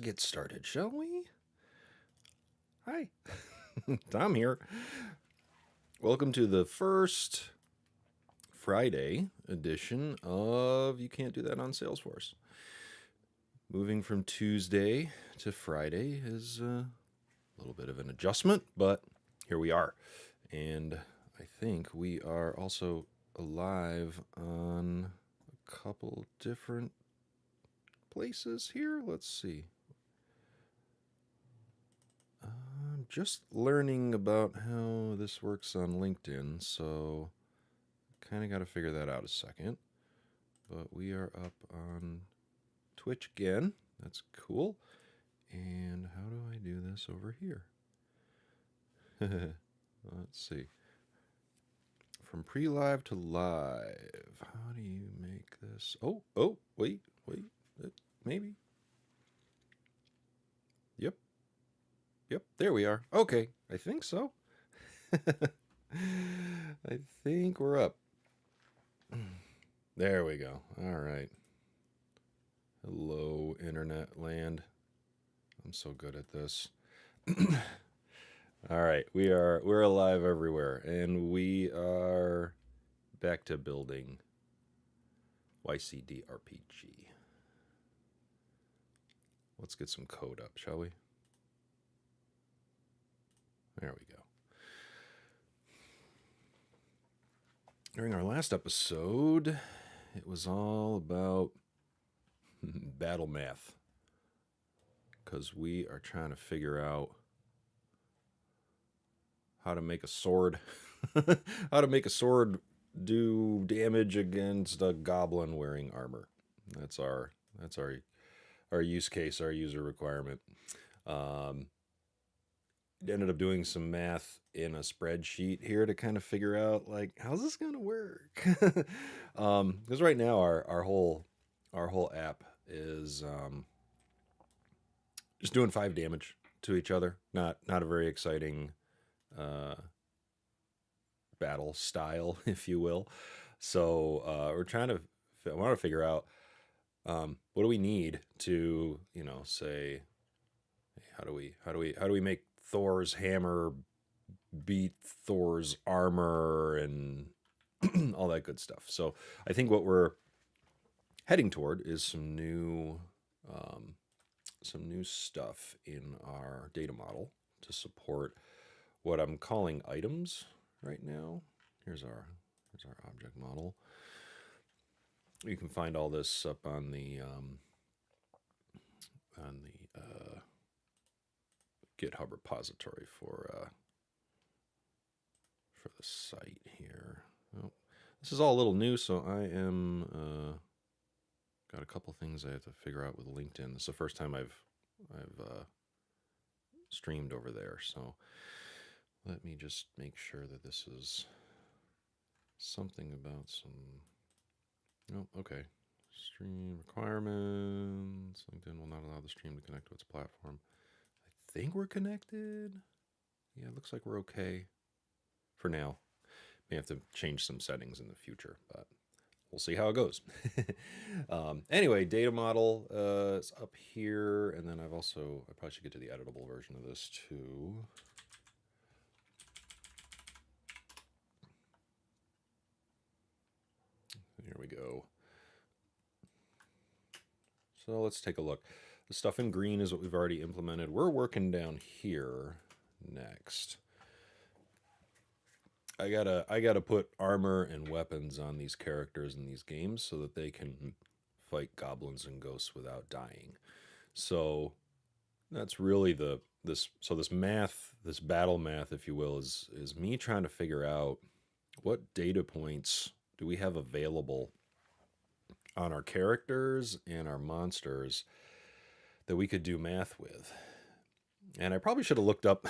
get started, shall we? Hi, Tom here. Welcome to the first Friday edition of You Can't Do That on Salesforce. Moving from Tuesday to Friday is a little bit of an adjustment, but here we are. And I think we are also live on a couple different places here. Let's see. I'm just learning about how this works on LinkedIn, so kind of got to figure that out a second. But we are up on Twitch again. That's cool. And how do I do this over here? Let's see. From pre-live to live. How do you make this? Oh, wait. Maybe. Yep, there we are. Okay, I think so. I think we're up. There we go. All right. Hello, internet land. I'm so good at this. All right, we're alive everywhere, and we are back to building YCDRPG. Let's get some code up, shall we? There we go. During our last episode, it was all about battle math, because we are trying to figure out how to make a sword, how to make a sword do damage against a goblin wearing armor. That's our use case, our user requirement. Ended up doing some math in a spreadsheet here to kind of figure out, like, how's this going to work? Because right now our whole app is just doing 5 damage to each other. Not a very exciting battle style, if you will. So I want to figure out what do we need to, say, hey, how do we make Thor's hammer beat Thor's armor and all that good stuff. So I think what we're heading toward is some new stuff in our data model to support what I'm calling items right now. Here's our object model. You can find all this up on the GitHub repository for the site here. Oh, this is all a little new, so I am got a couple things I have to figure out with LinkedIn. This is the first time I've streamed over there, so let me just make sure that this is something about some. Oh, okay. Stream requirements. LinkedIn will not allow the stream to connect to its platform. I think we're connected. Yeah, it looks like we're okay for now. May have to change some settings in the future, but we'll see how it goes. Anyway, data model is up here, and then I probably should get to the editable version of this too. Here we go. So let's take a look. The stuff in green is what we've already implemented. We're working down here next. I gotta put armor and weapons on these characters in these games so that they can fight goblins and ghosts without dying. So that's really this battle math, if you will, is me trying to figure out what data points do we have available on our characters and our monsters that we could do math with. And I probably should have looked up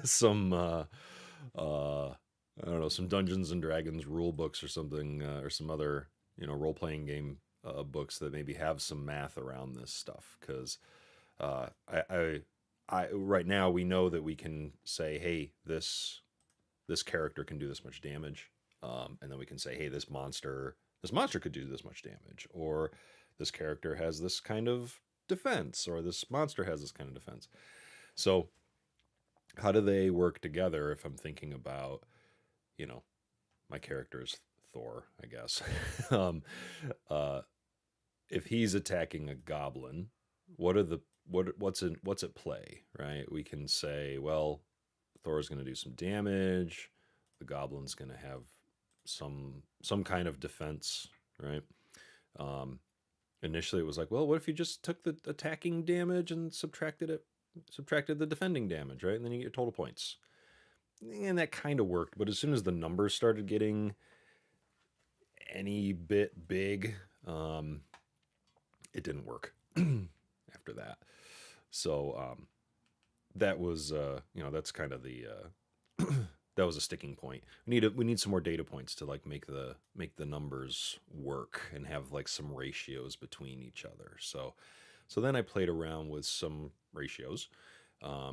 some I don't know, some Dungeons and Dragons rule books or something, or some other, role-playing game books that maybe have some math around this stuff. Because I right now we know that we can say, hey, this character can do this much damage, and then we can say, hey, this monster could do this much damage, or this character has this kind of defense, or this monster has this kind of defense. So how do they work together if I'm thinking about, you know, my character's Thor, I guess. um, uh, if he's attacking a goblin, what are the what's at play, right? We can say, well, Thor's going to do some damage. The goblin's going to have some kind of defense, right? Um, Initially, it was like, well, what if you just took the attacking damage and subtracted the defending damage, right? And then you get total points. And that kind of worked, but as soon as the numbers started getting any bit big, it didn't work after that. So that was, that's kind of the that was a sticking point. We need some more data points to like make the numbers work and have like some ratios between each other. So then I played around with some ratios. I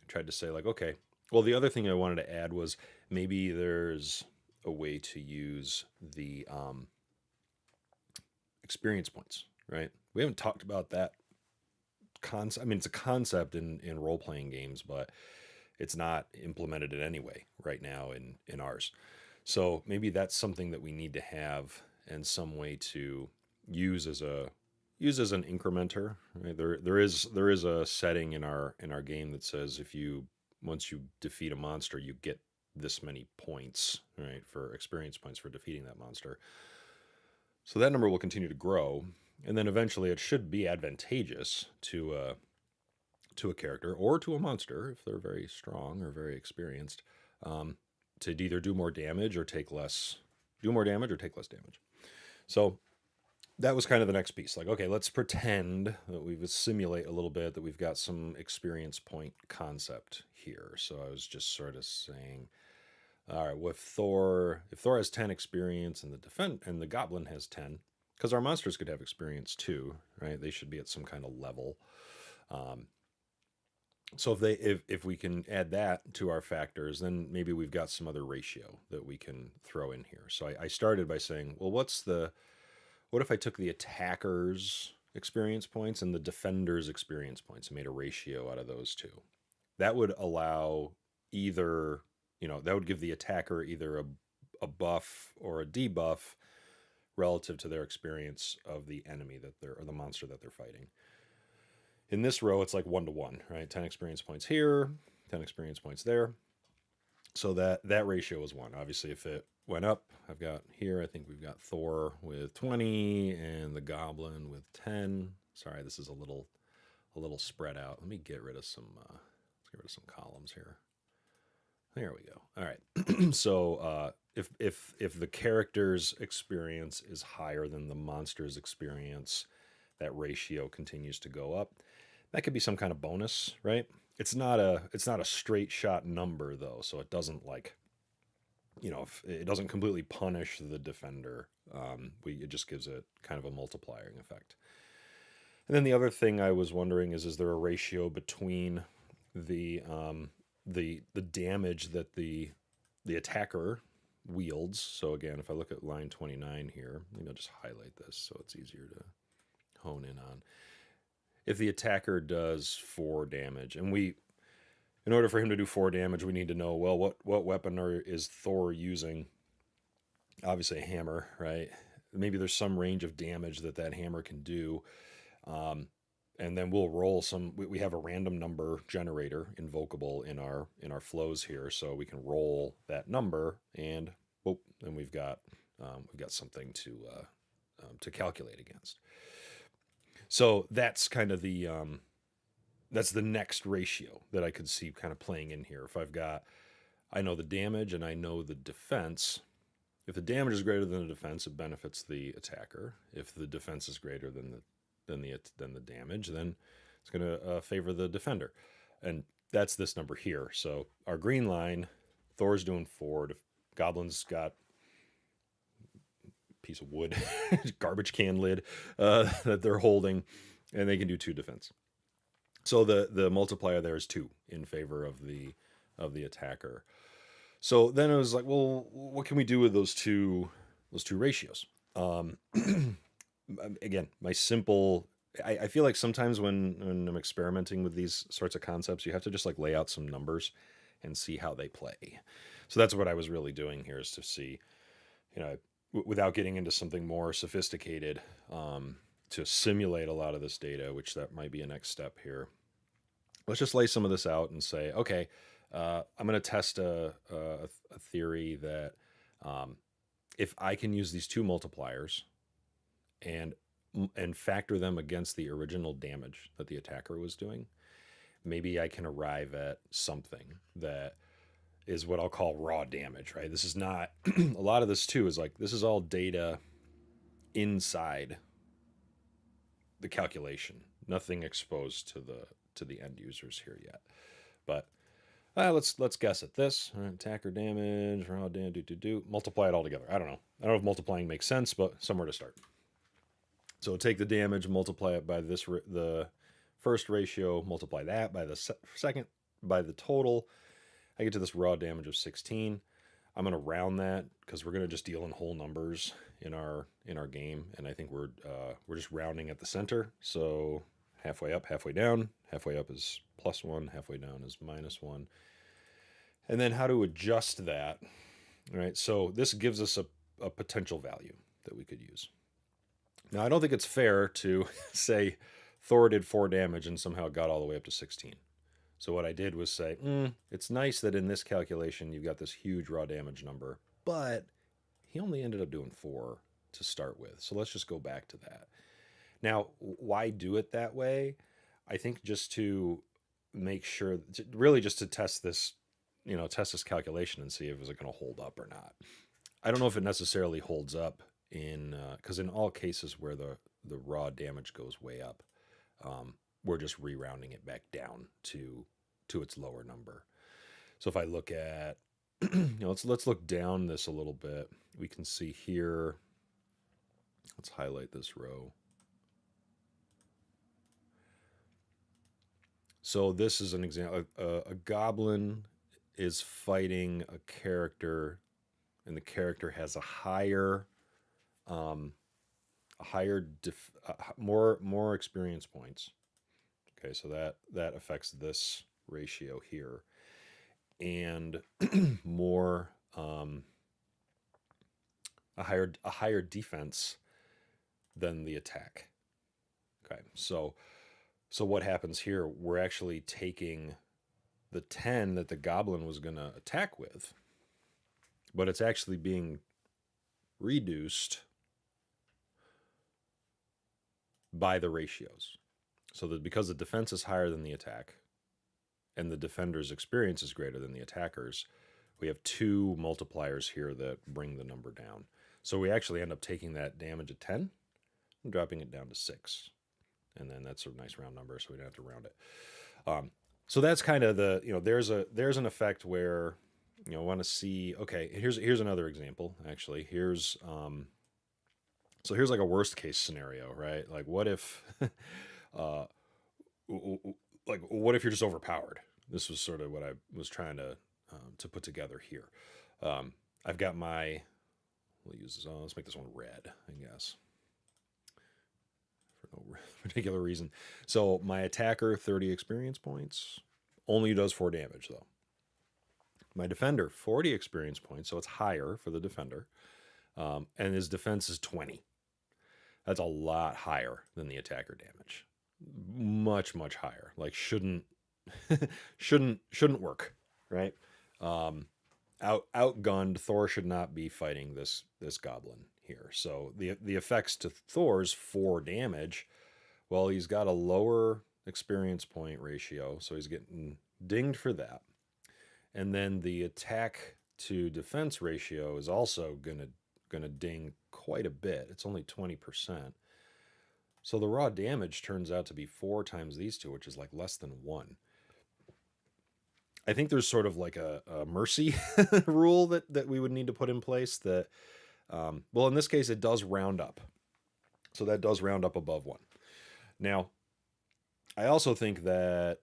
tried to say like, okay, well, the other thing I wanted to add was maybe there's a way to use the experience points, right? We haven't talked about that concept. I mean, it's a concept in role playing games, but it's not implemented in any way right now in ours. So maybe that's something that we need to have and some way to use as an incrementer. Right? There is a setting in our game that says if you once you defeat a monster, you get this many points, right, for experience points for defeating that monster. So that number will continue to grow, and then eventually it should be advantageous to a character or to a monster if they're very strong or very experienced, to either do more damage or take less damage. So that was kind of the next piece. Like, okay, let's pretend that we've simulate a little bit that we've got some experience point concept here. So I was just sort of saying, all right, if Thor has 10 experience and the goblin has 10, because our monsters could have experience too, right? They should be at some kind of level. So if we can add that to our factors, then maybe we've got some other ratio that we can throw in here. So I started by saying, well, what if I took the attacker's experience points and the defender's experience points and made a ratio out of those two? That would allow either, that would give the attacker either a buff or a debuff relative to their experience of the enemy or the monster that they're fighting. In this row, it's like 1-to-1, right? 10 experience points here, 10 experience points there. So that ratio is 1. Obviously, if it went up, I've got here, I think we've got Thor with 20 and the Goblin with 10. Sorry, this is a little spread out. Let me get rid of some columns here. There we go. All right. So if the character's experience is higher than the monster's experience, that ratio continues to go up. That could be some kind of bonus, right? It's not a straight shot number though, so it doesn't it doesn't completely punish the defender. It just gives it kind of a multiplying effect. And then the other thing I was wondering is there a ratio between the damage that the attacker wields? So again, if I look at line 29 here, maybe I'll just highlight this so it's easier to hone in on. If the attacker does 4 damage, and in order for him to do 4 damage, we need to know, well, what weapon is Thor using? Obviously a hammer, right? Maybe there's some range of damage that hammer can do. And then we'll roll we have a random number generator invocable in our flows here, so we can roll that number and then we've got something to calculate against. So that's kind of that's the next ratio that I could see kind of playing in here. If I know the damage and I know the defense. If the damage is greater than the defense, it benefits the attacker. If the defense is greater than the damage, then it's going to favor the defender. And that's this number here. So our green line, Thor's doing 4. Goblin's got piece of wood, garbage can lid that they're holding, and they can do 2 defense. So the multiplier there is 2 in favor of the attacker. So then I was like, well, what can we do with those two ratios? Again, my simple I feel like sometimes when I'm experimenting with these sorts of concepts, you have to just like lay out some numbers and see how they play. So that's what I was really doing here, is to see, you know, without getting into something more sophisticated, to simulate a lot of this data, which that might be a next step here. Let's just lay some of this out and say, okay, I'm going to test a theory that, um, if I can use these two multipliers and factor them against the original damage that the attacker was doing, maybe I can arrive at something that is what I'll call raw damage, right? This is not a lot of this too is like, this is all data inside the calculation, nothing exposed to the end users here yet. But let's guess at this. All right, attacker damage, raw damage, multiply it all together. I don't know. I don't know if multiplying makes sense, but somewhere to start. So take the damage, multiply it by the first ratio, multiply that by the second, by the total. I get to this raw damage of 16. I'm going to round that because we're going to just deal in whole numbers in our game, and I think we're just rounding at the center. So halfway up, halfway down. Halfway up is +1, halfway down is -1. And then how to adjust that. All right, so this gives us a potential value that we could use. Now, I don't think it's fair to say Thor did 4 damage and somehow got all the way up to 16. So what I did was say, it's nice that in this calculation you've got this huge raw damage number, but he only ended up doing 4 to start with. So let's just go back to that. Now, why do it that way? I think just to make sure, really just to test this, test this calculation and see if it's going to hold up or not. I don't know if it necessarily holds up because in all cases where the raw damage goes way up, we're just re-rounding it back down to its lower number. So if I look at, let's look down this a little bit. We can see here. Let's highlight this row. So this is an example. A goblin is fighting a character, and the character has a higher, more experience points. Okay, so that affects this ratio here, and more a higher defense than the attack. Okay, so what happens here? We're actually taking the 10 that the goblin was going to attack with, but it's actually being reduced by the ratios. So that because the defense is higher than the attack and the defender's experience is greater than the attacker's, we have 2 multipliers here that bring the number down. So we actually end up taking that damage at 10 and dropping it down to 6. And then that's a nice round number, so we don't have to round it. So that's kind of the, there's an effect where, I want to see, okay, here's another example, actually. Here's like a worst case scenario, right? Like what if, what if you're just overpowered? This was sort of what I was trying to put together here. I've got we'll use this on, let's make this one red, I guess. For no particular reason. So my attacker, 30 experience points, only does 4 damage though. My defender, 40 experience points, so it's higher for the defender, and his defense is 20. That's a lot higher than the attacker damage. Much higher. Like shouldn't work, right? Outgunned, Thor should not be fighting this goblin here. So the effects to Thor's 4 damage, well, he's got a lower experience point ratio, so he's getting dinged for that. And then the attack to defense ratio is also gonna ding quite a bit. It's only 20%. So the raw damage turns out to be 4 times these two, which is like less than 1. I think there's sort of like a mercy rule that we would need to put in place that, well, in this case, it does round up. So that does round up above 1. Now, I also think that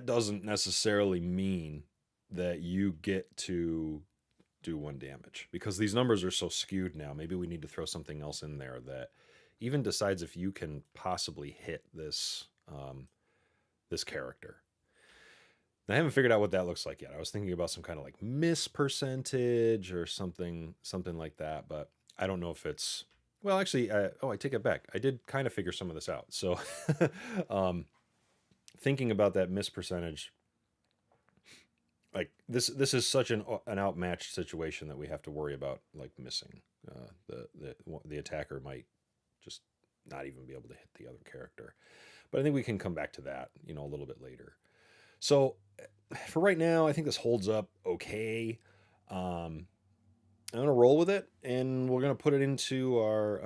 doesn't necessarily mean that you get to do 1 damage, because these numbers are so skewed now. Maybe we need to throw something else in there that even decides if you can possibly hit this this character. I haven't figured out what that looks like yet. I was thinking about some kind of like miss percentage or something like that, but I don't know if it's, well, actually, I take it back. I did kind of figure some of this out. So thinking about that miss percentage, like this is such an outmatched situation that we have to worry about like missing. The attacker might just not even be able to hit the other character. But I think we can come back to that, a little bit later. So for right now, I think this holds up okay. I'm gonna roll with it, and we're gonna put it into our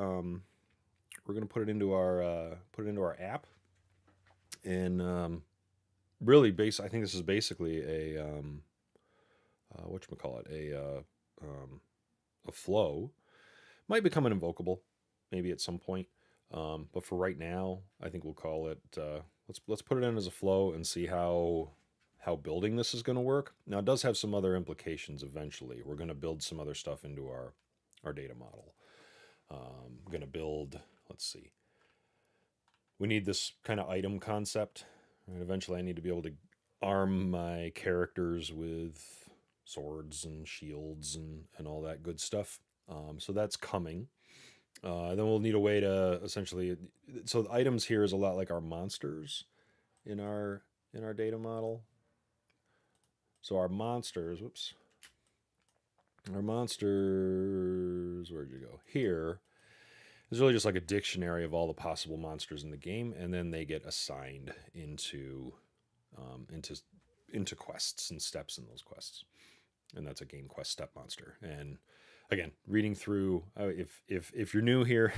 put it into our app, and really I think this is basically a whatchamacallit, a flow. Might become an invocable, maybe at some point. But for right now, I think we'll call it. Let's put it in as a flow and see how building this is going to work. Now it does have some other implications. Eventually, we're going to build some other stuff into our data model. I'm going to build. Let's see. We need this kind of item concept. And eventually, I need to be able to arm my characters with swords and shields and all that good stuff. So that's coming. Then we'll need a way to essentially. So the items here is a lot like our monsters in our data model. So our monsters, our monsters, where'd you go? Here is really just like a dictionary of all the possible monsters in the game, and then they get assigned into quests and steps in those quests, and that's a game quest step monster. And again, reading through, if you're new here,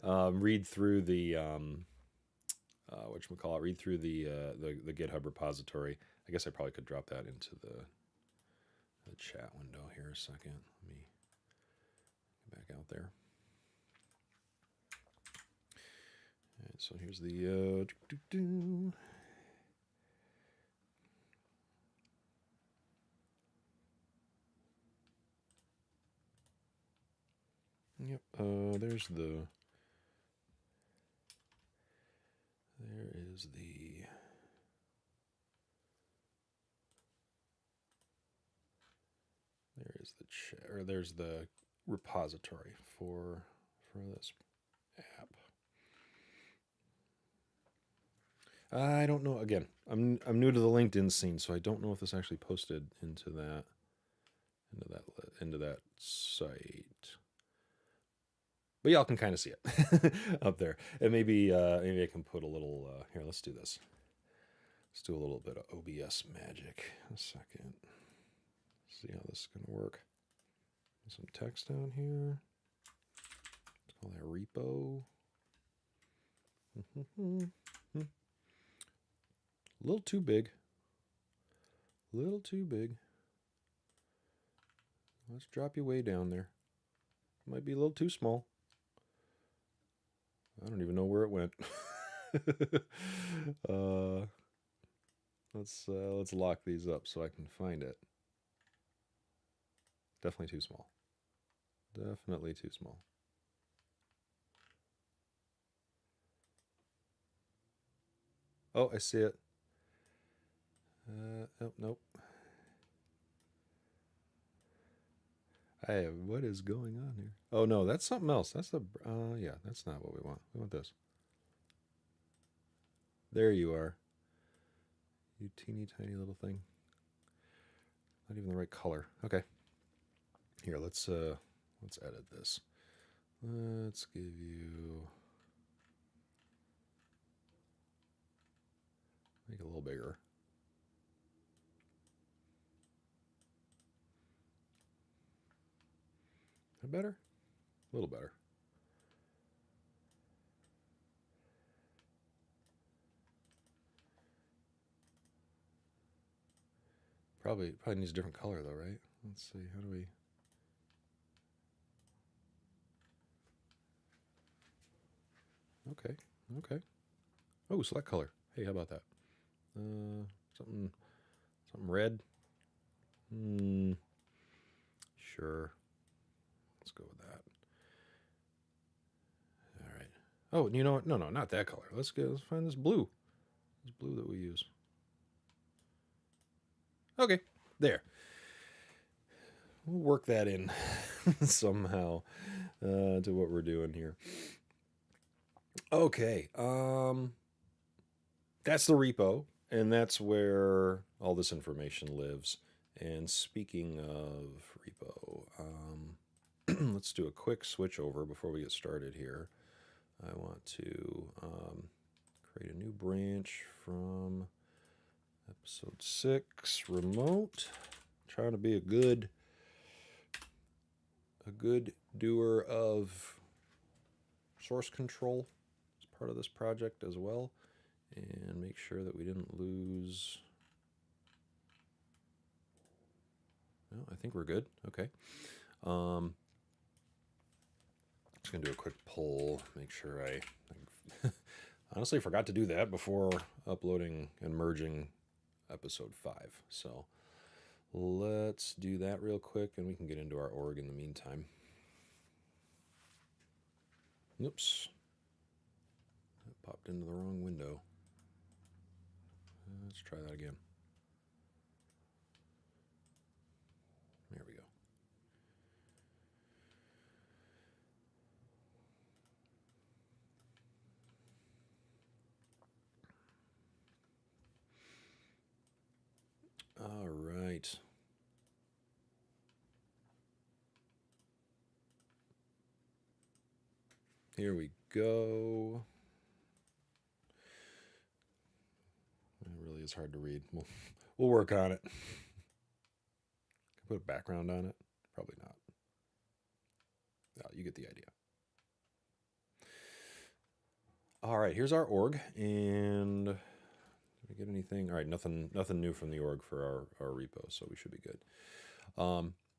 read through the read through the GitHub repository. I guess I probably could drop that into the chat window here a second. Let me get back out there. All right, so here's the Yep. There's the. There is the. There is the or there's the repository for this app. I don't know. Again, I'm new to the LinkedIn scene, so I don't know if this actually posted into that site. But y'all can kind of see it up there. And maybe I can put a little here, let's do this. Let's do a little bit of OBS magic. A second. See how this is gonna work. Some text down here. Let's call that repo. A little too big. A little too big. Let's drop you way down there. Might be a little too small. I don't even know where it went. Let's lock these up so I can find it. Definitely too small. Definitely too small. Oh, I see it. Oh, nope. What is going on here? Oh no, that's something else. That's the yeah, that's not what we want. We want this. There you are. You teeny tiny little thing. Not even the right color. Okay. Here, let's edit this. Let's give you, make it a little bigger. Is that better? A little better. Probably needs a different color though, right? Let's see. How do we? Okay. Okay. Oh, select color. Hey, how about that? Something red. Sure. Let's go with that. All right. Oh, you know what? No, not that color. Let's find this blue. This blue that we use. Okay, there. We'll work that in somehow to what we're doing here. Okay, that's the repo, and that's where all this information lives. And speaking of repo, let's do a quick switch over before we get started here. I want to create a new branch from episode 6, remote. Trying to be a good doer of source control as part of this project as well, and make sure that we didn't lose. No, I think we're good. Okay. Just gonna do a quick poll, make sure I honestly forgot to do that before uploading and merging episode 5. So let's do that real quick, and we can get into our org in the meantime. Oops. That popped into the wrong window. Let's try that again. There we go. All right. Here we go. It really is hard to read. We'll work on it. Put a background on it? Probably not. No, you get the idea. All right, here's our org, and did we get anything? All right, nothing new from the org for our repo, so we should be good.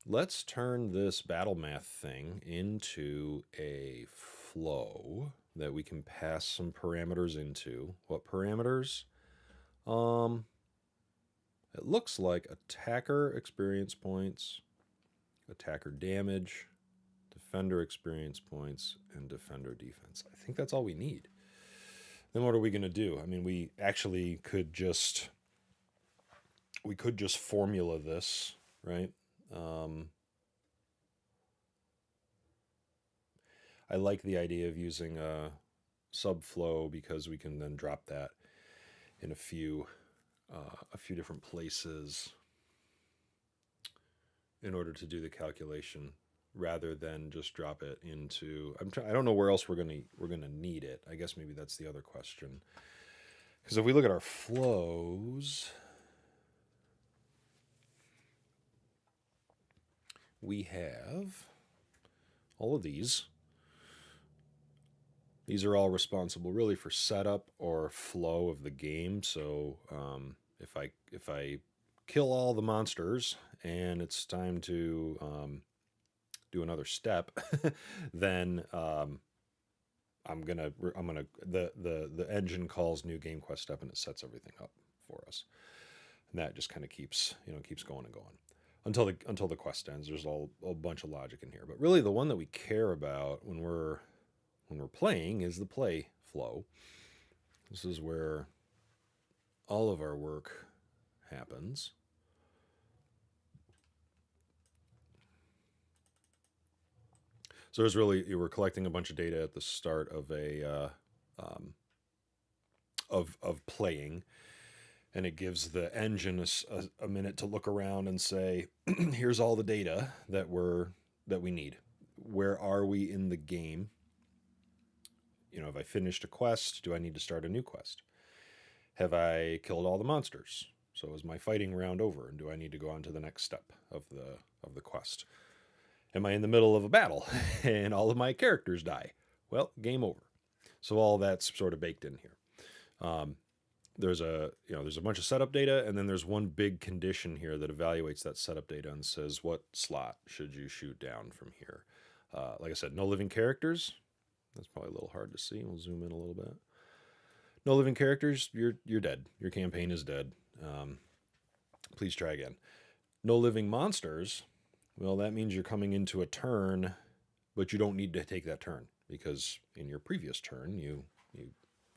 Let's turn this battle math thing into a flow that we can pass some parameters into. What parameters? It looks like attacker experience points, attacker damage, defender experience points, and defender defense. I think that's all we need. Then what are we going to do? I mean, we actually could just formula this, right? I like the idea of using a subflow because we can then drop that in a few different places in order to do the calculation, rather than just drop it into. I don't know where else we're gonna need it. I guess maybe that's the other question. Because if we look at our flows, we have all of these. These are all responsible really for setup or flow of the game. So if I kill all the monsters and it's time to do another step, then the engine calls new game quest step and it sets everything up for us. And that just kind of keeps going and going until the quest ends. There's a bunch of logic in here, but really the one that we care about when we're playing is the play flow. This is where all of our work happens. So there's really, you were collecting a bunch of data at the start of of playing, and it gives the engine a minute to look around and say, here's all the data that we need. Where are we in the game? You know, have I finished a quest? Do I need to start a new quest? Have I killed all the monsters? So is my fighting round over, and do I need to go on to the next step of the quest? Am I in the middle of a battle and all of my characters die? Well, game over. So all that's sort of baked in here. There's a bunch of setup data, and then there's one big condition here that evaluates that setup data and says what slot should you shoot down from here. Like I said, no living characters. That's probably a little hard to see. We'll zoom in a little bit. No living characters, you're dead. Your campaign is dead. Please try again. No living monsters. Well, that means you're coming into a turn but you don't need to take that turn because in your previous turn you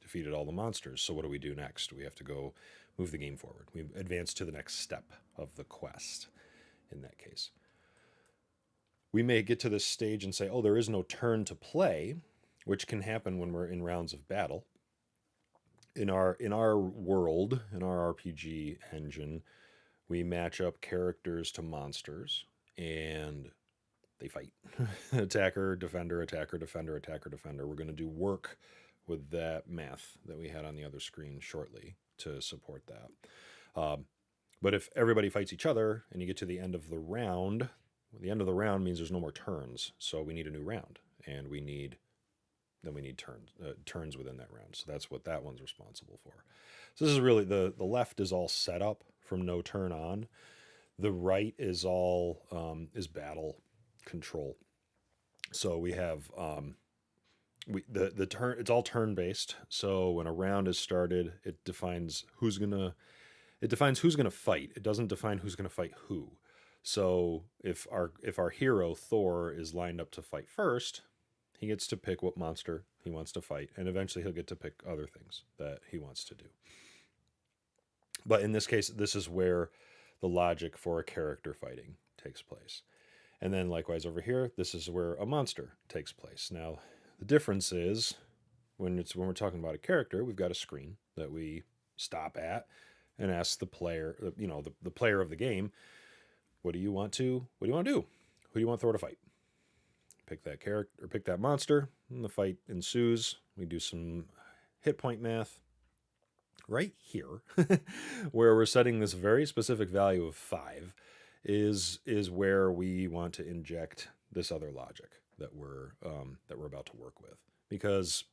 defeated all the monsters. So what do we do next? We have to go move the game forward. We advance to the next step of the quest in that case. We may get to this stage and say, oh, there is no turn to play, which can happen when we're in rounds of battle. In our world, in our RPG engine, we match up characters to monsters and they fight. Attacker, defender, attacker, defender, attacker, defender. We're going to do work with that math that we had on the other screen shortly to support that. But if everybody fights each other and you get to the end of the round means there's no more turns. So we need a new round, and we need turns within that round. So that's what that one's responsible for. So this is really the left is all set up from no turn on. The right is all is battle control. So we have the turn. It's all turn based. So when a round is started, it defines who's gonna fight. It doesn't define who's gonna fight who. So if our hero Thor is lined up to fight first, he gets to pick what monster he wants to fight, and eventually he'll get to pick other things that he wants to do. But in this case, this is where the logic for a character fighting takes place. And then likewise over here, this is where a monster takes place. Now, the difference is when we're talking about a character, we've got a screen that we stop at and ask the player, the player of the game, what do you want to do? Who do you want Thor to fight? Pick that character or pick that monster, and the fight ensues. We do some hit point math. Right here, where we're setting this very specific value of 5, is where we want to inject this other logic that we're about to work with, because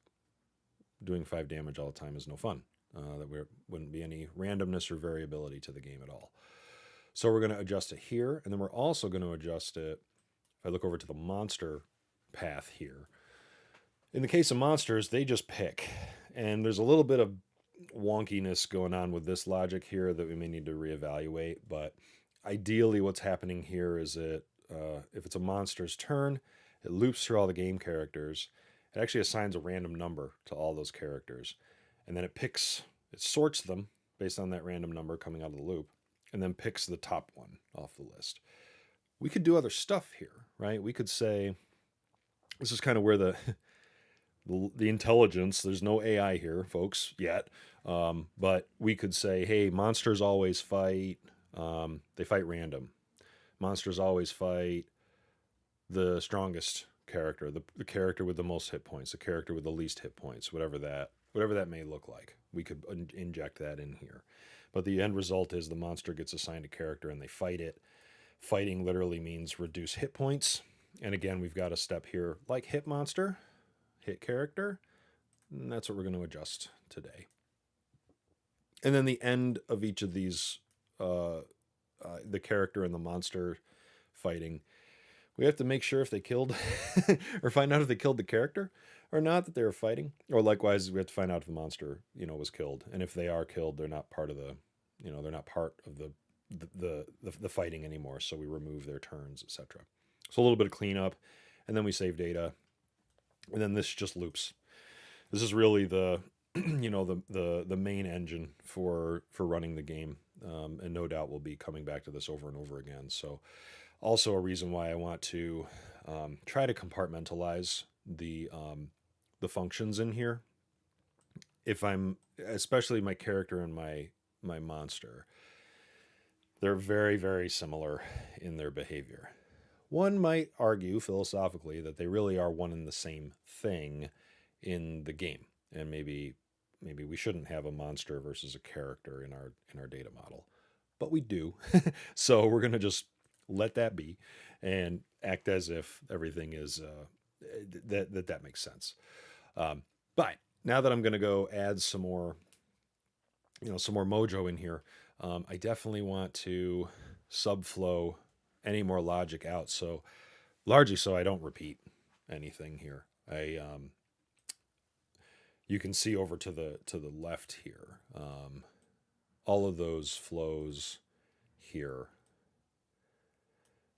doing 5 damage all the time is no fun. There wouldn't be any randomness or variability to the game at all. So we're going to adjust it here, and then we're also going to adjust it. If I look over to the monster path here, in the case of monsters, they just pick, and there's a little bit of wonkiness going on with this logic here that we may need to reevaluate. But ideally, what's happening here is that if it's a monster's turn, it loops through all the game characters. It actually assigns a random number to all those characters, and then it sorts them based on that random number coming out of the loop, and then picks the top one off the list. We could do other stuff here, right? We could say, this is kind of where the intelligence, there's no AI here, folks, yet. But we could say, hey, monsters always fight, they fight random. Monsters always fight the strongest character, the character with the most hit points, the character with the least hit points, whatever that may look like. We could inject that in here. But the end result is the monster gets assigned a character and they fight it. Fighting literally means reduce hit points. And again, we've got a step here like hit monster, hit character, and that's what we're going to adjust today. And then the end of each of these, the character and the monster fighting, we have to make sure if they killed or find out if they killed the character or not that they were fighting. Or likewise, we have to find out if the monster, was killed. And if they are killed, they're not part of the fighting anymore. So we remove their turns, etc. So a little bit of cleanup, and then we save data. And then this just loops. This is really the the main engine for running the game, and no doubt we'll be coming back to this over and over again. So also a reason why I want to try to compartmentalize the functions in here. If I'm especially my character and my monster, they're very, very similar in their behavior. One might argue philosophically that they really are one and the same thing in the game, and maybe we shouldn't have a monster versus a character in our data model, but we do. So we're going to just let that be and act as if everything is that makes sense. But now that I'm going to go add some more mojo in here, I definitely want to subflow any more logic out. So largely so I don't repeat anything here. You can see over to the left here, all of those flows here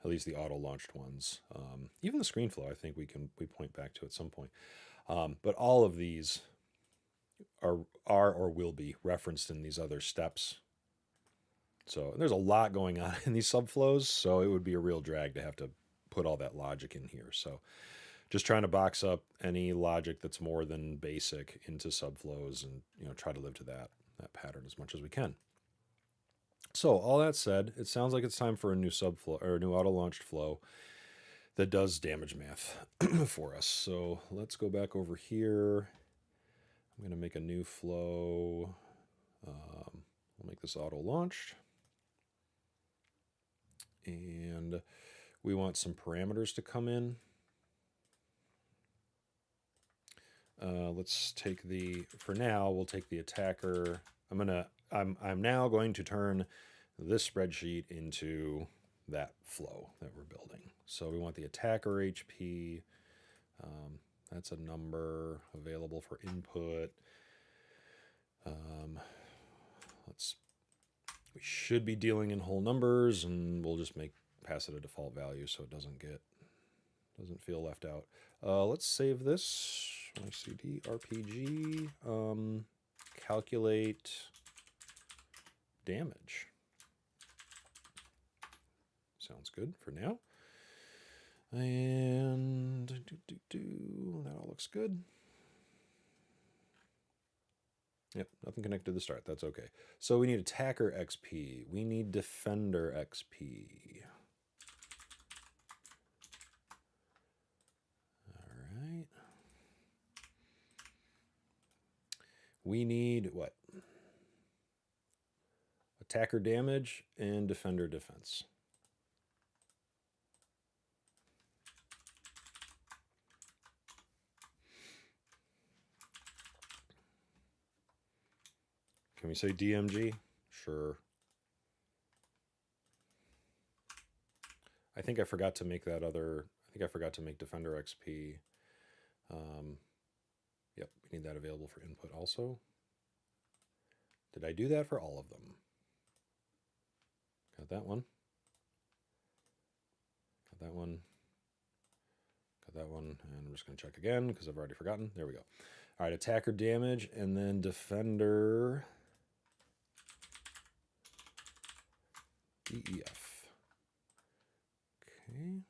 at least the auto-launched ones. Even the screen flow, I think we point back to at some point. But all of these are or will be referenced in these other steps. So there's a lot going on in these subflows, so it would be a real drag to have to put all that logic in here. So just trying to box up any logic that's more than basic into subflows and try to live to that pattern as much as we can. So all that said, it sounds like it's time for a new subflow or a new auto-launched flow that does damage math for us. So let's go back over here. I'm going to make a new flow. We'll make this auto-launched. And we want some parameters to come in. Let's take for now, we'll take the attacker. I'm now going to turn this spreadsheet into that flow that we're building. So we want the attacker HP. That's a number available for input. We should be dealing in whole numbers, and we'll just pass it a default value so it doesn't feel left out. Let's save this. YCDRPG. Calculate damage. Sounds good for now. And that all looks good. Yep, nothing connected to the start. That's okay. So we need attacker XP. We need defender XP. All right. We need what? Attacker damage and defender defense. Can we say DMG? Sure. I think I forgot to make that other. I think I forgot to make Defender XP. Yep, we need that available for input also. Did I do that for all of them? Got that one. Got that one. Got that one. And I'm just going to check again because I've already forgotten. There we go. All right, attacker damage and then defender DEF. Okay.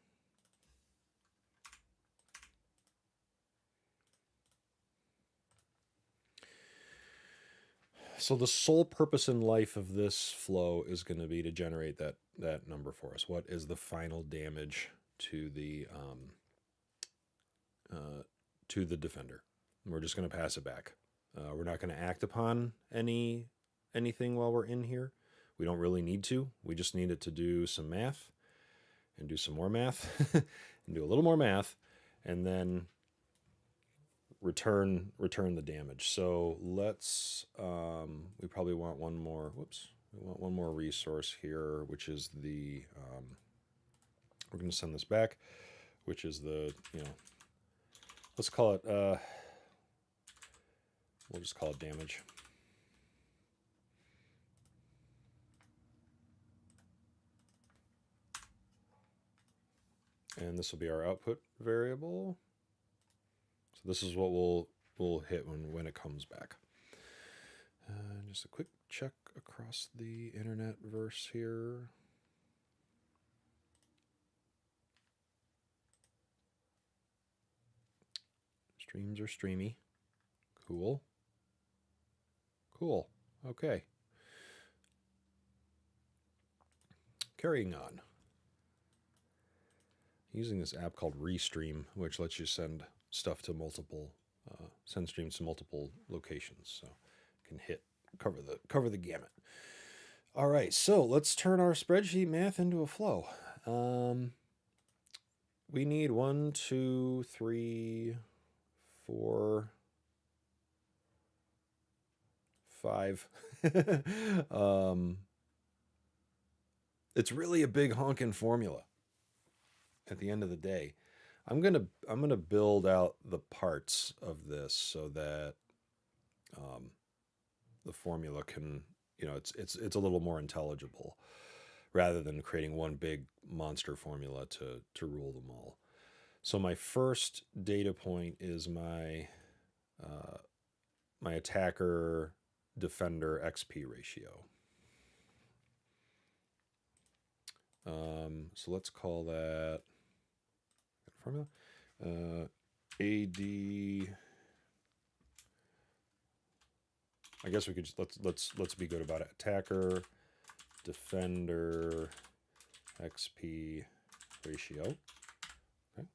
So the sole purpose in life of this flow is going to be to generate that number for us. What is the final damage to the defender? And we're just going to pass it back. We're not going to act upon anything while we're in here. We don't really need to. We just need it to do some math and do some more math and do a little more math and then return the damage. So let's we probably want one more. We want one more resource here, which is the we're going to send this back, which is the let's call it we'll just call it damage. And this will be our output variable. So this is what we'll hit when it comes back. Just a quick check across the internet verse here. Streams are streamy. Cool. Cool. Okay. Carrying on. Using this app called Restream, which lets you send stuff to send streams to multiple locations, so you can cover the gamut. All right, so let's turn our spreadsheet math into a flow. We need 1, 2, 3, 4, 5. It's really a big honking formula. At the end of the day, I'm gonna build out the parts of this so that the formula can it's a little more intelligible. rather than creating one big monster formula to rule them all. So my first data point is my my attacker defender XP ratio. So let's call that formula AD. I guess we could just let's be good about it. Attacker defender XP ratio. Okay.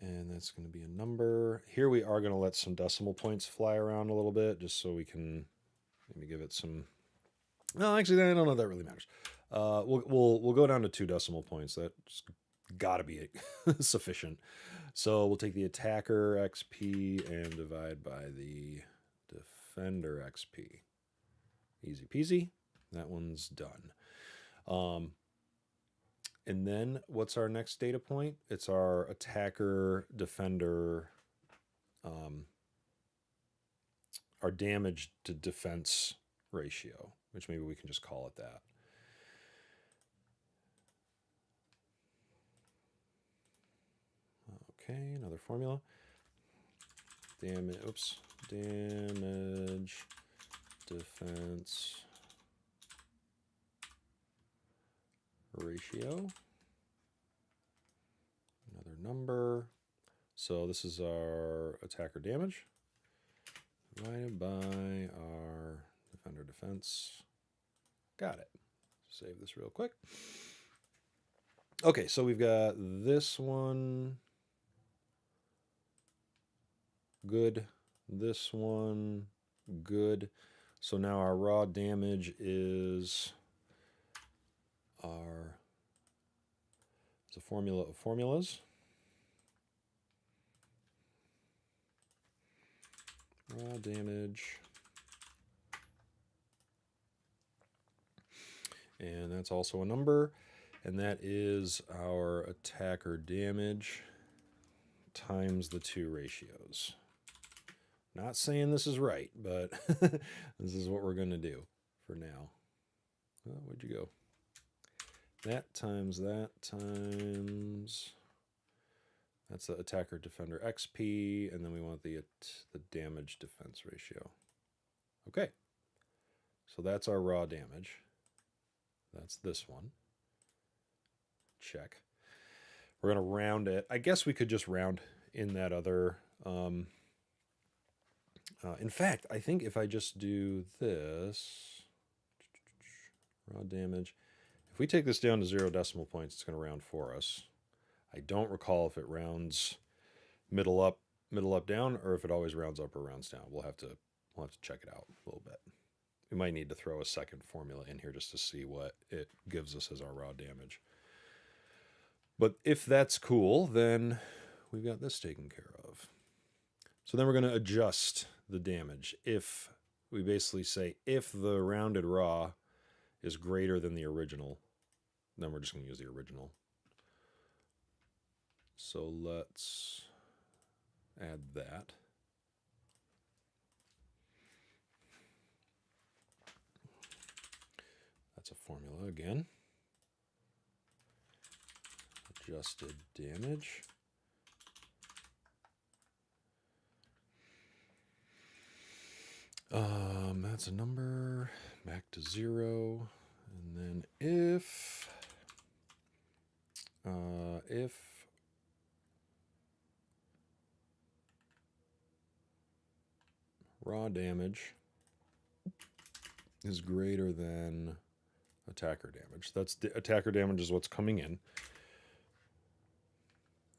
And that's going to be a number. Here we are going to let some decimal points fly around a little bit just so we can maybe give it some. No, actually, I don't know if that really matters. We'll go down to 2 decimal points. That's got to be sufficient. So we'll take the attacker XP and divide by the defender XP. Easy peasy. That one's done. And then what's our next data point? It's our attacker defender, our damage to defense ratio, which maybe we can just call it that. Okay, another formula. Damage defense ratio. Another number. So this is our attacker damage divided by our defender defense. Got it. Save this real quick. Okay, so we've got this one. Good. This one. Good. So now our raw damage is it's a formula of formulas. Raw damage. And that's also a number. And that is our attacker damage times the 2 ratios. Not saying this is right, but this is what we're going to do for now. Oh, where'd you go? That times that times... That's the attacker defender XP, and then we want the damage defense ratio. Okay. So that's our raw damage. That's this one. Check. We're going to round it. I guess we could just round in that other... in fact, I think if I just do this, raw damage, if we take this down to 0 decimal points, it's going to round for us. I don't recall if it rounds middle up, down, or if it always rounds up or rounds down. We'll have to check it out a little bit. We might need to throw a second formula in here just to see what it gives us as our raw damage. But if that's cool, then we've got this taken care of. So then we're going to adjust the damage. If we basically say if the rounded raw is greater than the original, then we're just going to use the original. So let's add that. That's a formula again. Adjusted damage. That's a number back to 0, and then if raw damage is greater than attacker damage, that's the attacker damage is what's coming in,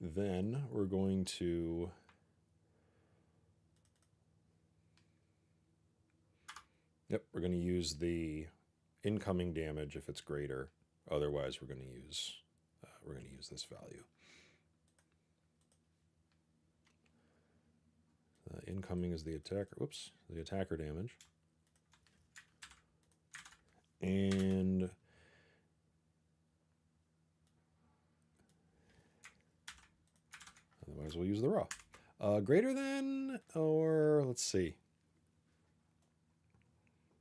then we're going to we're going to use the incoming damage if it's greater. Otherwise, we're going to use this value. Incoming is the attacker. Whoops, the attacker damage, and otherwise we'll use the raw. Greater than, or let's see.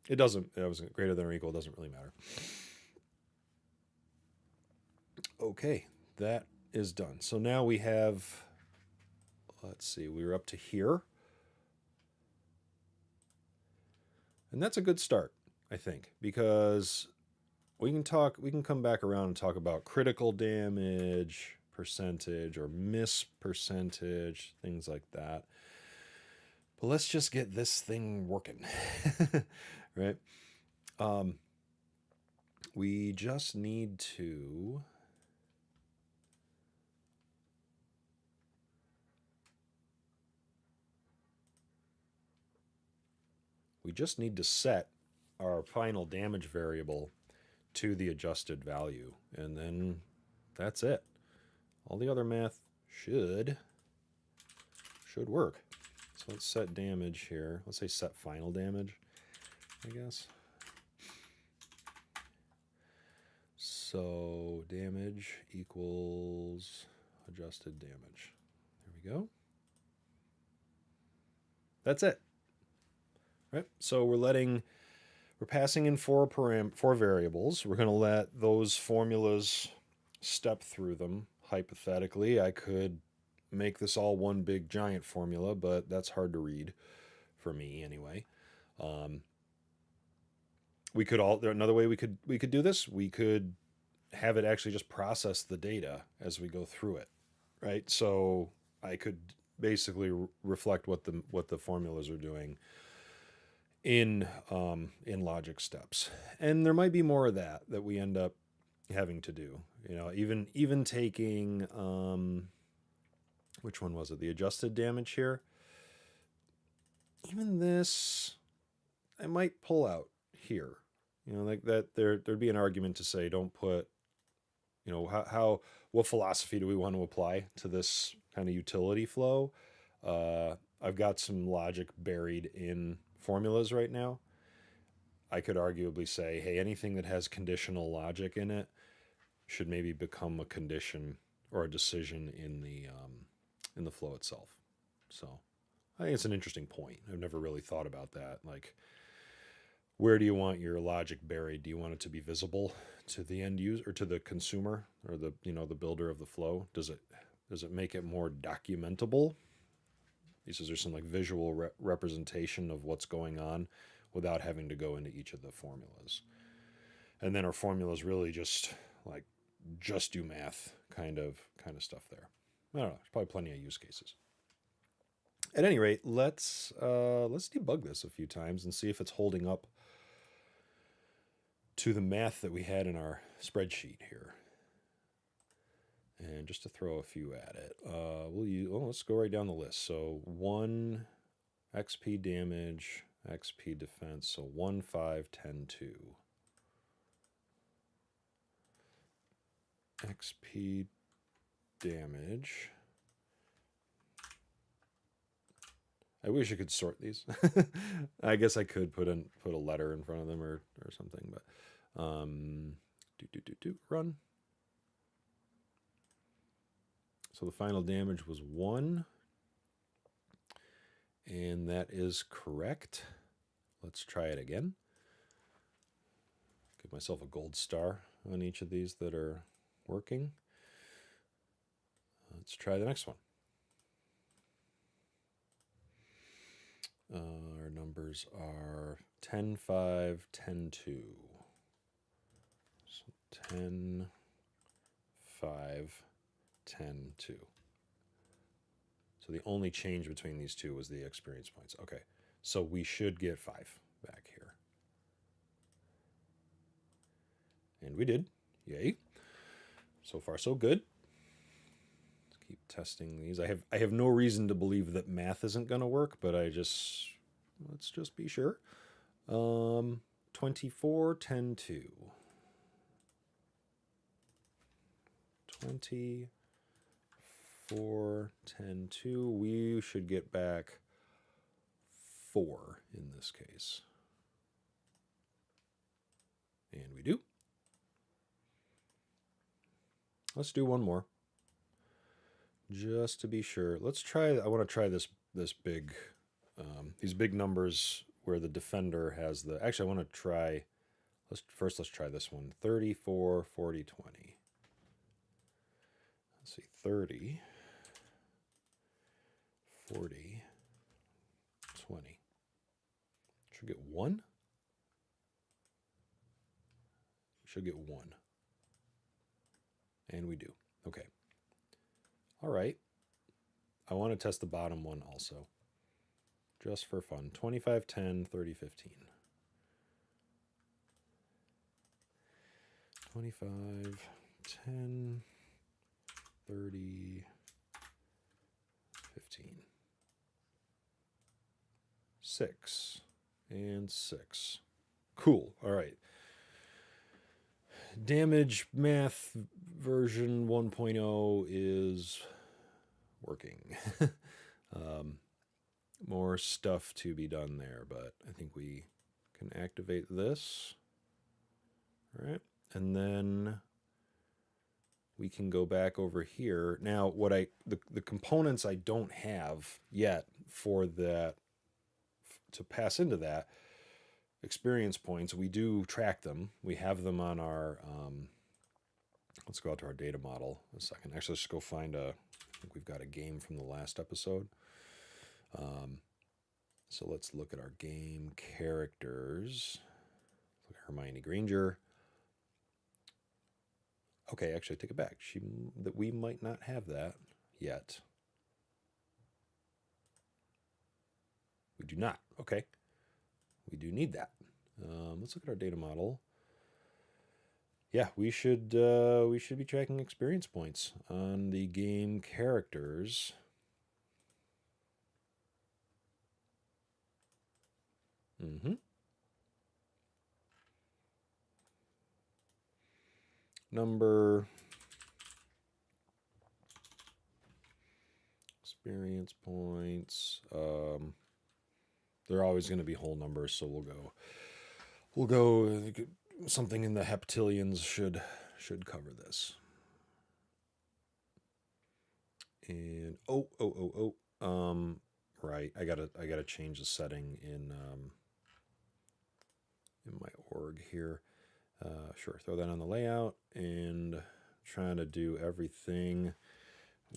It was greater than or equal, doesn't really matter. Okay, that is done. So now we have, let's see, we were up to here. And that's a good start, I think, because we can come back around and talk about critical damage percentage or miss percentage, things like that. But let's just get this thing working, right? We just need to set our final damage variable to the adjusted value, and then that's it. All the other math should work. So let's set damage here. Let's say set final damage, I guess. So damage equals adjusted damage. There we go. That's it. Right? So we're passing in four variables. We're going to let those formulas step through them. Hypothetically, I could make this all one big giant formula, but that's hard to read for me anyway. Another way we could do this. We could have it actually just process the data as we go through it, right? So I could basically reflect what the formulas are doing in logic steps, and there might be more of that we end up having to do. You know, even taking which one was it? The adjusted damage here. Even this, I might pull out here. You know, like that. There'd be an argument to say don't put. You know, what philosophy do we want to apply to this kind of utility flow? I've got some logic buried in formulas right now. I could arguably say, hey, anything that has conditional logic in it should maybe become a condition or a decision in the flow itself. So I think it's an interesting point. I've never really thought about that. Like, where do you want your logic buried? Do you want it to be visible to the end user or to the consumer or the builder of the flow? Does it make it more documentable? Is there some like visual representation of what's going on without having to go into each of the formulas? And then our formulas really just do math kind of stuff there. I don't know. There's probably plenty of use cases. At any rate, let's debug this a few times and see if it's holding up to the math that we had in our spreadsheet here. And just to throw a few at it, let's go right down the list. So 1 XP damage, XP defense, so 1, 5, 10, 2. XP damage. I wish I could sort these. I guess I could put a letter in front of them or something, but run. So the final damage was 1, and that is correct. Let's try it again. Give myself a gold star on each of these that are working. Let's try the next one. Our numbers are 10, 5, 10, 2. So 10, 5, 10, 2. So the only change between these two was the experience points. Okay, so we should get 5 back here. And we did. Yay. So far, so good. Let's keep testing these. I have no reason to believe that math isn't going to work, but let's just be sure. 24, 10, 2. 24, 10, 2. We should get back 4 in this case. And we do. Let's do one more. Just to be sure. I want to try this big, these big numbers where the defender has the, actually I want to try, let's try this one. 34, 40, 20. 30, 40, 20. Should get 1? Should get 1. And we do. Okay. All right. I want to test the bottom one also. Just for fun. 25, 10, 30, 15. 25, 10, 30, 15. 6 and 6. Cool. All right. Damage math version 1.0 is working. More stuff to be done there, but I think we can activate this. All right. And then we can go back over here. Now, what the components I don't have yet for that to pass into that experience points, we do track them. We have them on our, let's go out to our data model a second. Actually, let's just go find I think we've got a game from the last episode. So let's look at our game characters. Look at Hermione Granger. Okay, actually, take it back. That we might not have that yet. We do not. Okay. We do need that. Let's look at our data model. Yeah, we should be tracking experience points on the game characters. Number, experience points. They're always going to be whole numbers, so we'll go something in the heptillions should cover this. And right, I gotta change the setting in my org here. Sure, throw that on the layout and trying to do everything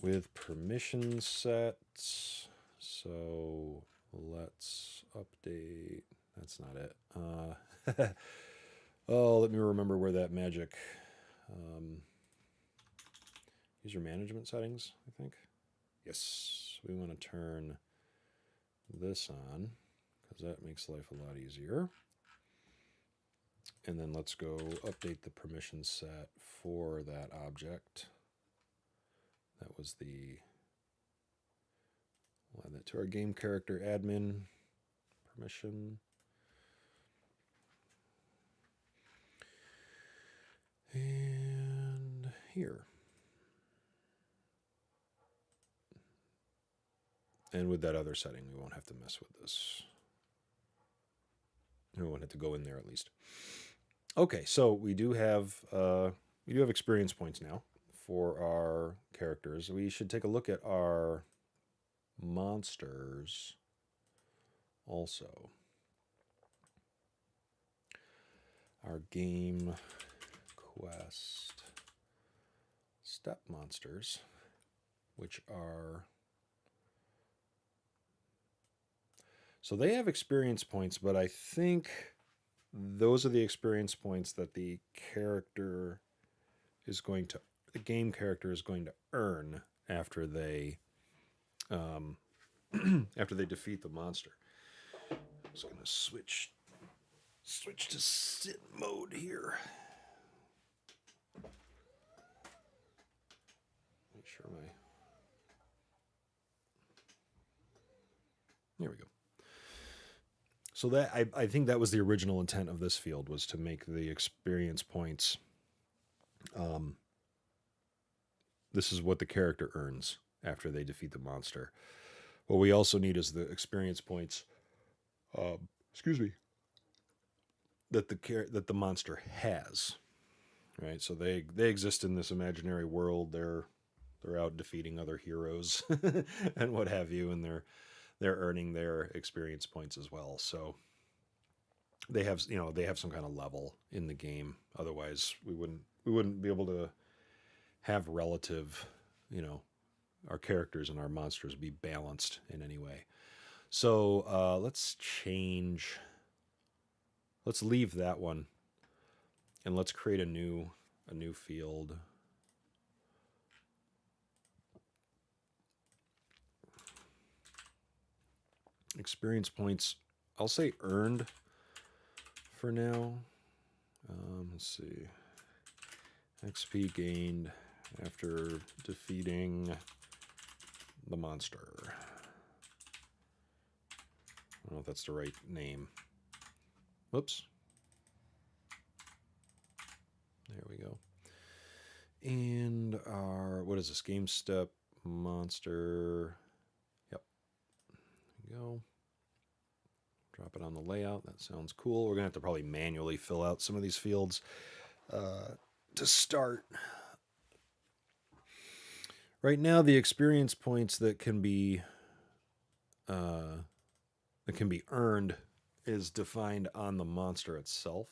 with permission sets. So let's update. That's not it. Oh, let me remember where that magic user management settings, I think. Yes, we want to turn this on because that makes life a lot easier. And then let's go update the permission set for that object. That was we'll add that to our game character admin permission. And here. And with that other setting, we won't have to mess with this. We won't have to go in there at least. Okay, so we do have experience points now for our characters. We should take a look at our monsters also. Our game quest step monsters, which are, so they have experience points, but I think those are the experience points that the game character is going to earn after they after they defeat the monster. I'm just going to switch to sit mode here. Make sure there we go. So that I think that was the original intent of this field, was to make the experience points. This is what the character earns after they defeat the monster. What we also need is the experience points. That the monster has, right? So they exist in this imaginary world. They're out defeating other heroes and what have you, and they're earning their experience points as well. So they have some kind of level in the game. Otherwise, we wouldn't be able to have relative you know, our characters and our monsters be balanced in any way. So let's change. Let's leave that one, and let's create a new field. Experience points. I'll say earned for now. Let's see. XP gained after defeating the monster. I don't know if that's the right name. Whoops. There we go. And our, what is this? Game step monster. Yep. There we go. Drop it on the layout. That sounds cool. We're going to have to probably manually fill out some of these fields to start. Right now, the experience points that can be earned is defined on the monster itself.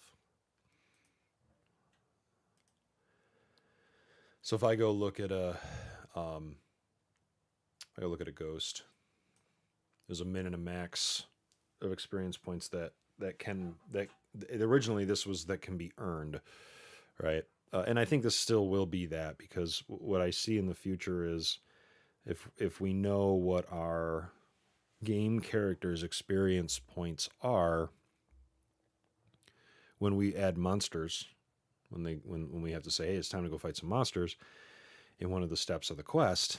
So if I go look at a ghost, there's a min and a max of experience points that originally this was that can be earned, right? And I think this still will be that, because what I see in the future is if we know what our game characters' experience points are when we add monsters, when we have to say, hey, it's time to go fight some monsters in one of the steps of the quest,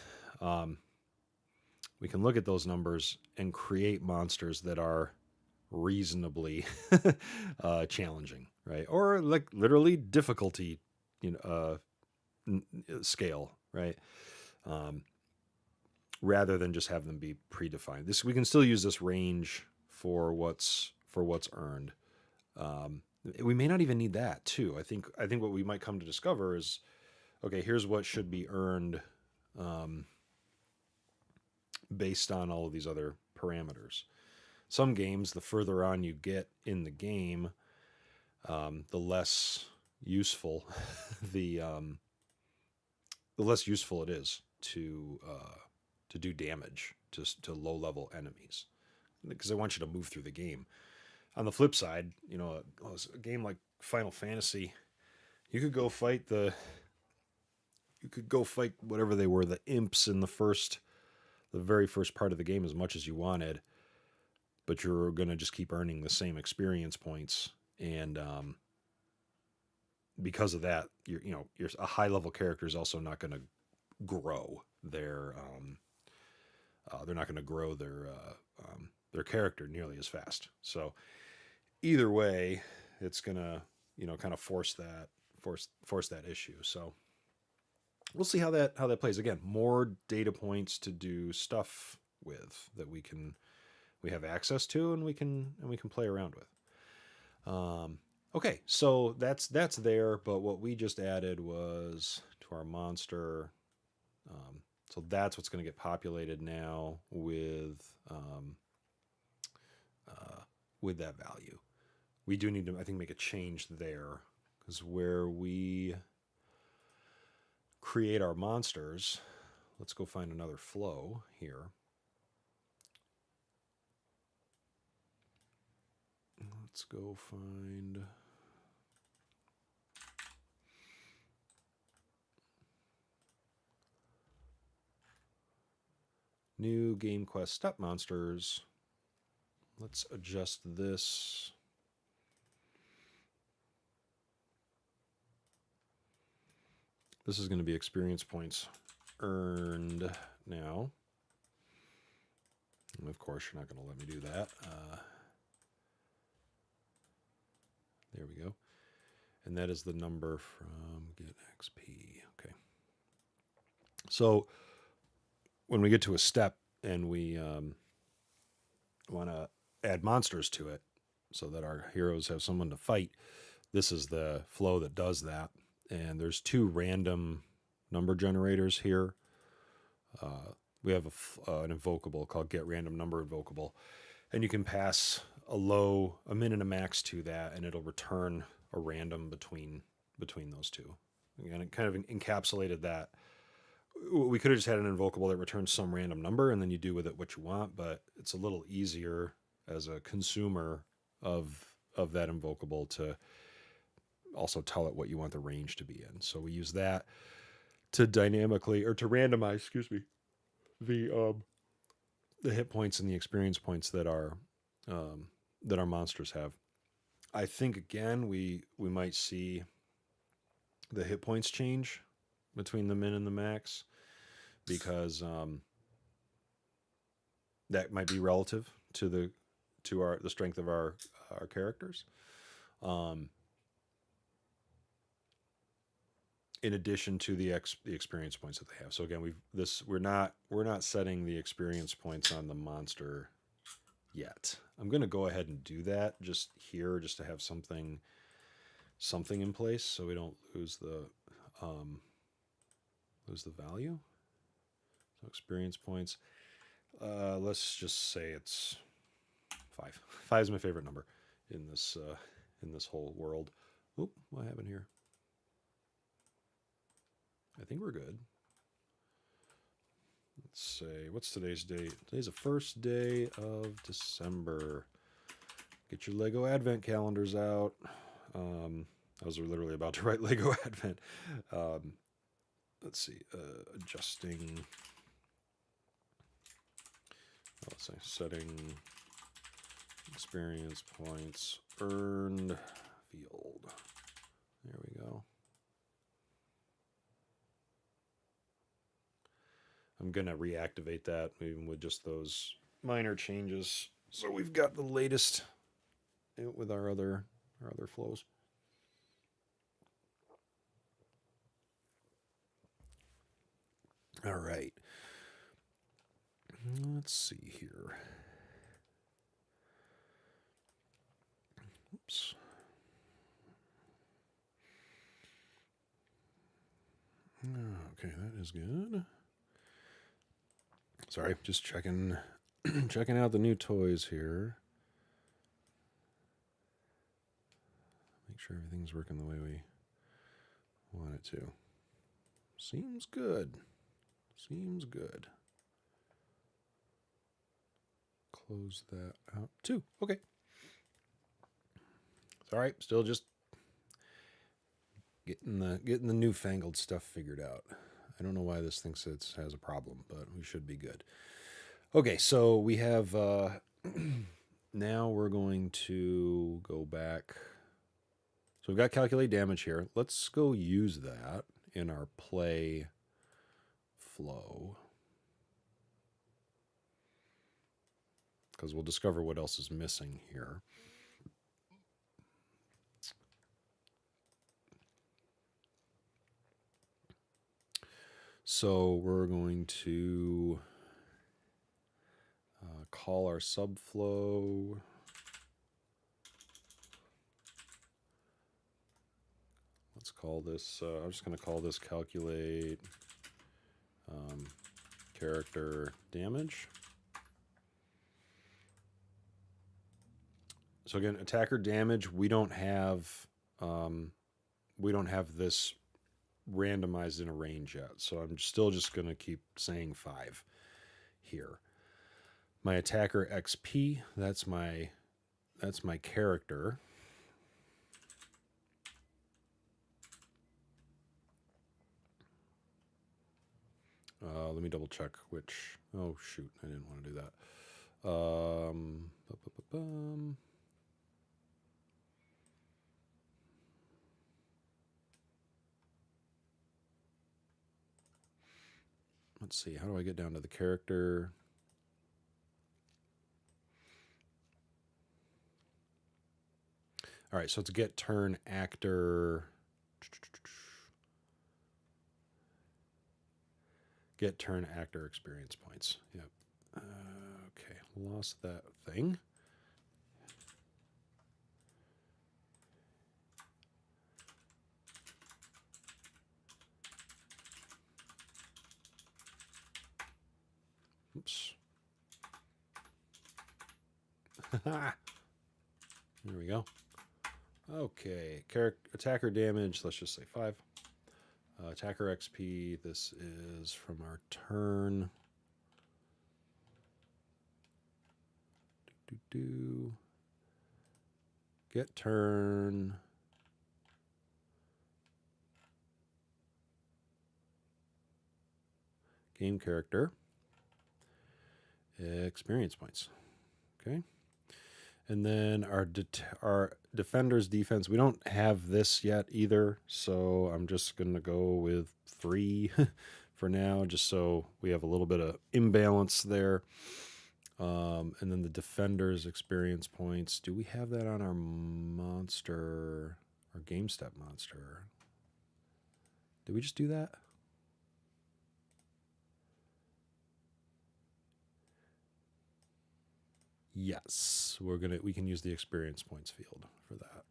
we can look at those numbers and create monsters that are reasonably challenging, right? Or like literally difficulty, scale, right? Rather than just have them be predefined. We can still use this range for what's earned. We may not even need that too. I think what we might come to discover is, okay, here's what should be earned based on all of these other parameters. Some games, the further on you get in the game, the less useful the less useful it is to do damage to low level enemies, because I want you to move through the game. On the flip side, a game like Final Fantasy, you could go fight whatever they were, the imps in the very first part of the game as much as you wanted, but you're going to just keep earning the same experience points, and because of that, you're a high level character is also not going to grow their they're not going to grow their character nearly as fast. So either way, it's going to kind of force that issue. So we'll see how that plays. Again, more data points to do stuff with that we have access to, and we can play around with. Okay, so that's there, but what we just added was to our monster. So that's what's going to get populated now with that value. We do need to, I think, make a change there, because where we create our monsters, let's go find another flow here. Let's go find new game quest step monsters. Let's adjust this. This is going to be experience points earned now. And of course, you're not going to let me do that. There we go. And that is the number from get XP. Okay. So when we get to a step and we want to add monsters to it so that our heroes have someone to fight, this is the flow that does that. And there's two random number generators here. We have an invocable called get random number invocable, and you can pass a min and a max to that, and it'll return a random between those two. And it kind of encapsulated that we could have just had an invocable that returns some random number, and then you do with it what you want. But it's a little easier as a consumer of that invocable to also tell it what you want the range to be in. So we use that to dynamically or to randomize, excuse me, the hit points and the experience points that our monsters have. I think again we might see the hit points change between the min and the max because that might be relative to the strength of our characters. In addition to the experience points that they have. So again, we're not setting the experience points on the monster yet. I'm going to go ahead and do that just here, just to have something in place, so we don't lose the value. So experience points. Let's just say it's 5. 5 is my favorite number in this whole world. Oop, what happened here? I think we're good. Let's say, what's today's date? Today's the first day of December. Get your Lego Advent calendars out. I was literally about to write Lego Advent. Let's see, adjusting. Let's say setting experience points earned field. There we go. I'm going to reactivate that even with just those minor changes. So we've got the latest with our other flows. All right. Let's see here. Oops. Okay, that is good. Sorry, just checking out the new toys here. Make sure everything's working the way we want it to. Seems good. Seems good. Close that out too. Okay. It's all right. Still just getting the newfangled stuff figured out. I don't know why this thinks it has a problem, but we should be good. Okay, so we have now we're going to go back. So we've got calculate damage here. Let's go use that in our play flow, because we'll discover what else is missing here. So we're going to call our subflow. Let's call this, I'm just going to call this calculate character damage. So again, attacker damage, we don't have this randomized in a range yet. So I'm still just going to keep saying 5 here. My attacker XP, that's my character. Let me double check which. Oh shoot, I didn't want to do that. Let's see, how do I get down to the character? All right, so it's get turn actor. Get turn actor experience points. Yep. Okay, lost that thing. Oops. There we go. Okay, attacker damage, let's just say 5. Attacker XP, this is from our turn. Get turn. Game character. Experience points. Okay. And then our defender's defense, we don't have this yet either, so I'm just going to go with 3 for now, just so we have a little bit of imbalance there. And then the defender's experience points, do we have that on our monster, our game step monster? Did we just do that? Yes, we can use the experience points field for that.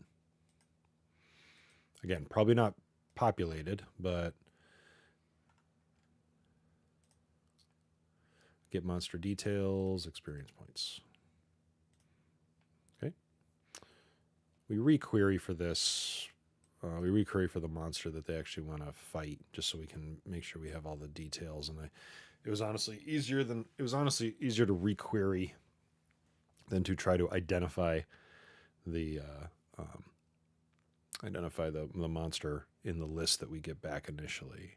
Again, probably not populated, but get monster details, experience points. Okay. We requery for this. We requery for the monster that they actually want to fight, just so we can make sure we have all the details. And it was honestly easier to requery than to try to identify the monster in the list that we get back initially.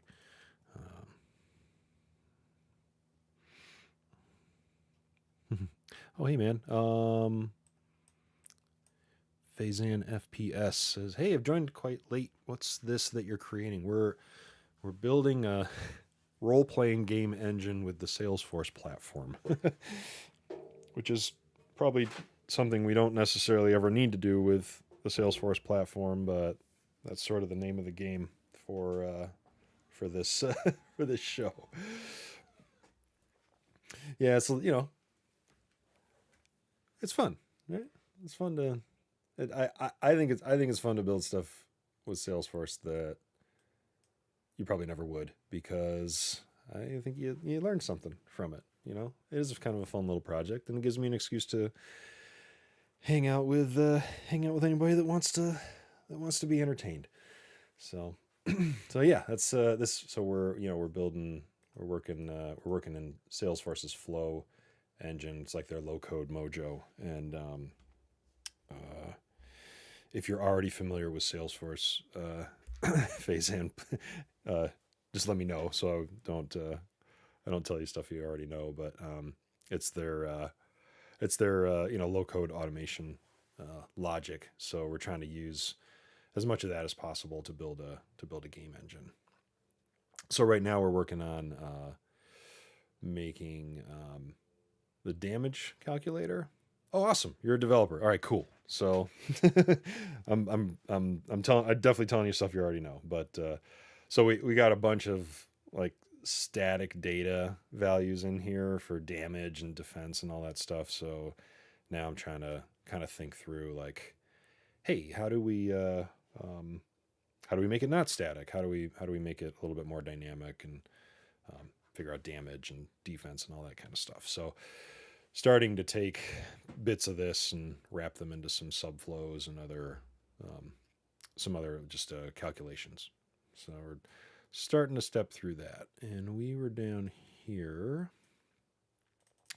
Oh, hey, man. Faizan FPS says, hey, I've joined quite late. What's this that you're creating? We're building a role-playing game engine with the Salesforce platform, which is probably something we don't necessarily ever need to do with the Salesforce platform, but that's sort of the name of the game for this for this show. Yeah, so it's fun, right? It's fun to. I think it's fun to build stuff with Salesforce that you probably never would, because I think you learn something from it. It is kind of a fun little project, and it gives me an excuse to hang out with anybody that wants to be entertained. So yeah, that's this. So we're working in Salesforce's Flow engine. It's like their low code mojo, and if you're already familiar with Salesforce, Faizan, just let me know so I don't tell you stuff you already know. But it's their low code automation logic. So we're trying to use as much of that as possible to build a game engine. So right now we're working on making the damage calculator. Oh, awesome! You're a developer. All right, cool. So I'm definitely telling you stuff you already know. But so we got a bunch of like static data values in here for damage and defense and all that stuff. So now I'm trying to kind of think through like, hey, how do we make it not static? How do we make it a little bit more dynamic and figure out damage and defense and all that kind of stuff? So starting to take bits of this and wrap them into some subflows and some other just calculations. So we're starting to step through that. And we were down here.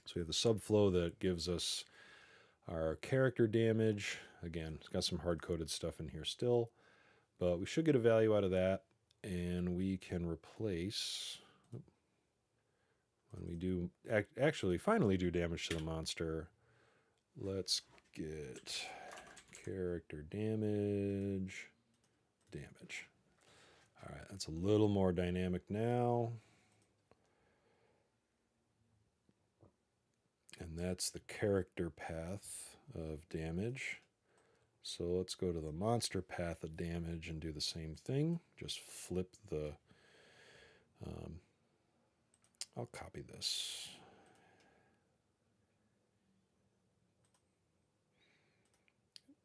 So we have the subflow that gives us our character damage. Again, it's got some hard-coded stuff in here still, but we should get a value out of that, and we can replace, when we do actually finally do damage to the monster, let's get character damage. All right, that's a little more dynamic now. And that's the character path of damage. So let's go to the monster path of damage and do the same thing. Just flip the... I'll copy this.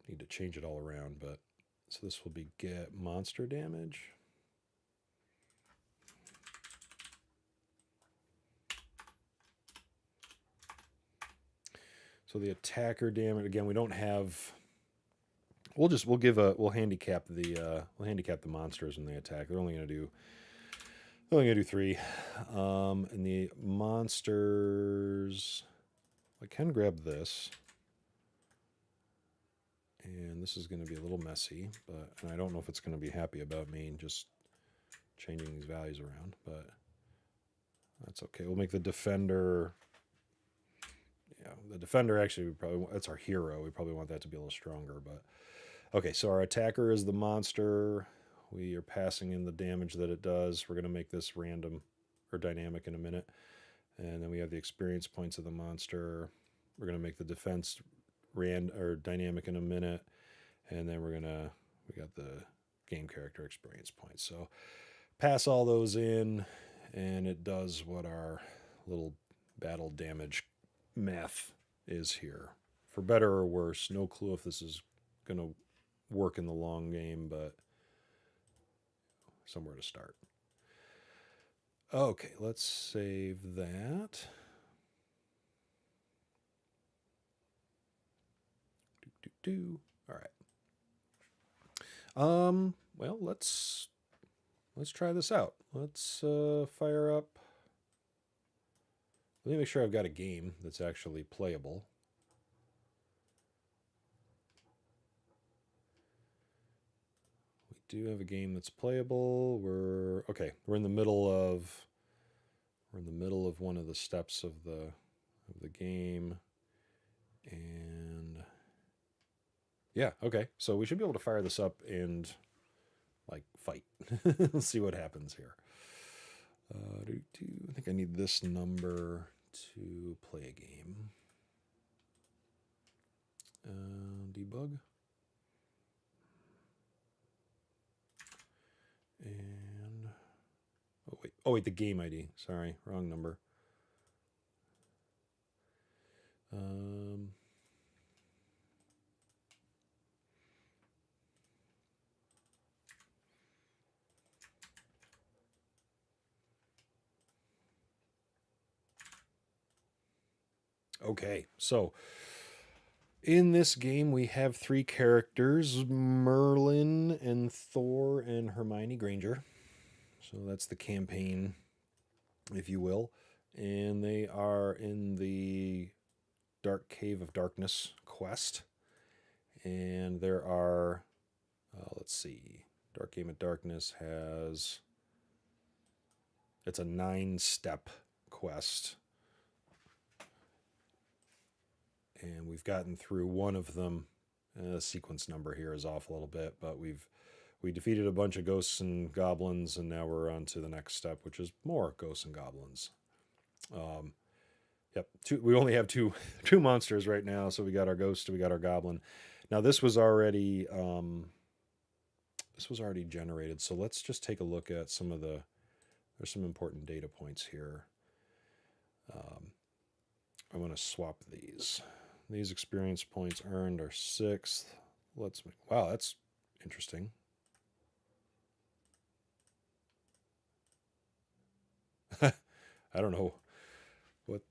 Need to change it all around, but... So this will be get monster damage. So the attacker damage, again, we don't have we'll handicap the monsters when they attack. They're only gonna do 3. And the monsters, I can grab this. And this is going to be a little messy, and I don't know if it's going to be happy about me just changing these values around, but that's okay. We'll make the defender. Yeah, the defender actually that's our hero. We probably want that to be a little stronger, but okay. So our attacker is the monster. We are passing in the damage that it does. We're going to make this random or dynamic in a minute, and then we have the experience points of the monster. We're going to make the defense dynamic in a minute, and then we got the game character experience points. So pass all those in, and it does what our little battle damage math is here. For better or worse, no clue if this is going to work in the long game, but somewhere to start. Okay, let's save that. All right. Well, let's try this out. Let's fire up. Let me make sure I've got a game that's actually playable. We do have a game that's playable. We're in the middle of one of the steps of the game. And yeah, okay. So we should be able to fire this up and fight. Let's see what happens here. I think I need this number to play a game. Debug. And oh wait, the game ID. Sorry, wrong number. Okay, so in this game we have 3 characters, Merlin and Thor and Hermione Granger. So that's the campaign, if you will. And they are in the Dark Cave of Darkness quest. And there are, let's see, Dark Cave of Darkness it's a 9-step quest. And we've gotten through one of them. The sequence number here is off a little bit, but we defeated a bunch of ghosts and goblins, and now we're on to the next step, which is more ghosts and goblins. Yep, we only have two monsters right now, so we got our ghost, we got our goblin. Now this was already generated, so let's just take a look at there's some important data points here. I'm going to swap these. These experience points earned are 6th. Wow, that's interesting. I don't know why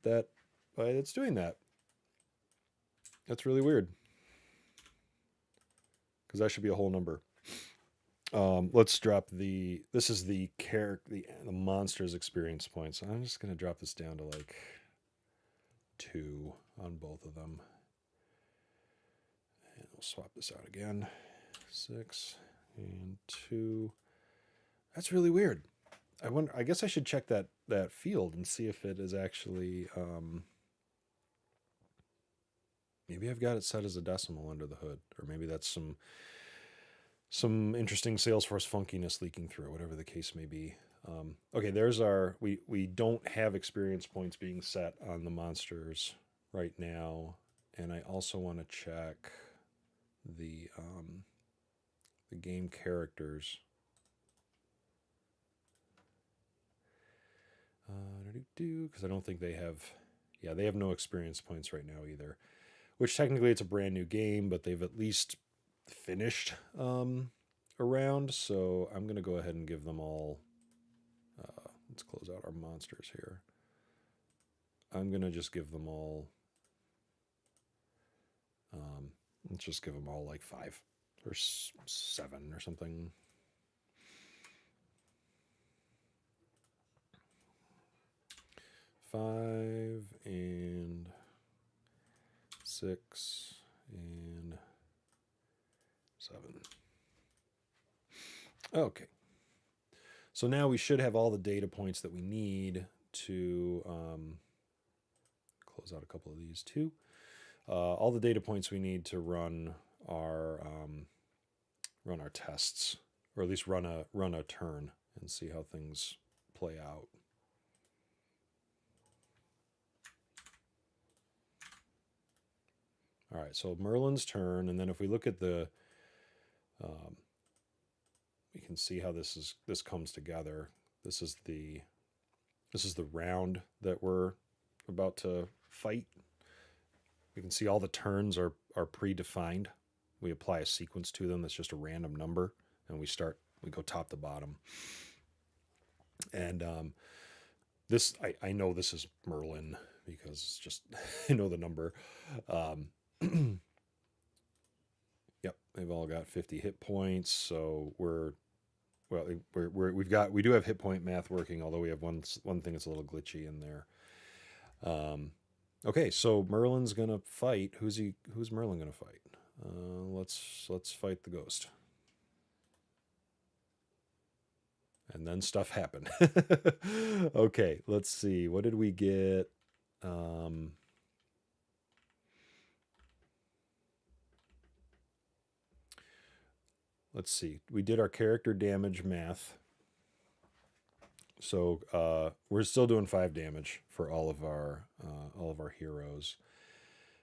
it's doing that. That's really weird. Because that should be a whole number. Let's drop this is the monster's experience points. I'm just going to drop this down to 2 on both of them. And we'll swap this out again. 6 and 2. That's really weird. I guess I should check that field and see if it is actually maybe I've got it set as a decimal under the hood, or maybe that's some interesting Salesforce funkiness leaking through, whatever the case may be. Okay, there's we don't have experience points being set on the monsters right now, and I also want to check the game characters. Because I don't think they have no experience points right now either, which technically it's a brand new game, but they've at least finished a round, so I'm going to go ahead and give them all, let's close out our monsters here. I'm going to just give them all, let's just give them all 5. or 7 or something. Five and 6 and 7. Okay. So now we should have all the data points that we need to close out a couple of these too. All the data points we need to run our tests, or at least run a turn and see how things play out. All right, so Merlin's turn, and then if we look at the, we can see how this comes together. This is the round that we're about to fight. We can see all the turns are predefined. We apply a sequence to them that's just a random number, and we go top to bottom. And this, I know this is Merlin because it's just I know the number. Yep, they've all got 50 hit points, so we do have hit point math working, although we have one thing that's a little glitchy in there. Okay, so Merlin's gonna fight. Who's Merlin gonna fight? Let's fight the ghost. And then stuff happened. Okay, let's see. What did we get? Let's see. We did our character damage math. So we're still doing 5 damage for all of our heroes.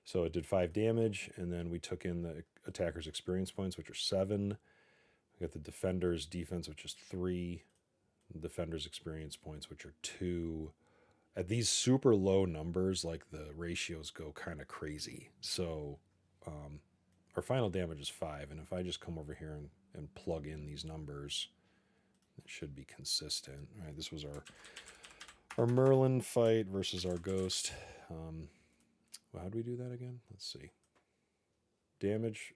So it did 5 damage, and then we took in the attacker's experience points, which are 7. We got the defender's defense, which is 3. The defender's experience points, which are 2. At these super low numbers, like, the ratios go kind of crazy. So our final damage is 5, and if I just come over here and plug in these numbers, it should be consistent. All right, this was our Merlin fight versus our ghost. How do we do that again? Let's see. Damage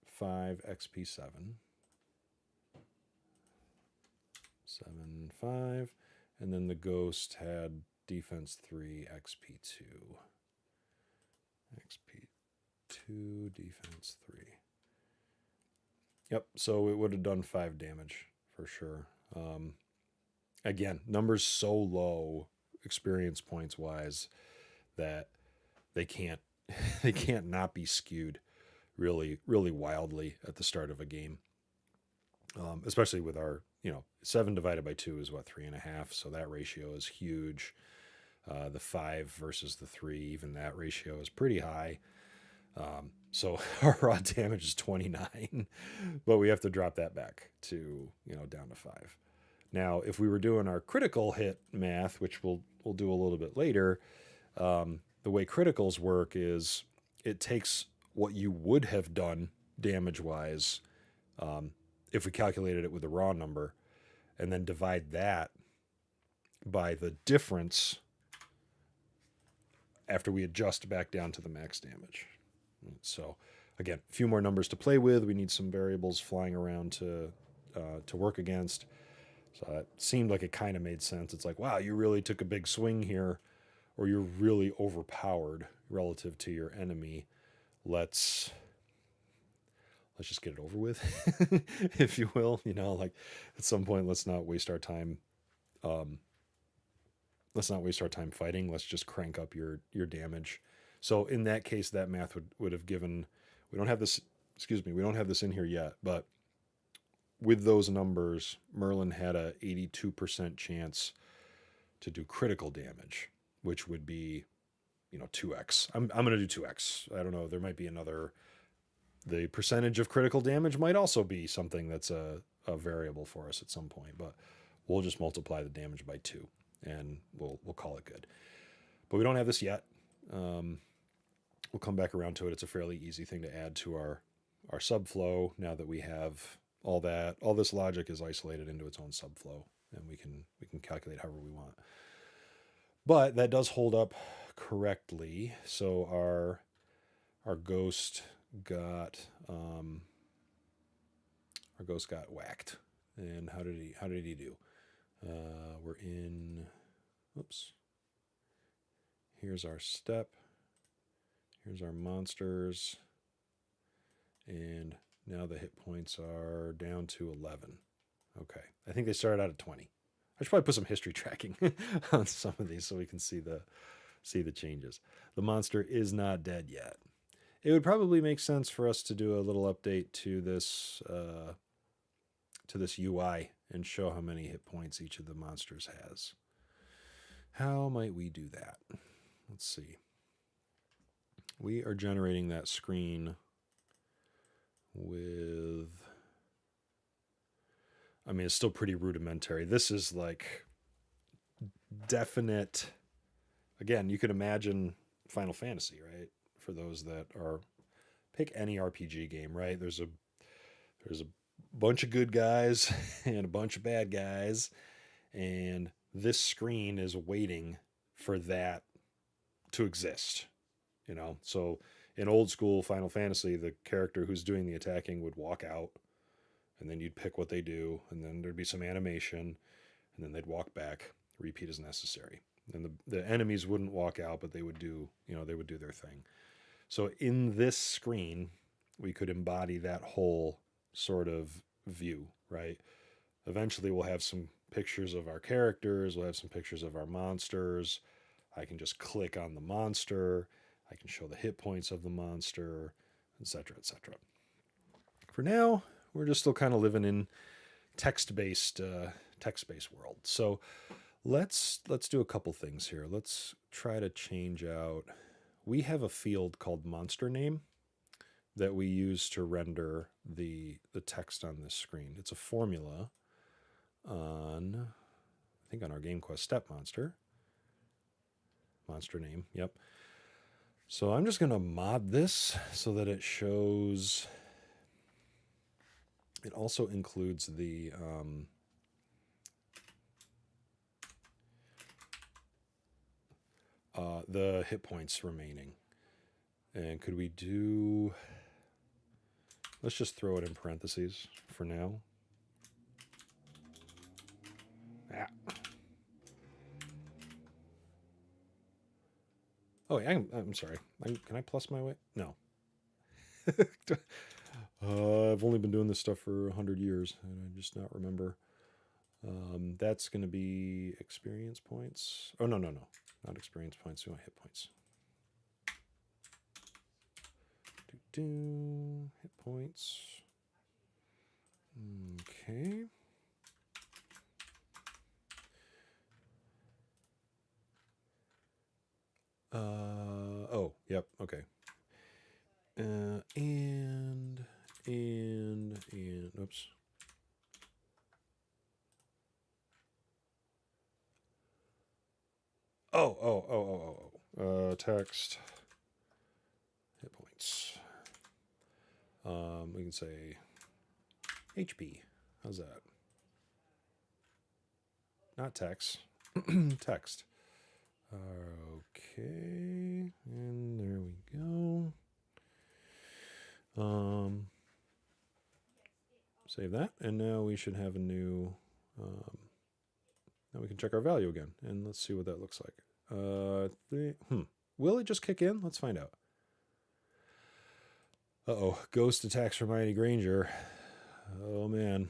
5, XP 7. 7, 5. And then the ghost had defense 3, XP 2. XP 2, defense 3. Yep, so it would have done 5 damage for sure. Again, numbers so low, experience points wise, that they can't not be skewed really, really wildly at the start of a game. Especially with our, 7 divided by 2 is what, 3.5. So that ratio is huge. The 5 versus the 3, even that ratio is pretty high. So our raw damage is 29, but we have to drop that back to, down to 5. Now, if we were doing our critical hit math, which we'll do a little bit later, the way criticals work is it takes what you would have done damage-wise if we calculated it with the raw number, and then divide that by the difference after we adjust back down to the max damage. So, again, a few more numbers to play with. We need some variables flying around to work against. So it seemed like it kind of made sense. It's like, wow, you really took a big swing here, or you're really overpowered relative to your enemy. Let's just get it over with, if you will. Like, at some point, let's not waste our time. Let's not waste our time fighting. Let's just crank up your damage. So in that case, that math would have given. We don't have this. Excuse me. We don't have this in here yet, but with those numbers, Merlin had a 82% chance to do critical damage, which would be, 2x. I'm going to do 2x. I don't know. There might be another. The percentage of critical damage might also be something that's a variable for us at some point, but we'll just multiply the damage by 2, and we'll call it good. But we don't have this yet. We'll come back around to it. It's a fairly easy thing to add to our subflow now that we have all that. All this logic is isolated into its own subflow, and we can calculate however we want. But that does hold up correctly. So our ghost got our ghost got whacked. And how did he do? We're in, oops. Here's our step. Here's our monsters. And now the hit points are down to 11. Okay. I think they started out at 20. I should probably put some history tracking on some of these so we can see the changes. The monster is not dead yet. It would probably make sense for us to do a little update to this UI and show how many hit points each of the monsters has. How might we do that? Let's see. We are generating that screen with, I mean, it's still pretty rudimentary. This is like definite, again, you can imagine Final Fantasy, right? For those that are, pick any RPG game, right? There's a bunch of good guys and a bunch of bad guys, and this screen is waiting for that to exist, you know? So in old school Final Fantasy, the character who's doing the attacking would walk out, and then you'd pick what they do, and then there'd be some animation, and then they'd walk back, repeat as necessary. And the enemies wouldn't walk out, but they would do, you know, they would do their thing. So in this screen, we could embody that whole sort of view, right? Eventually we'll have some pictures of our characters, we'll have some pictures of our monsters. I can just click on the monster, I can show the hit points of the monster, etc., etc. For now, we're just still kind of living in text-based world. So let's do a couple things here. Let's try to change out. We have a field called monster name that we use to render the text on this screen. It's a formula on, I think on our GameQuest step monster name. Yep. So I'm just going to mod this so that it shows, it also includes the hit points remaining. And could we do, let's just throw it in parentheses for now. Ah. Oh, yeah, I'm sorry. Can I plus my way? No. I've only been doing this stuff for 100 years, and I just not remember. That's going to be experience points. Oh, no. Not experience points. We want hit points. Hit points. Okay. Oh, yep, okay. And oops. Text, hit points. We can say HP. How's that? Not text. Text. Okay, and there we go. Save that, and now we should have a new. Now we can check our value again, and let's see what that looks like. Will it just kick in? Let's find out. Uh-oh, Ghost attacks Hermione Granger. Oh man,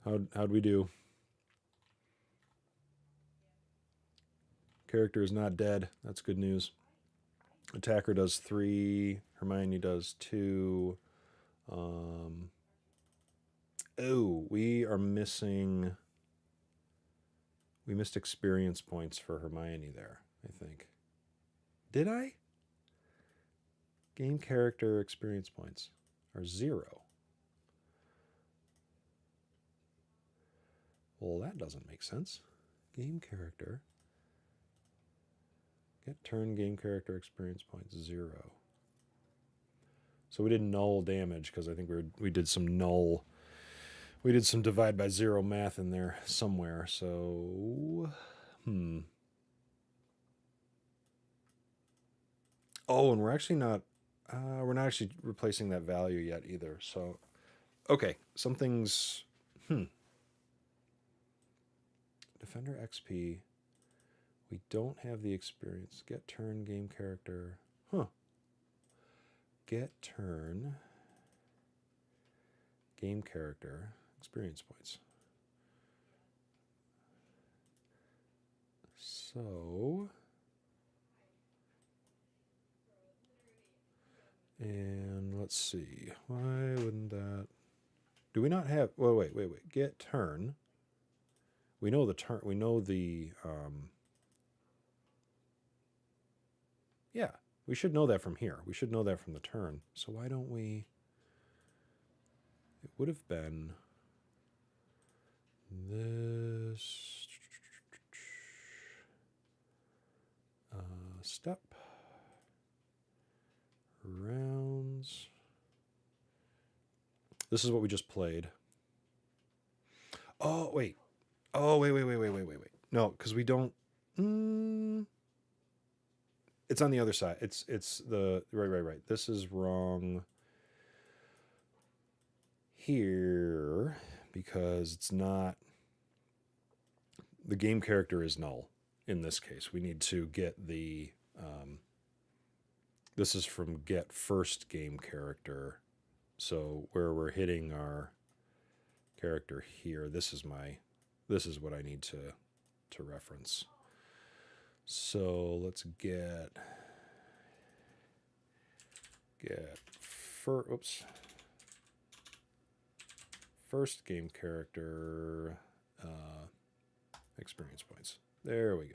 how'd we do? Character is not dead. That's good news. Attacker does 3. Hermione does 2. Oh, we are missing. We missed experience points for Hermione there, I think. Did I? Game character experience points are 0. Well, that doesn't make sense. Game character. Get turn game character experience points 0. So we did null damage because I think we did some null. We did some divide by 0 math in there somewhere. So, Oh, and we're actually not. We're not actually replacing that value yet either. So, Okay, something's... Defender XP. We don't have the experience. Get turn, game character. Get turn, game character, experience points. So... And let's see. Why wouldn't that... Do we not have... Well, wait. Get turn. We know the turn... We know the... Yeah, we should know that from here. We should know that from the turn. So why don't we... It would have been... This... Step... Rounds... This is what we just played. Oh, wait. Wait. No, because we don't... It's on the other side. It's the... Right. This is wrong here because it's not... The game character is null in this case. We need to get the... This is from get first game character. So where we're hitting our character here, this is what I need to reference. So let's get first game character experience points. There we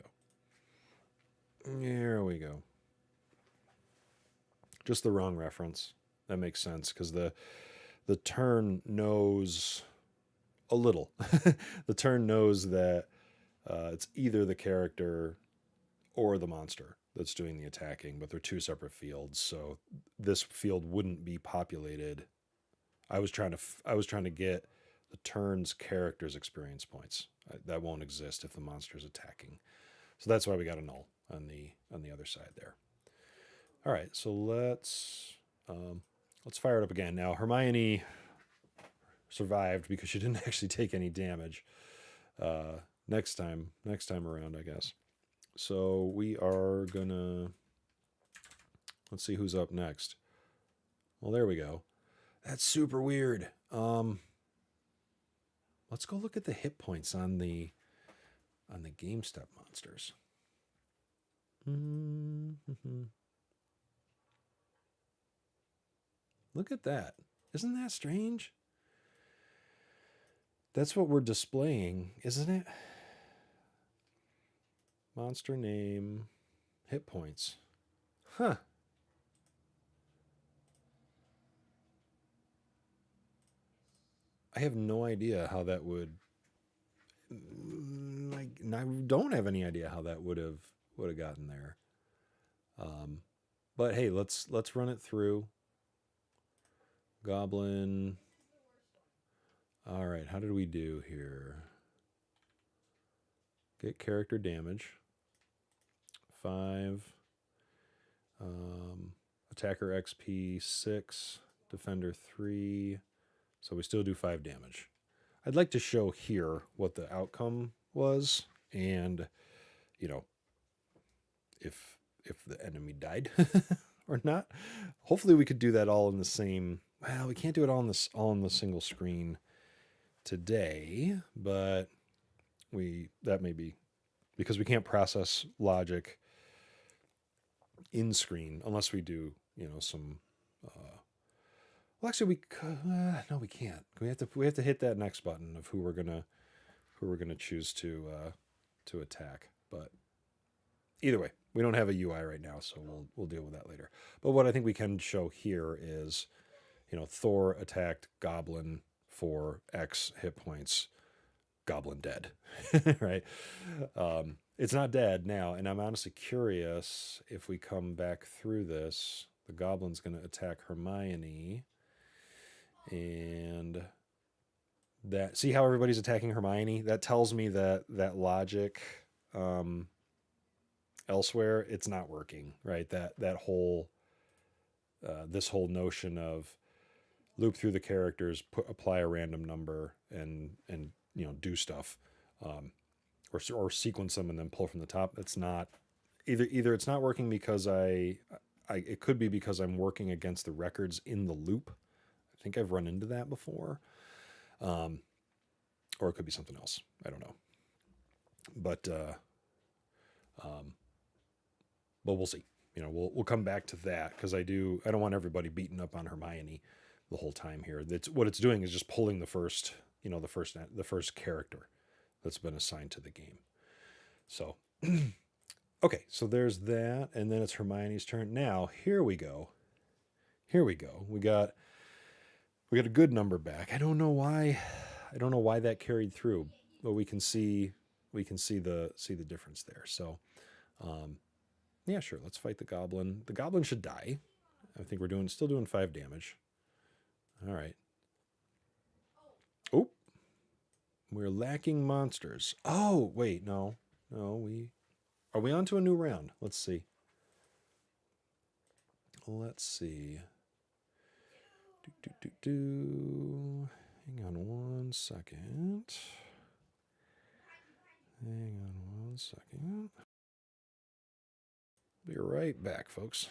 go. Just the wrong reference. That makes sense because the turn knows a little. The turn knows that it's either the character or the monster that's doing the attacking, but they're two separate fields. So this field wouldn't be populated. I was trying to get the turn's character's experience points. That won't exist if the monster's attacking. So that's why we got a null on the other side there. All right, so let's fire it up again. Now Hermione survived because she didn't actually take any damage. Next time around, I guess. So we are gonna... Let's see who's up next. Well, there we go. That's super weird. Let's go look at the hit points on the game step monsters. Look at that. Isn't that strange? That's what we're displaying, isn't it? Monster name, hit points. Huh. I have no idea how that would... I don't have any idea how that would have gotten there. But hey, let's run it through. Goblin. All right, how did we do here? Get character damage. 5. Attacker XP 6. Defender 3. So we still do 5 damage. I'd like to show here what the outcome was, and if the enemy died or not. Hopefully we could do that all in the same... Well, we can't do it all on the single screen today, but that may be because we can't process logic in screen unless we do some... Well, actually, no, we can't. We have to hit that next button of who we're gonna choose to attack. But either way, we don't have a UI right now, so we'll deal with that later. But what I think we can show here is, Thor attacked Goblin for X hit points. Goblin dead, right? It's not dead now, and I'm honestly curious if we come back through this, the Goblin's going to attack Hermione. And that, see how everybody's attacking Hermione? That tells me that logic elsewhere, it's not working, right? That whole this whole notion of loop through the characters, apply a random number, and do stuff, or sequence them and then pull from the top. It's not either. It's not working because it could be because I'm working against the records in the loop. I think I've run into that before, or it could be something else. I don't know, but we'll see. We'll come back to that because I don't want everybody beating up on Hermione the whole time here. That's what it's doing is just pulling the first character that's been assigned to the game. So okay, so there's that, and then it's Hermione's turn. Now here we go. We got a good number back. I don't know why that carried through, but we can see the difference there. So yeah, sure. Let's fight the goblin. The goblin should die. I think we're still doing 5 damage. All right. Oh, we're lacking monsters. Oh, wait, no. Are we on to a new round? Let's see. Hang on one second. Be right back, folks.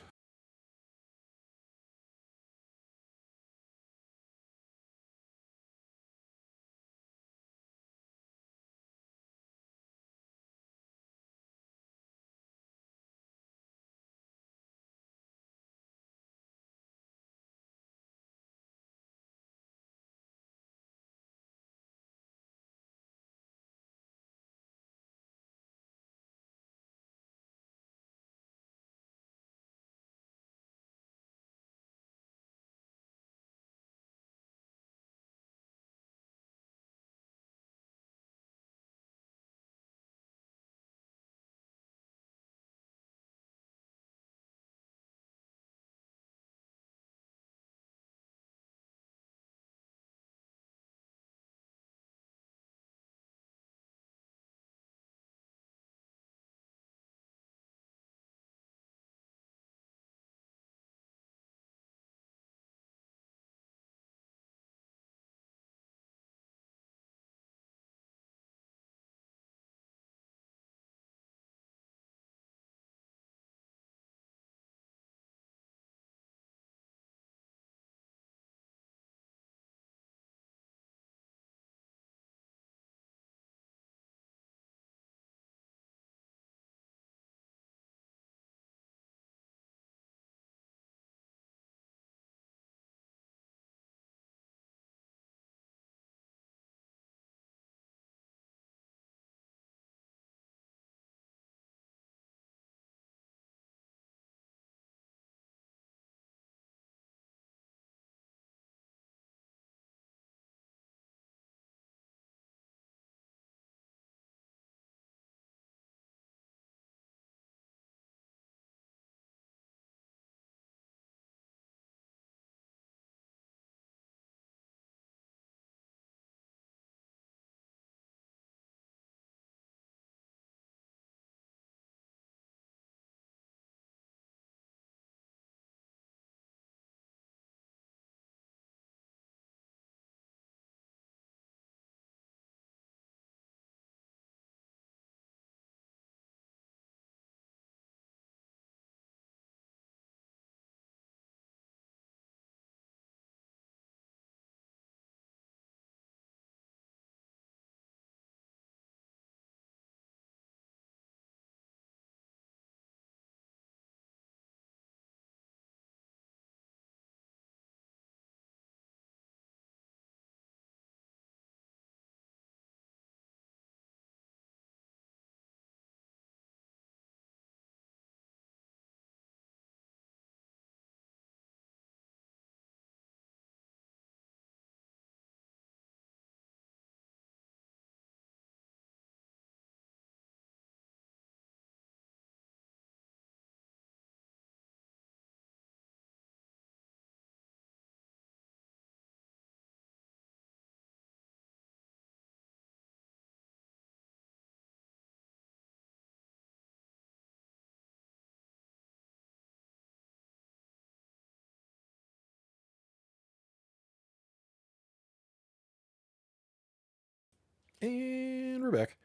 And we're back.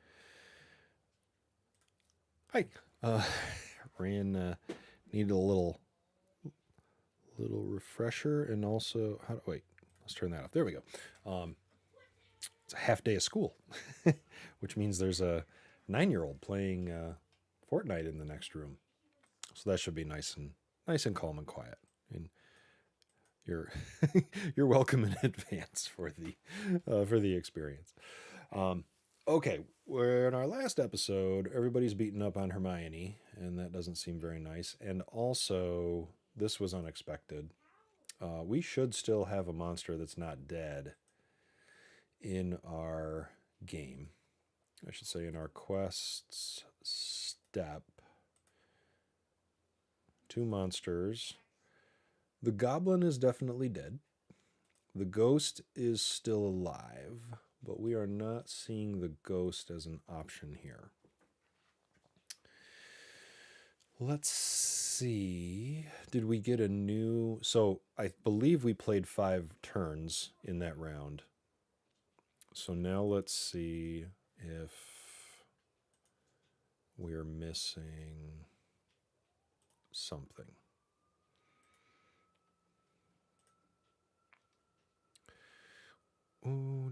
Hi. Needed a little refresher, and also wait. Let's turn that off. There we go. It's a half day of school, which means there's a 9-year-old playing Fortnite in the next room. So that should be nice and calm and quiet. And you're you're welcome in advance for the experience. Okay, we're in our last episode. Everybody's beaten up on Hermione, and that doesn't seem very nice. And also, this was unexpected. We should still have a monster that's not dead in our game. I should say in our quests step. 2 monsters. The goblin is definitely dead. The ghost is still alive, but we are not seeing the ghost as an option here. Let's see. Did we get a new... So I believe we played 5 turns in that round. So now let's see if we're missing something. Oh,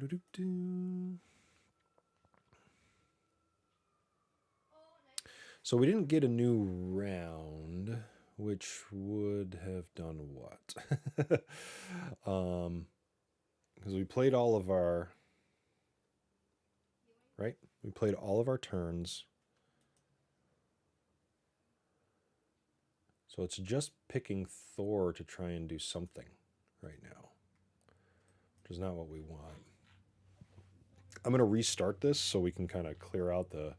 So we didn't get a new round, which would have done what? Because we played all of our... Right? We played all of our turns. So it's just picking Thor to try and do something right now, which is not what we want. I'm going to restart this so we can kind of clear out the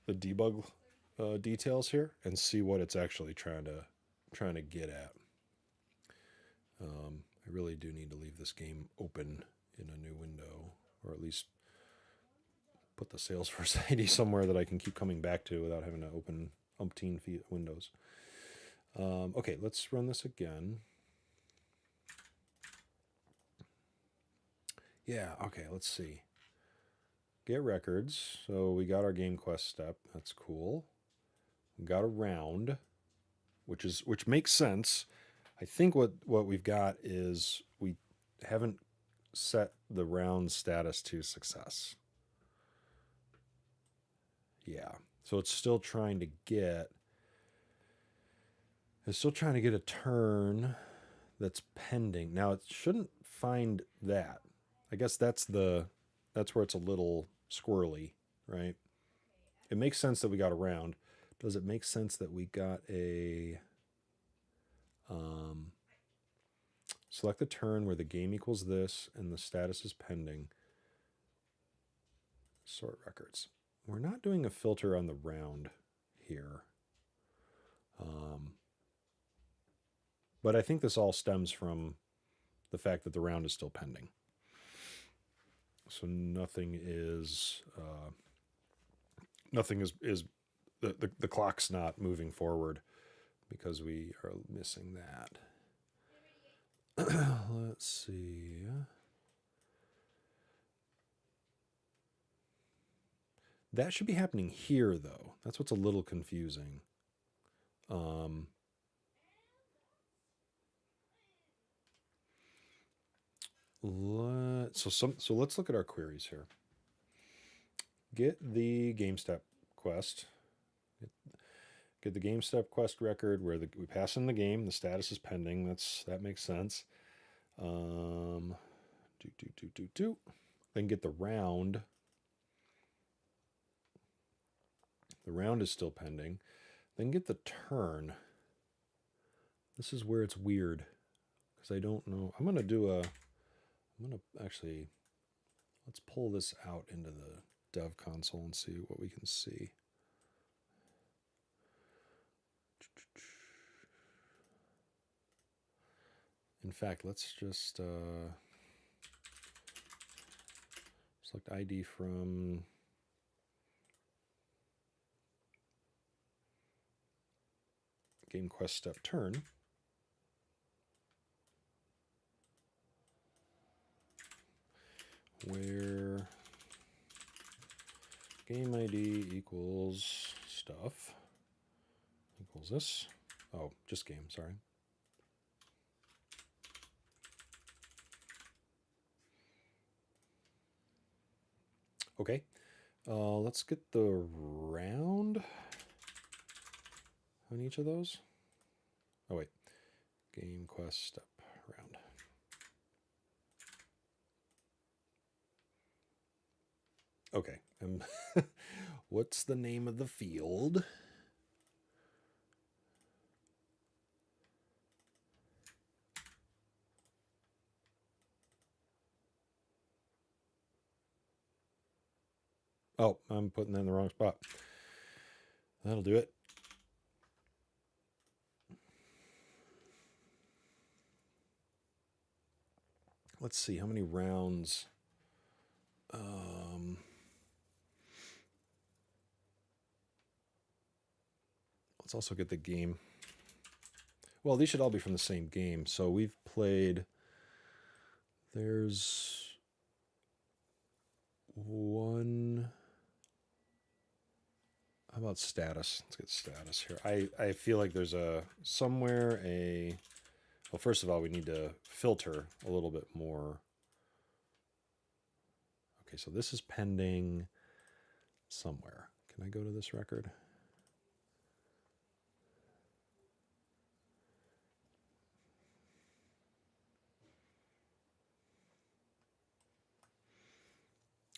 debug details here and see what it's actually trying to get at. I really do need to leave this game open in a new window, or at least put the Salesforce ID somewhere that I can keep coming back to without having to open umpteen windows. Okay, let's run this again. Yeah, okay, let's see. Get records. So we got our game quest step. That's cool. We got a round, which makes sense. I think what we've got is we haven't set the round status to success. Yeah. So it's still trying to get a turn that's pending. Now it shouldn't find that. I guess that's where it's a little squirrely, right? It makes sense that we got a round. Does it make sense that we got a select the turn where the game equals this and the status is pending? Sort records. We're not doing a filter on the round here. But I think this all stems from the fact that the round is still pending. So nothing is the clock's not moving forward because we are missing that. Let's see. That should be happening here, though. That's what's a little confusing. So let's look at our queries here. Get the game step quest. Get the game step quest record where we pass in the game. The status is pending. That makes sense. Then get the round. The round is still pending. Then get the turn. This is where it's weird because I don't know. Actually, let's pull this out into the dev console and see what we can see. In fact, let's just select ID from game quest step turn. Where game ID equals stuff equals this. Oh, just game, sorry. Okay, let's get the round on each of those. Oh wait, game quest step round. Okay, what's the name of the field? Oh, I'm putting that in the wrong spot. That'll do it. Let's see, how many rounds? Let's also get the game. Well, these should all be from the same game. So we've played, there's one. How about status? Let's get status here. I feel like there's somewhere well, first of all, we need to filter a little bit more. Okay, so this is pending somewhere. Can I go to this record?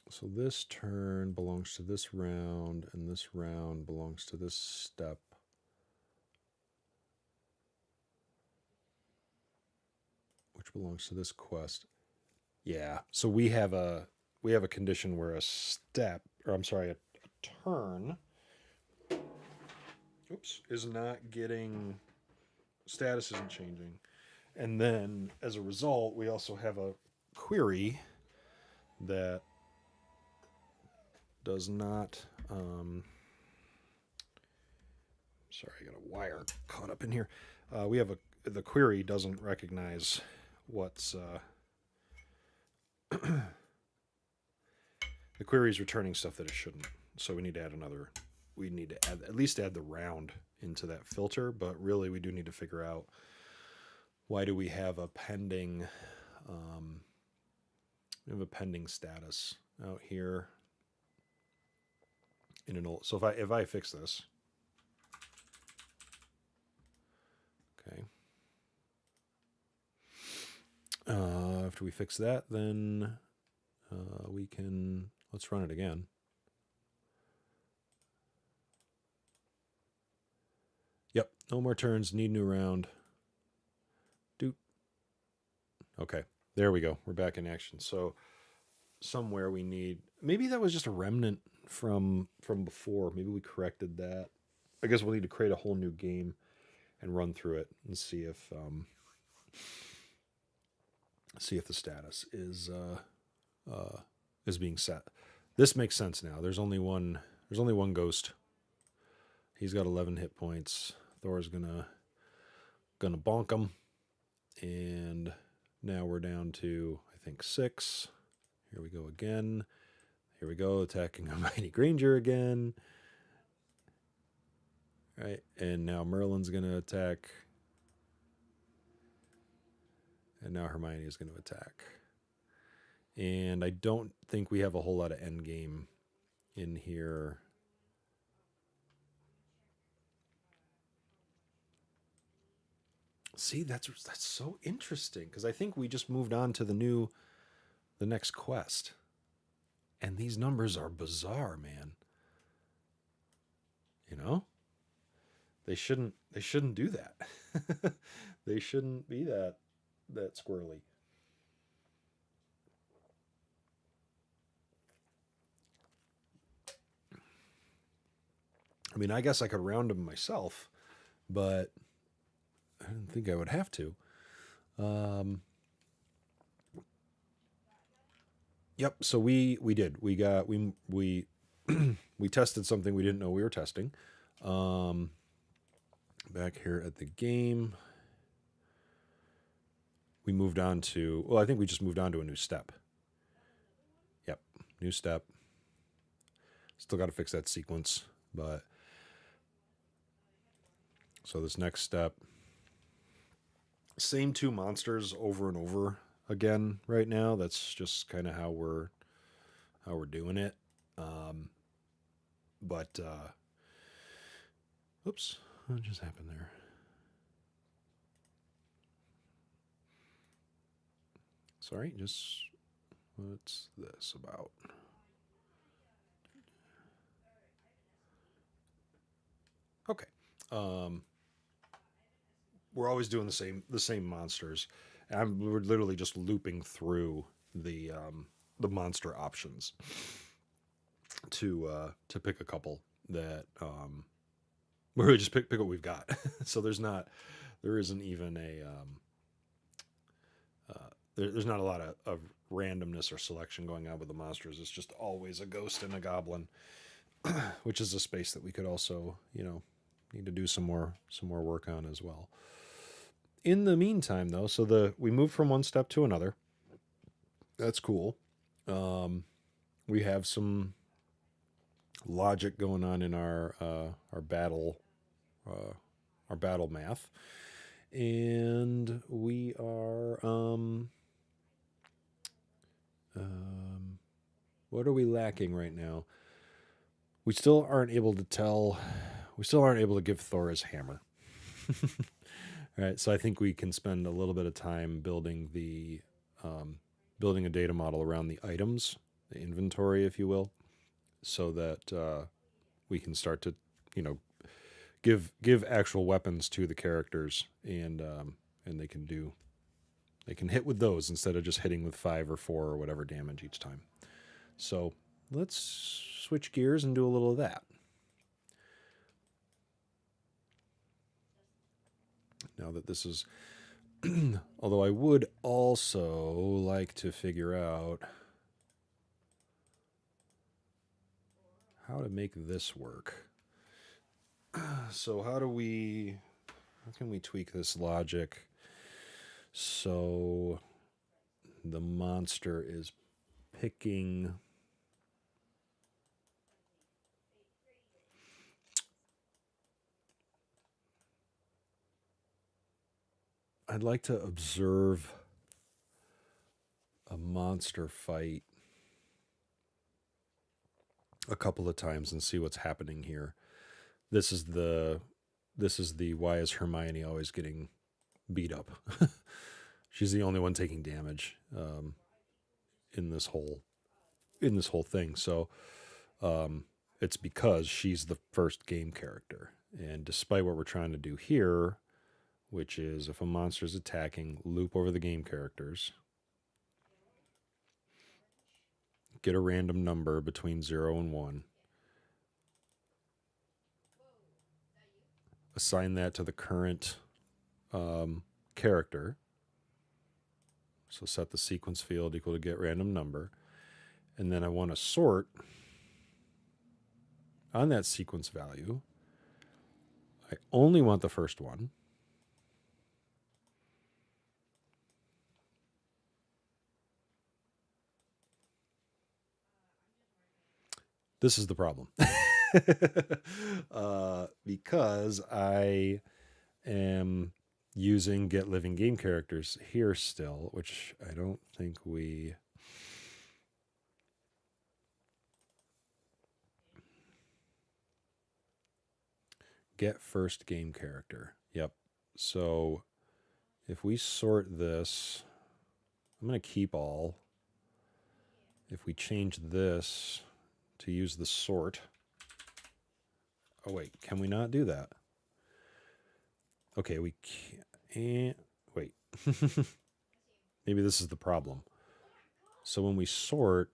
So this turn belongs to this round, and this round belongs to this step. Which belongs to this quest. Yeah, so we have a condition where a step, or I'm sorry, a turn, oops, is not getting, status isn't changing. And then as a result, we also have a query that does not, sorry, I got a wire caught up in here. We have the query doesn't recognize what's, the query is returning stuff that it shouldn't. So we need to add we need to at least add the round into that filter, but really we do need to figure out why do we have a pending, status out here in an old, so if I fix this, okay. After we fix that, then we can, let's run it again. Yep, no more turns, need new round. Doot. Okay, there we go. We're back in action. So somewhere we need, maybe that was just a remnant from before. Maybe we corrected that. I guess we'll need to create a whole new game and run through it and see if the status is being set. This makes sense now. There's only one ghost. He's got 11 hit points. Thor's gonna bonk him, and now we're down to, I think, 6. Here we go again. Here we go, attacking Hermione Granger again. Right, and now Merlin's gonna attack. And now Hermione is going to attack. And I don't think we have a whole lot of endgame in here. See, that's so interesting, because I think we just moved on to the next quest. And these numbers are bizarre, man. You know? They shouldn't do that. They shouldn't be that squirrely. I mean, I guess I could round them myself, but I didn't think I would have to. Yep. So we did. We we tested something we didn't know we were testing. Back here at the game, we moved on to, well, I think we just moved on to a new step. Yep, new step. Still got to fix that sequence, but so this next step, same two monsters over and over again right now. That's just kind of how we're doing it. But oops, what just happened there? Sorry, just what's this about? Okay. We're always doing the same monsters. We're literally just looping through the monster options to pick a couple that we really just pick what we've got. So there isn't even there's not a lot of randomness or selection going on with the monsters. It's just always a ghost and a goblin, which is a space that we could also need to do some more work on as well. In the meantime, though, so we move from one step to another. That's cool. We have some logic going on in our battle math, and we are what are we lacking right now? We still aren't able to tell. We still aren't able to give Thor his hammer. All right, so I think we can spend a little bit of time building building a data model around the items, the inventory, if you will, so that we can start to, give actual weapons to the characters, and they can hit with those instead of just hitting with 5 or 4 or whatever damage each time. So let's switch gears and do a little of that. Now that this is, although I would also like to figure out how to make this work. So how can we tweak this logic so the monster is picking I'd like to observe a monster fight a couple of times and see what's happening here. This is the why is Hermione always getting beat up? She's the only one taking damage in this whole thing. So it's because she's the first game character, and despite what we're trying to do here, which is if a monster is attacking, loop over the game characters, get a random number between 0 and 1, assign that to the current character. So set the sequence field equal to get random number. And then I want to sort on that sequence value. I only want the first one. This is the problem. Because I am using get living game characters here still, which I don't think we... Get first game character. Yep. So if we sort this, I'm going to keep all. If we change this to use the sort... Oh, wait. Can we not do that? Okay, we can't... Wait. Maybe this is the problem. So when we sort...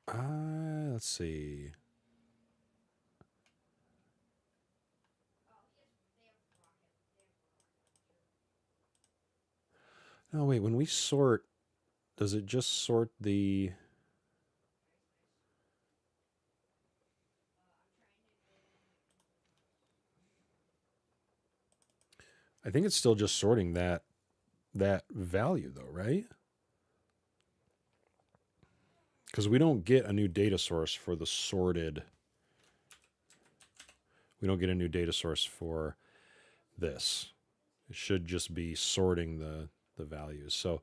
let's see... Oh, wait. When we sort, does it just sort the... I think it's still just sorting that value, though, right? because we don't get a new data source for the sorted. We don't get a new data source for this. It should just be sorting the values. So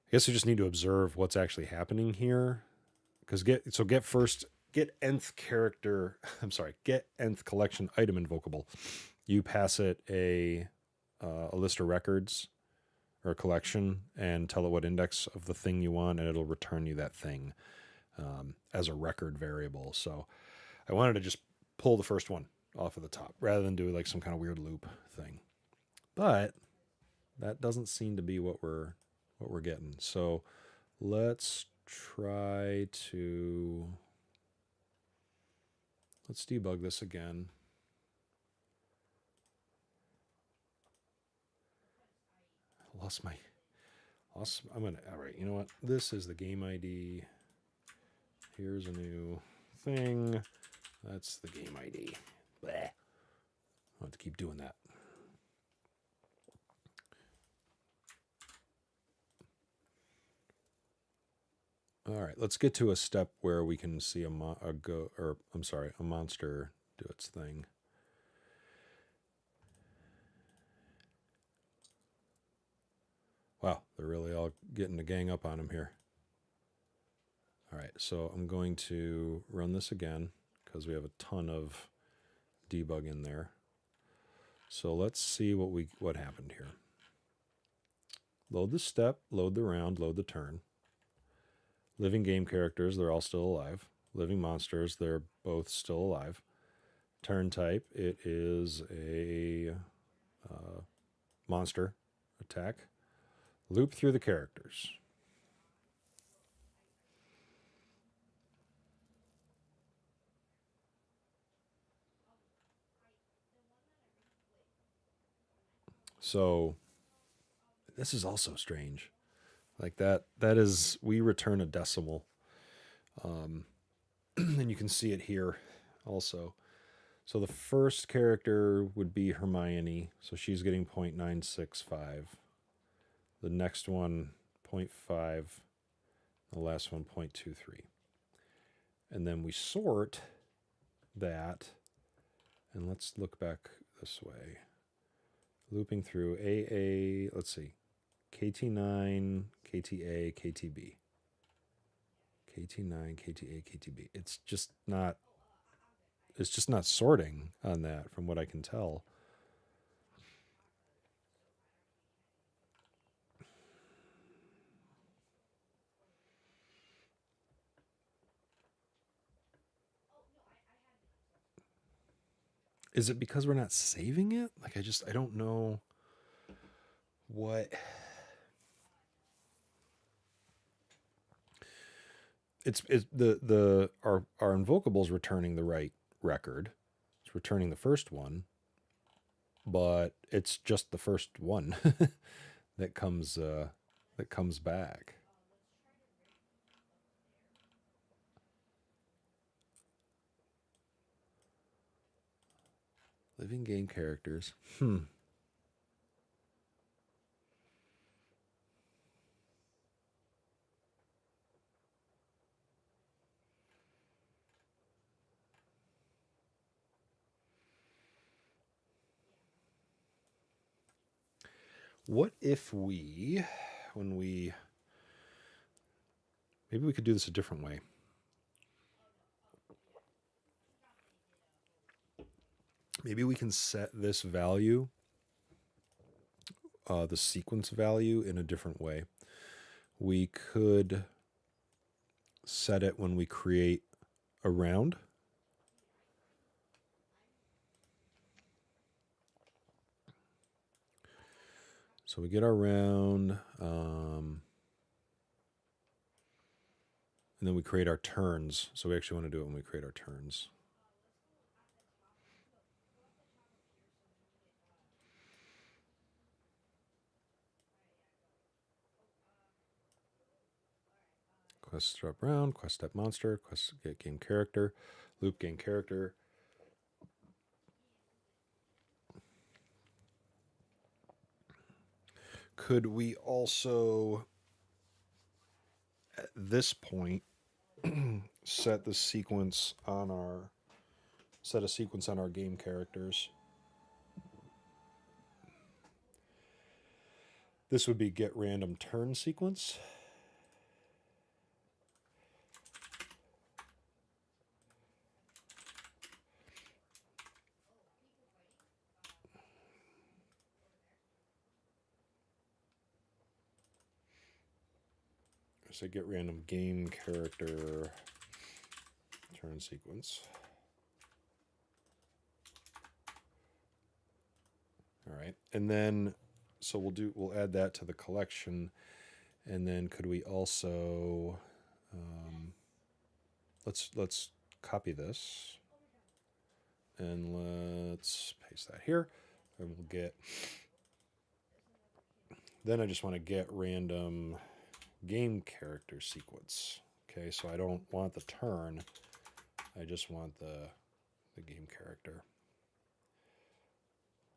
I guess we just need to observe what's actually happening here. Because get nth character, get nth collection item invocable. You pass it a list of records or a collection and tell it what index of the thing you want, and it'll return you that thing as a record variable. So I wanted to just pull the first one off of the top rather than do like some kind of weird loop thing. But that doesn't seem to be what we're getting. So let's debug this again. I'm gonna, all right, you know what? This is the game ID. Here's a new thing. That's the game ID. Bleh. I'll have to keep doing that. All right, let's get to a step where we can see a monster do its thing. Wow, they're really all getting the gang up on him here. All right, so I'm going to run this again because we have a ton of debug in there. So let's see what happened here. Load the step, load the round, load the turn. Living game characters, they're all still alive. Living monsters, they're both still alive. Turn type, it is a monster attack. Loop through the characters. So this is also strange. Like that is, we return a decimal. And you can see it here also. So the first character would be Hermione. So she's getting 0.965. The next one, 0.5. The last one, 0.23. And then we sort that. And let's look back this way. Looping through AA, let's see. KT9, KTA, KTB. KT9, KTA, KTB. It's just not sorting on that from what I can tell. Is it because we're not saving it? Like I don't know what it's our invocable's returning the right record. It's returning the first one, but it's just the first one that comes back. Living game characters. What if maybe we could do this a different way. Maybe we can set this value, the sequence value, in a different way. We could set it when we create a round. So we get our round, and then we create our turns. So we actually want to do it when we create our turns. Quest step round, quest step monster, quest get game character, loop game character. Could we also, at this point, set the sequence on our game characters. This would be get random turn sequence. So get random game character turn sequence. All right, and then so we'll add that to the collection, and then could we also let's copy this and let's paste that here, and we'll get. Then I just want to get random game character sequence. Okay, so I don't want the turn. I just want the game character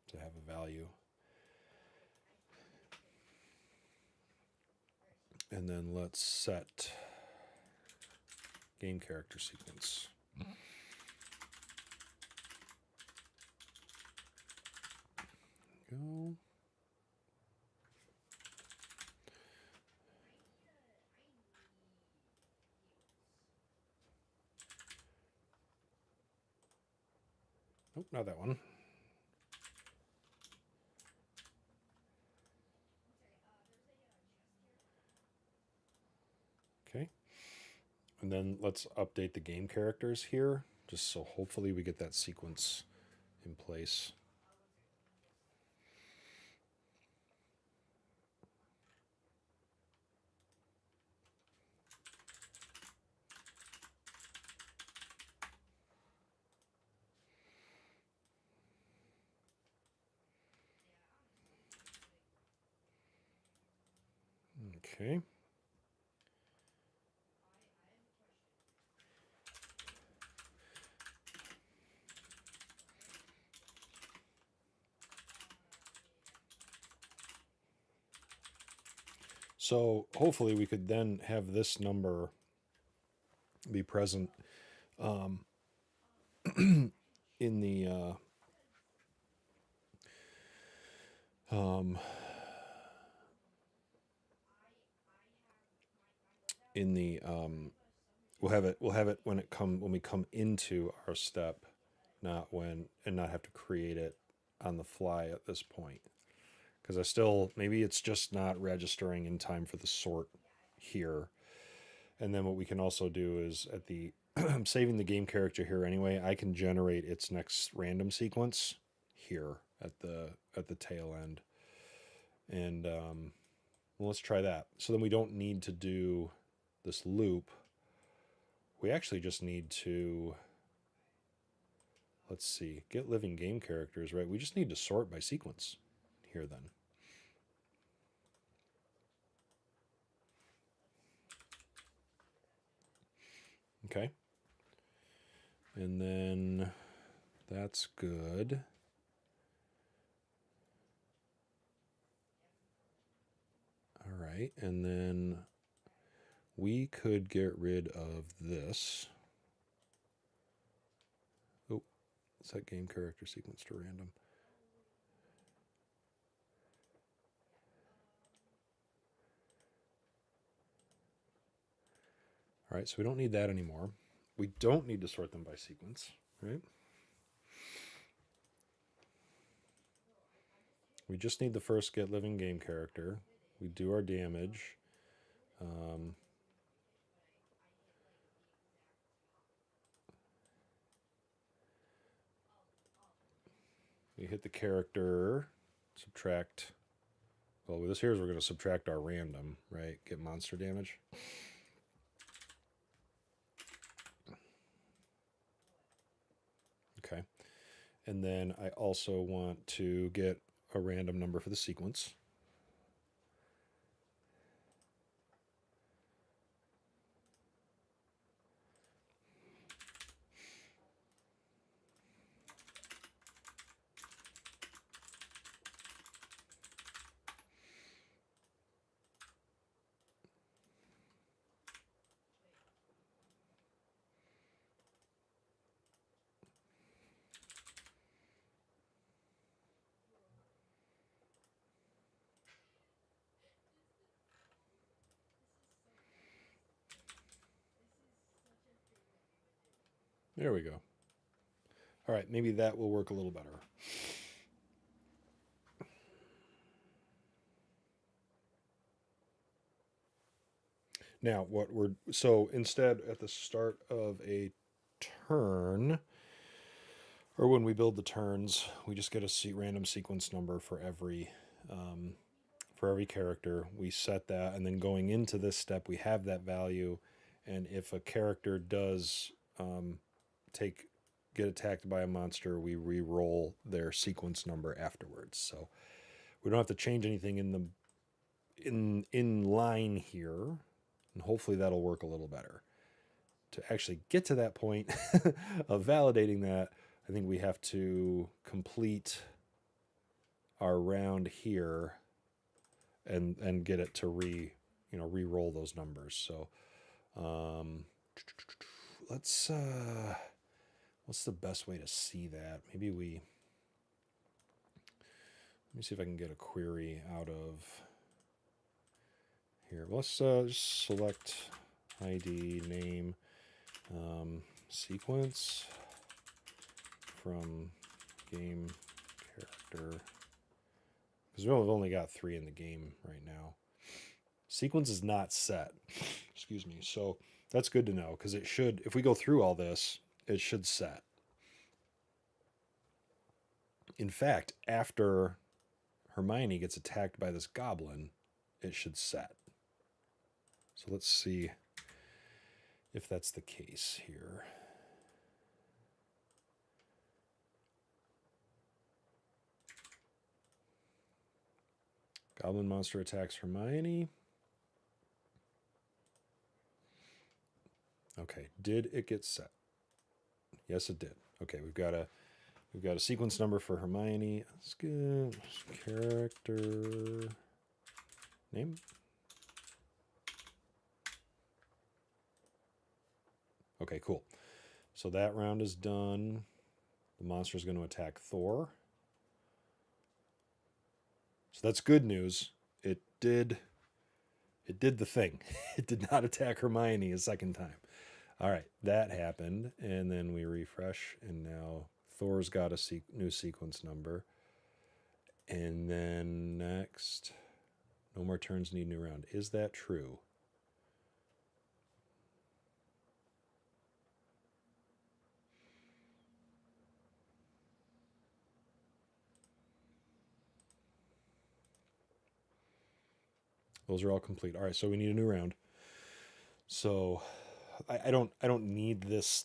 to have a value. And then let's set game character sequence. Go. Nope, not that one. Okay. And then let's update the game characters here, just so hopefully we get that sequence in place. Okay. So hopefully we could then have this number be present in the we'll have it when we come into our step, not have to create it on the fly at this point, because maybe it's just not registering in time for the sort here. And then what we can also do is at the I'm saving the game character here anyway. I can generate its next random sequence here at the tail end, and well, let's try that. So then we don't need to do this loop. We actually just need to, let's see, get living game characters, right? We just need to sort by sequence here then. Okay. And then that's good. All right. And then we could get rid of this. Oh, set game character sequence to random. All right, so we don't need that anymore. We don't need to sort them by sequence, right? We just need the first get living game character. We do our damage. We hit the character, subtract. Well, with this here is we're going to subtract our random, right? Get monster damage. Okay. And then I also want to get a random number for the sequence. There we go. All right, maybe that will work a little better. Now, so instead at the start of a turn, or when we build the turns, we just get a random sequence number for every character. We set that, and then going into this step, we have that value. And if a character does get attacked by a monster, we re-roll their sequence number afterwards. So we don't have to change anything in line here, and hopefully that'll work a little better. To actually get to that point of validating that, I think we have to complete our round here and get it to re-roll those numbers. So let's what's the best way to see that? Maybe let me see if I can get a query out of here. Let's just select ID name sequence from game character, because we've only got 3 in the game right now. Sequence is not set. Excuse me. So that's good to know, because it should, if we go through all this, it should set. In fact, after Hermione gets attacked by this goblin, it should set. So let's see if that's the case here. Goblin monster attacks Hermione. Okay, did it get set? Yes, it did. Okay, we've got a sequence number for Hermione. Let's get character name. Okay, cool. So that round is done. The monster is going to attack Thor. So that's good news. It did the thing. It did not attack Hermione a second time. All right, that happened, and then we refresh, and now Thor's got a new sequence number. And then next, no more turns, need new round. Is that true? Those are all complete. All right, so we need a new round. So I don't need this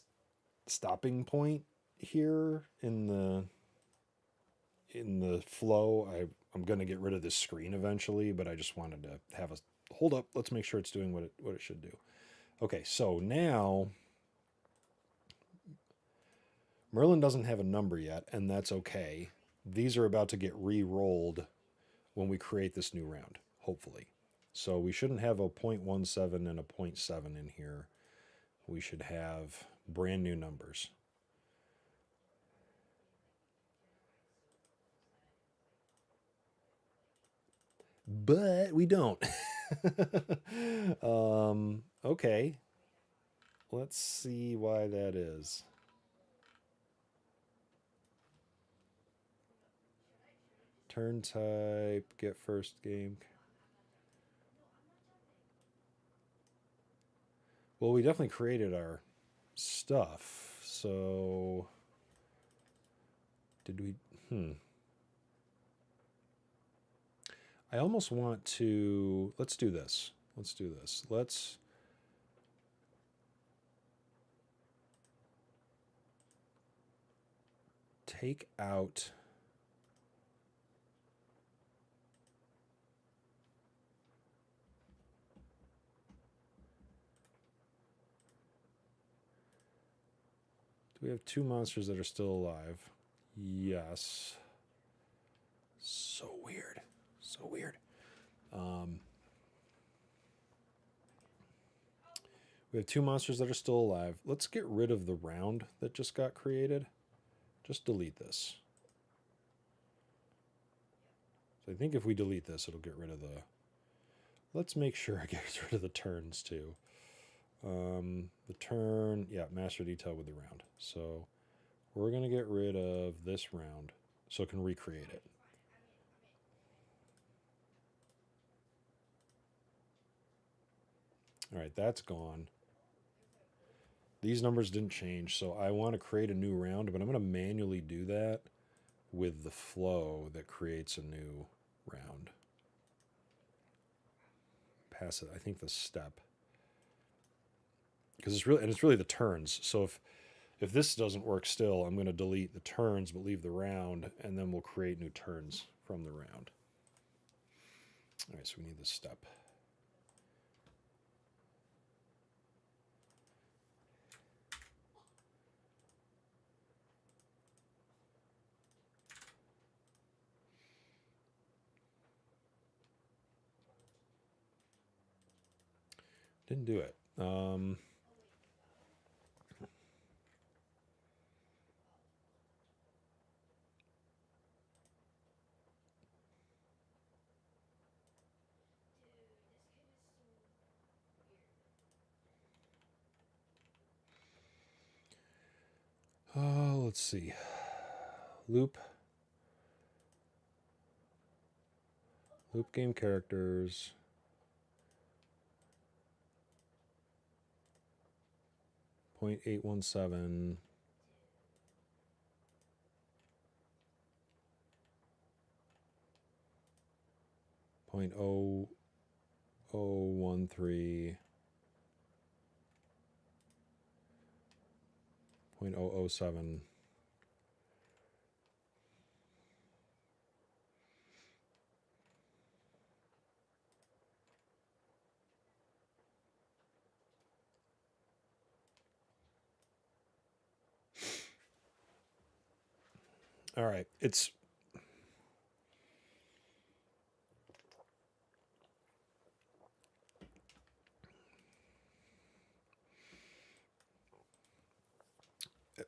stopping point here in the flow. I'm gonna get rid of this screen eventually, but I just wanted to have a hold up. Let's make sure it's doing what it should do. Okay, so now Merlin doesn't have a number yet, and that's okay. These are about to get re-rolled when we create this new round, hopefully. So we shouldn't have a 0.17 and a 0.7 in here. We should have brand new numbers. But we don't. Okay. Let's see why that is. Turn type, get first game. Well, we definitely created our stuff. So did we? I almost want to, let's do this. Let's take out do we have 2 monsters that are still alive? Yes. So weird. We have 2 monsters that are still alive. Let's get rid of the round that just got created. Just delete this. So I think if we delete this, it'll get rid of the... Let's make sure it gets rid of the turns too. The turn, yeah, master detail with the round. So we're going to get rid of this round so it can recreate it. All right, that's gone. These numbers didn't change, so I want to create a new round, but I'm going to manually do that with the flow that creates a new round. Pass it, I think the step. Because it's really the turns. So if this doesn't work still, I'm going to delete the turns but leave the round, and then we'll create new turns from the round. All right, so we need the step. Didn't do it. Let's see. Loop game characters. .817. .0013. .007. All right, it's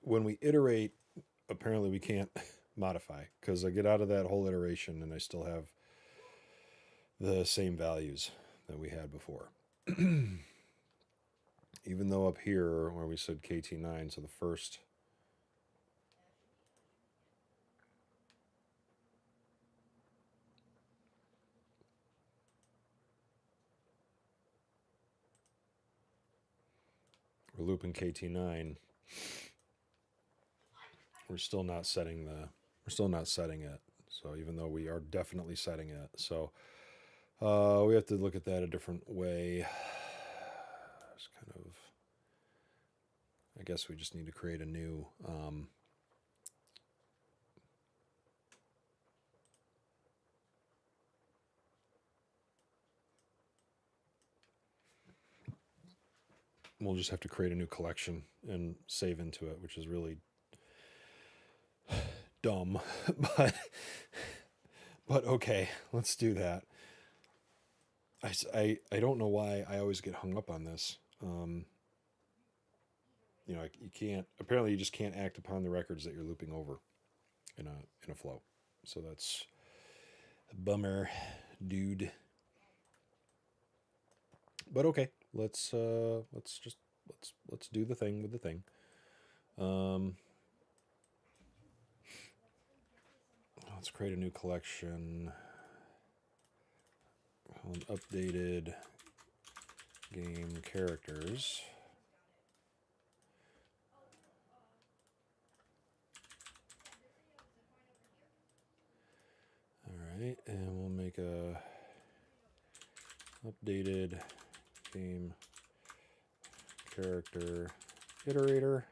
when we iterate, apparently we can't modify because I get out of that whole iteration and I still have the same values that we had before. Even though up here where we said KT9, so the first we're looping KT9, we're still not setting it. So even though we are definitely setting it, so we have to look at that a different way. It's kind of, I guess we just need to create a new we'll just have to create a new collection and save into it, which is really dumb, but okay, let's do that. I don't know why I always get hung up on this. You know, you can't. Apparently, you just can't act upon the records that you're looping over in a flow. So that's a bummer, dude. But okay, let's do the thing with the thing. Let's create a new collection. Updated game characters. All right, and we'll make a updated game character iterator.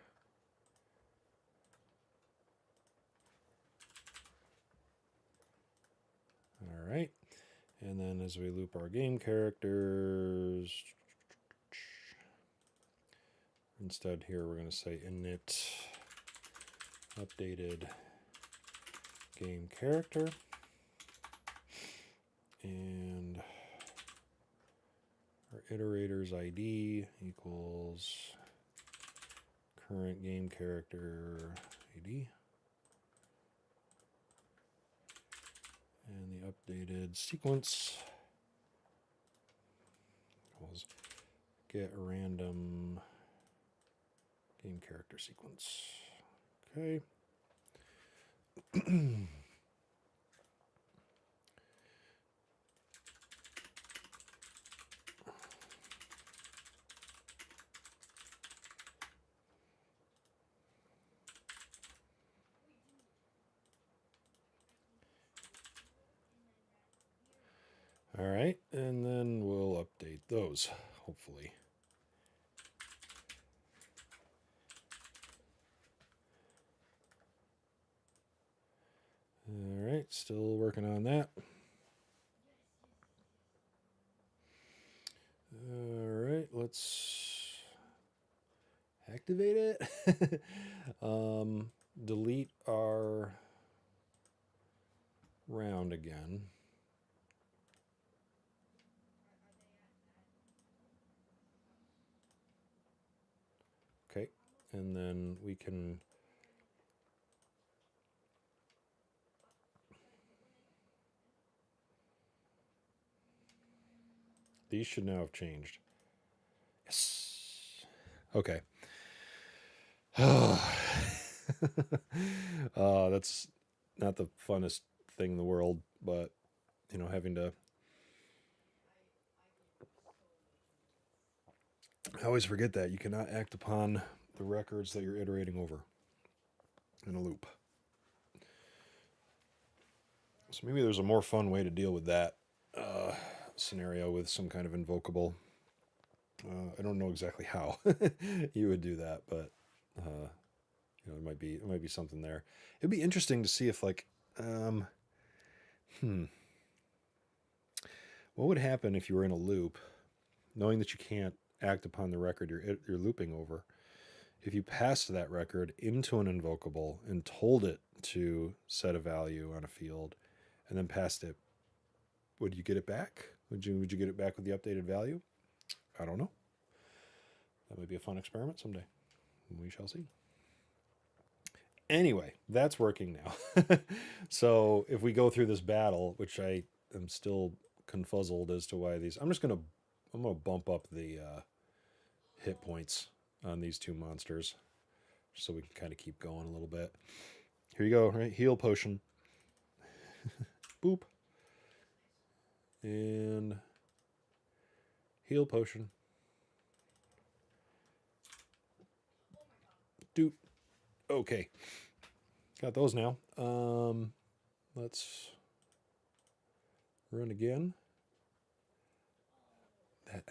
All right, and then as we loop our game characters, instead here we're going to say init updated game character, and our iterator's ID equals current game character ID. And the updated sequence equals get a random game character sequence. Okay. All right, and then we'll update those, hopefully. All right, still working on that. All right, let's activate it. Delete our round again. Okay, and then we can these should now have changed. Yes. Okay. That's not the funnest thing in the world, but you know, having to. I always forget that you cannot act upon the records that you're iterating over in a loop. So maybe there's a more fun way to deal with that scenario with some kind of invocable. I don't know exactly how you would do that, but you know, it might be something there. It'd be interesting to see if like, what would happen if you were in a loop, knowing that you can't act upon the record you're looping over. If you passed that record into an invocable and told it to set a value on a field, and then passed it, would you get it back? Would you get it back with the updated value? I don't know. That might be a fun experiment someday. We shall see. Anyway, that's working now. So if we go through this battle, which I am still confuzzled as to why these, I'm gonna bump up the hit points on these two monsters, so we can kind of keep going a little bit. Here you go, right? Heal potion. Boop. And heal potion. Doop. Okay. Got those now. Let's run again. That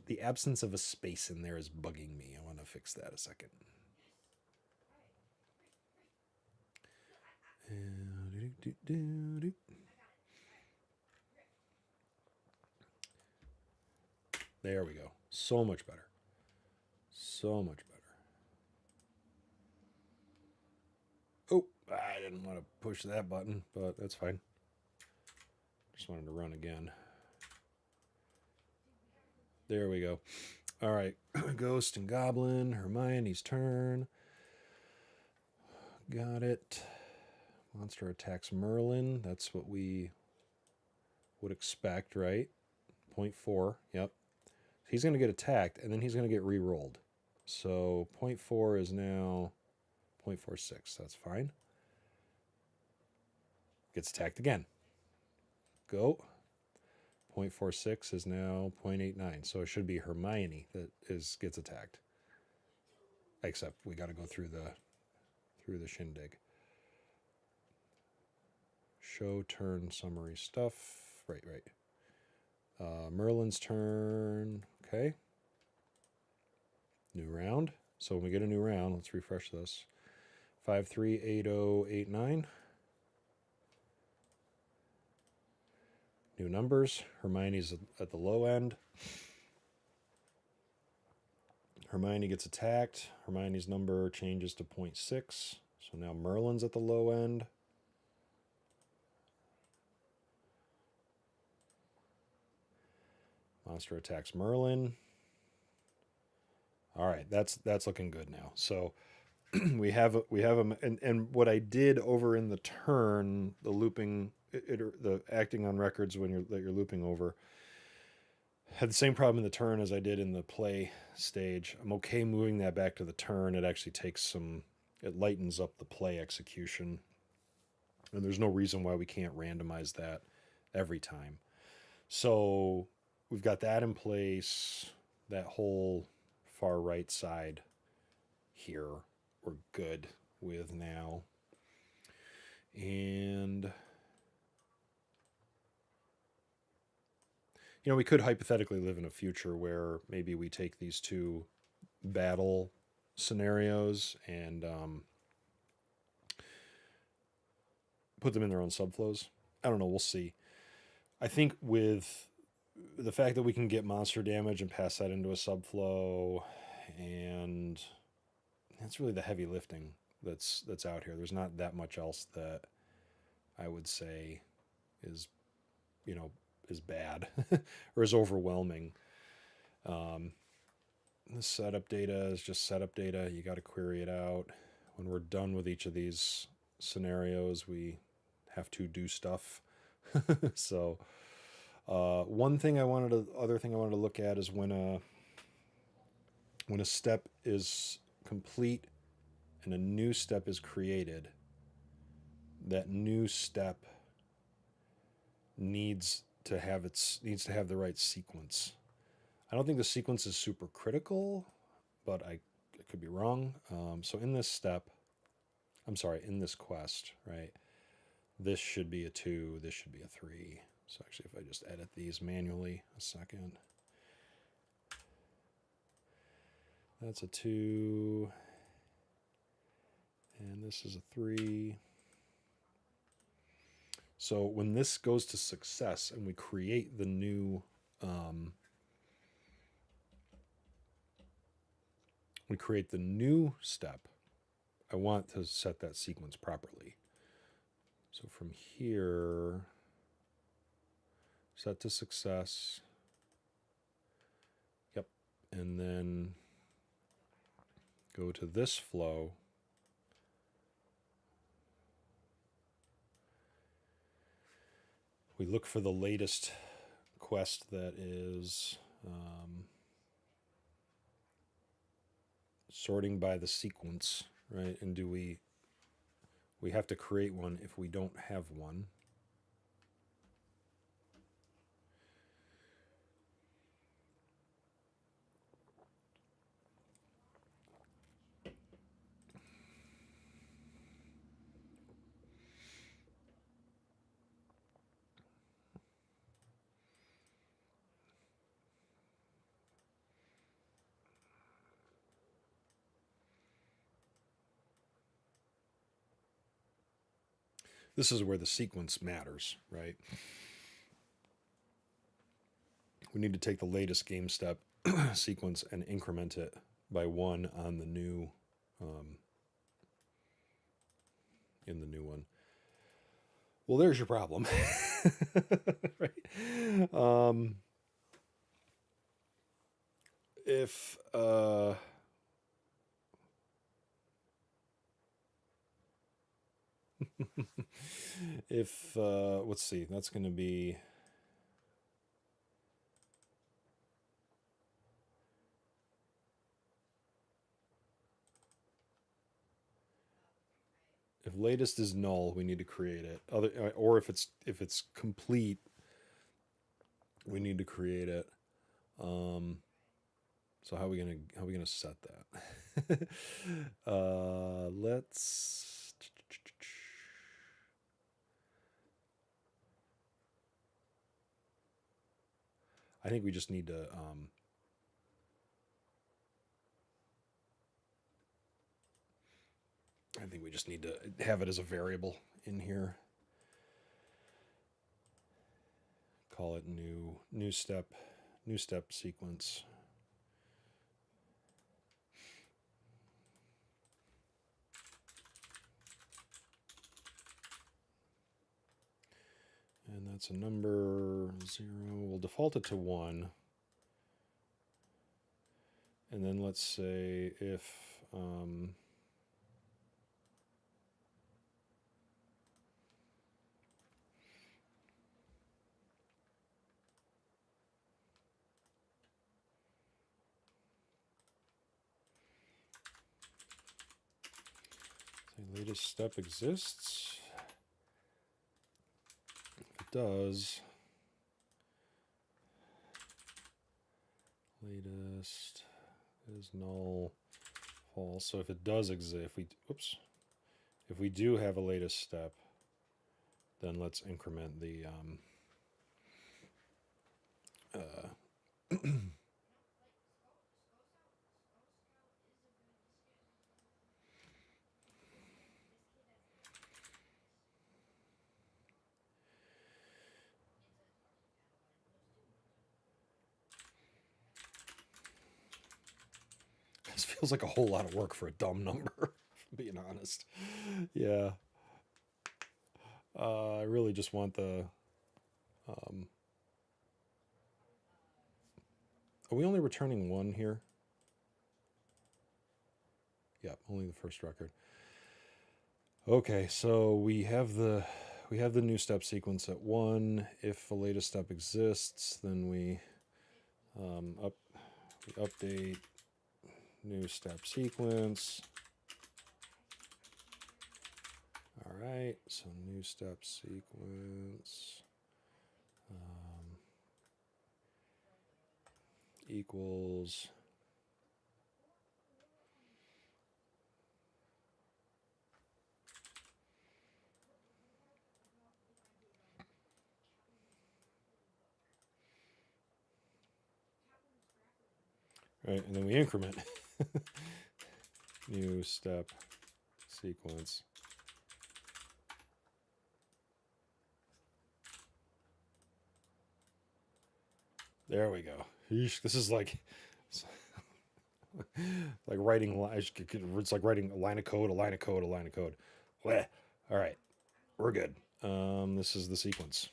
the absence of a space in there is bugging me. I want to fix that a second. There we go. So much better. So much better. Oh, I didn't want to push that button, but that's fine. Just wanted to run again. There we go. All right. Ghost and Goblin, Hermione's turn. Got it. Monster attacks Merlin. That's what we would expect, right? 0.4. Yep. He's going to get attacked, and then he's going to get re-rolled. So 0.4 is now 0.46. That's fine. Gets attacked again. Go. 0.46 is now 0.89. So it should be Hermione that gets attacked. Except we got to go through the shindig. Show turn summary stuff. Right. Merlin's turn. Okay. New round. So when we get a new round, let's refresh this. 538089. New numbers. Hermione's at the low end. Hermione gets attacked. Hermione's number changes to 0.6. So now Merlin's at the low end. Monster attacks Merlin. All right, that's looking good now. So we have them, and what I did over in the turn, the looping, the acting on records when you're looping over. Had the same problem in the turn as I did in the play stage. I'm okay moving that back to the turn. It actually takes some, it lightens up the play execution. And there's no reason why we can't randomize that every time. So we've got that in place. That whole far right side here, we're good with now. And we could hypothetically live in a future where maybe we take these two battle scenarios and put them in their own subflows. I don't know. We'll see. I think with the fact that we can get monster damage and pass that into a subflow, and that's really the heavy lifting that's out here. There's not that much else that I would say is bad or is overwhelming. The setup data is just setup data. You got to query it out. When we're done with each of these scenarios, we have to do stuff. So other thing I wanted to look at is when a step is complete and a new step is created, that new step needs to have the right sequence. I don't think the sequence is super critical, but I could be wrong. So in this quest, right, this should be a 2, this should be a 3. So actually, if I just edit these manually a second, that's a 2, and this is a 3. So when this goes to success and we create the new step, I want to set that sequence properly. So from here, set to success. Yep. And then go to this flow. We look for the latest quest that is sorting by the sequence, right? And do we have to create one if we don't have one. This is where the sequence matters, right? We need to take the latest game step sequence and increment it by 1 on the new, in the new one. Well, there's your problem. Right? If let's see, that's going to be if latest is null, we need to create it. Or if it's complete, we need to create it. So how are we gonna set that? Let's. I think we just need to have it as a variable in here. Call it new step sequence. And that's a number 0. We'll default it to 1. And then let's say if The latest step exists. If it does, latest is null, false. So if it does exist, if we do have a latest step, then let's increment the This feels like a whole lot of work for a dumb number, being honest. Yeah. I really just want the... are we only returning one here? Yeah, only the first record. Okay, so we have the new step sequence at 1. If a latest step exists, then we update new step sequence. All right, so new step sequence equals right, and then we increment new step sequence. There we go. This is like writing. It's like writing a line of code, a line of code, a line of code. Blech. All right, we're good. This is the sequence.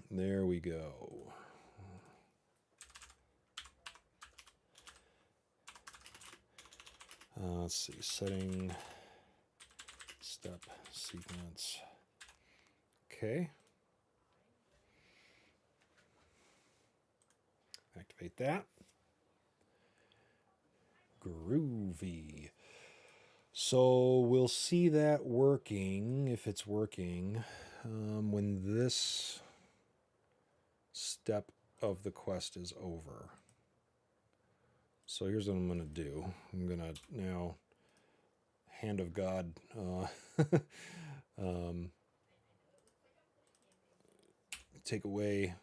There we go. Let's see, setting step sequence. Okay. Activate that. Groovy. So we'll see that working, if it's working, when this step of the quest is over. So here's what I'm going to do. I'm going to now, hand of God, take away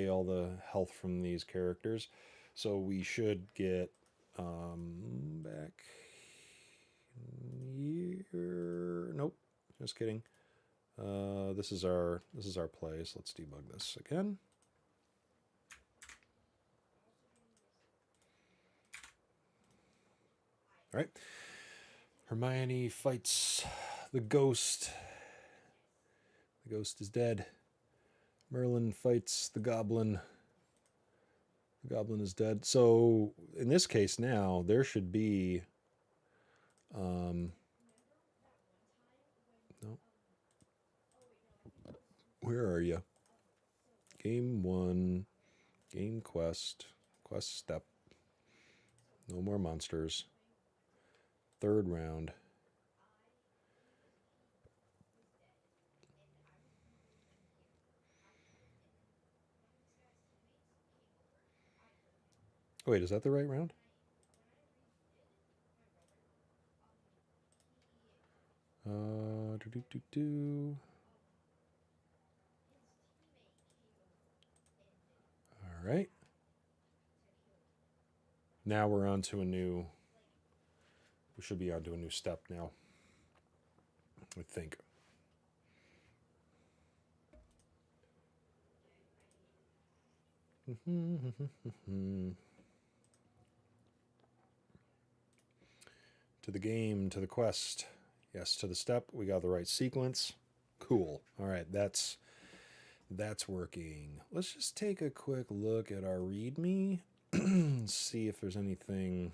all the health from these characters. So we should get back here. Nope, just kidding. This is our place. Let's debug this again. All right. Hermione fights the ghost. The ghost is dead. Merlin fights the goblin. The goblin is dead. So in this case now, there should be... no. Where are you? Game 1. Game quest. Quest step. No more monsters. 3rd round. Wait, is that the right round? All right. Now we're on to a new... We should be on to a new step now, I think. To the game, to the quest. Yes, to the step. We got the right sequence. Cool. All right, that's working. Let's just take a quick look at our README and see if there's anything.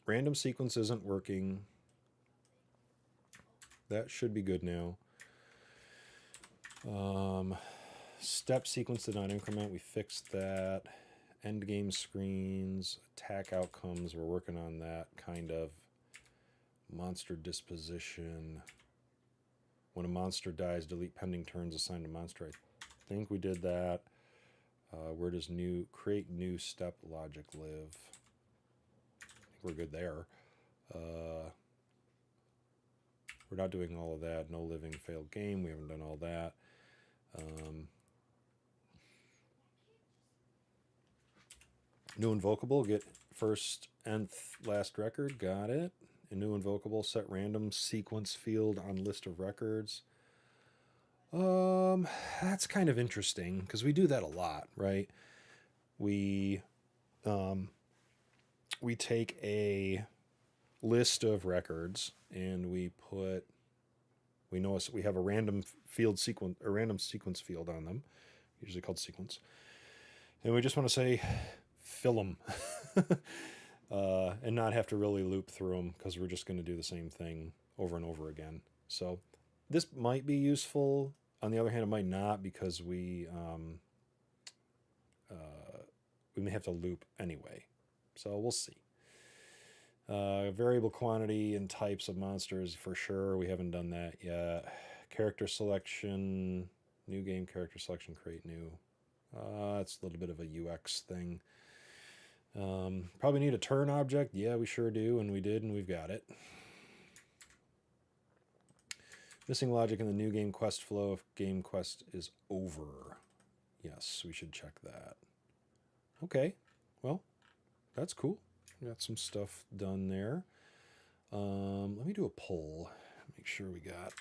Random sequence isn't working. That should be good now. Step sequence did not increment. We fixed that. end game screens, attack outcomes. We're working on that kind of. Monster disposition. When a monster dies, delete pending turns assigned to monster. I think we did that. Where does create new step logic live? I think we're good there. We're not doing all of that. No living failed game. We haven't done all that. New invocable, get first nth last record. Got it. A new invocable, set random sequence field on list of records. That's kind of interesting because we do that a lot, right? We take a list of records and we have a random sequence field on them, usually called sequence, and we just want to say fill them. And not have to really loop through them because we're just going to do the same thing over and over again. So this might be useful. On the other hand, it might not because we may have to loop anyway. So we'll see. Variable quantity and types of monsters for sure. We haven't done that yet. Character selection, new game character selection, create new. It's a little bit of a UX thing. Probably need a turn object. Yeah, we sure do, and we did, and we've got it. Missing logic in the new game quest flow if game quest is over. Yes, we should check that. Okay, well, that's cool. We got some stuff done there. Let me do a poll. Make sure we got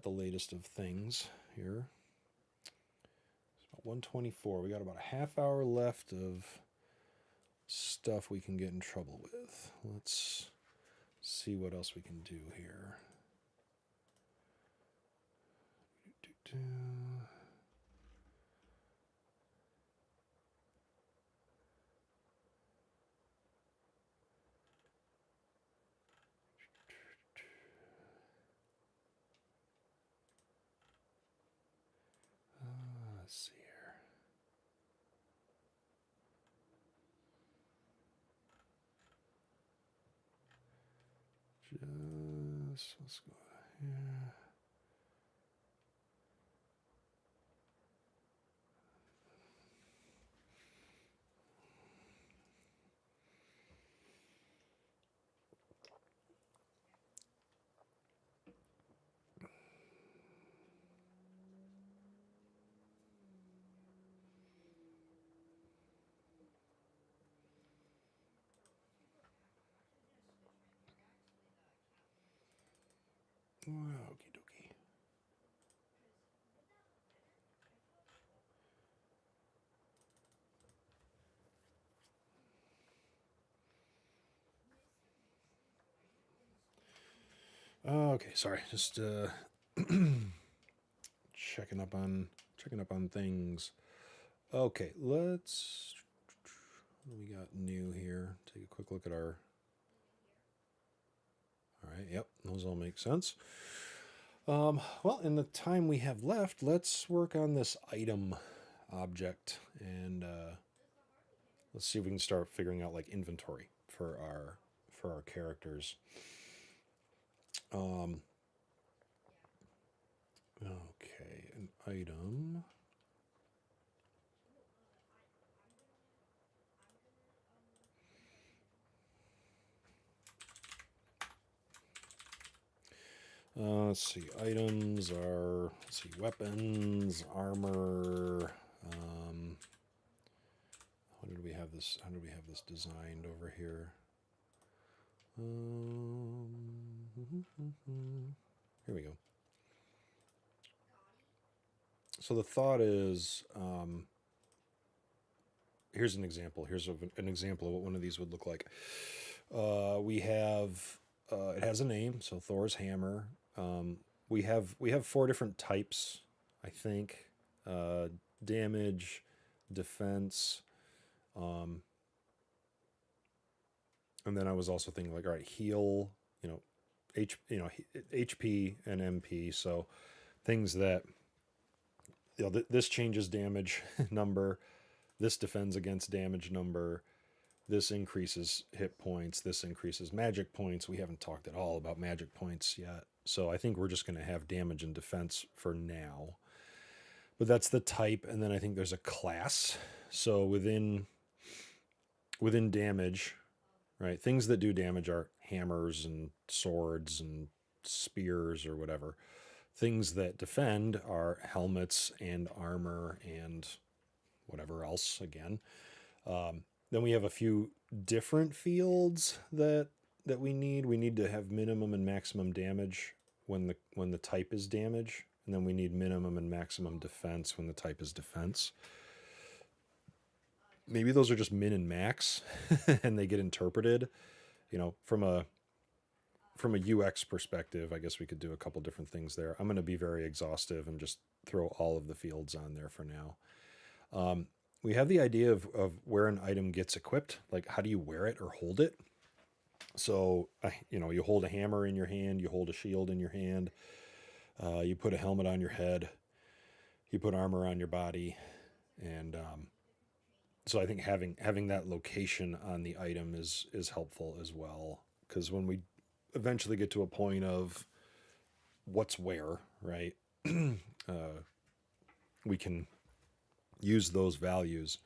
the latest of things here. 124. We got about a half hour left of stuff we can get in trouble with. Let's see what else we can do here. Let's see here. Let's go here. Okie dokie. Okay, sorry, just checking up on things. Okay, let's. What do we got new here? Take a quick look at our. All right, yep, those all make sense. Well, in the time we have left, let's work on this item object and let's see if we can start figuring out like inventory for our characters. Okay, an item. Let's see. Items are, weapons, armor. How did we have this? How did we have this designed over here? Here we go. So the thought is, here's an example. Here's an example of what one of these would look like. We have, it has a name, so Thor's hammer. We have 4 different types, I think. Damage, defense, and then I was also thinking like, all right, heal, HP and MP. So things that, this changes damage number. this defends against damage number, this increases hit points, this increases magic points. We haven't talked at all about magic points yet. So I think we're just going to have damage and defense for now. But that's the type, and then I think there's a class. So within damage, right, things that do damage are hammers and swords and spears or whatever. Things that defend are helmets and armor and whatever else again. Then we have a few different fields that we need. We need to have minimum and maximum damage when the type is damage, and then we need minimum and maximum defense when the type is defense. Maybe those are just min and max, and they get interpreted. From a UX perspective, I guess we could do a couple different things there. I'm going to be very exhaustive and just throw all of the fields on there for now. We have the idea of where an item gets equipped, like how do you wear it or hold it? So, you hold a hammer in your hand, you hold a shield in your hand, you put a helmet on your head, you put armor on your body, and so I think having that location on the item is helpful as well, because when we eventually get to a point of what's where, right, we can use those values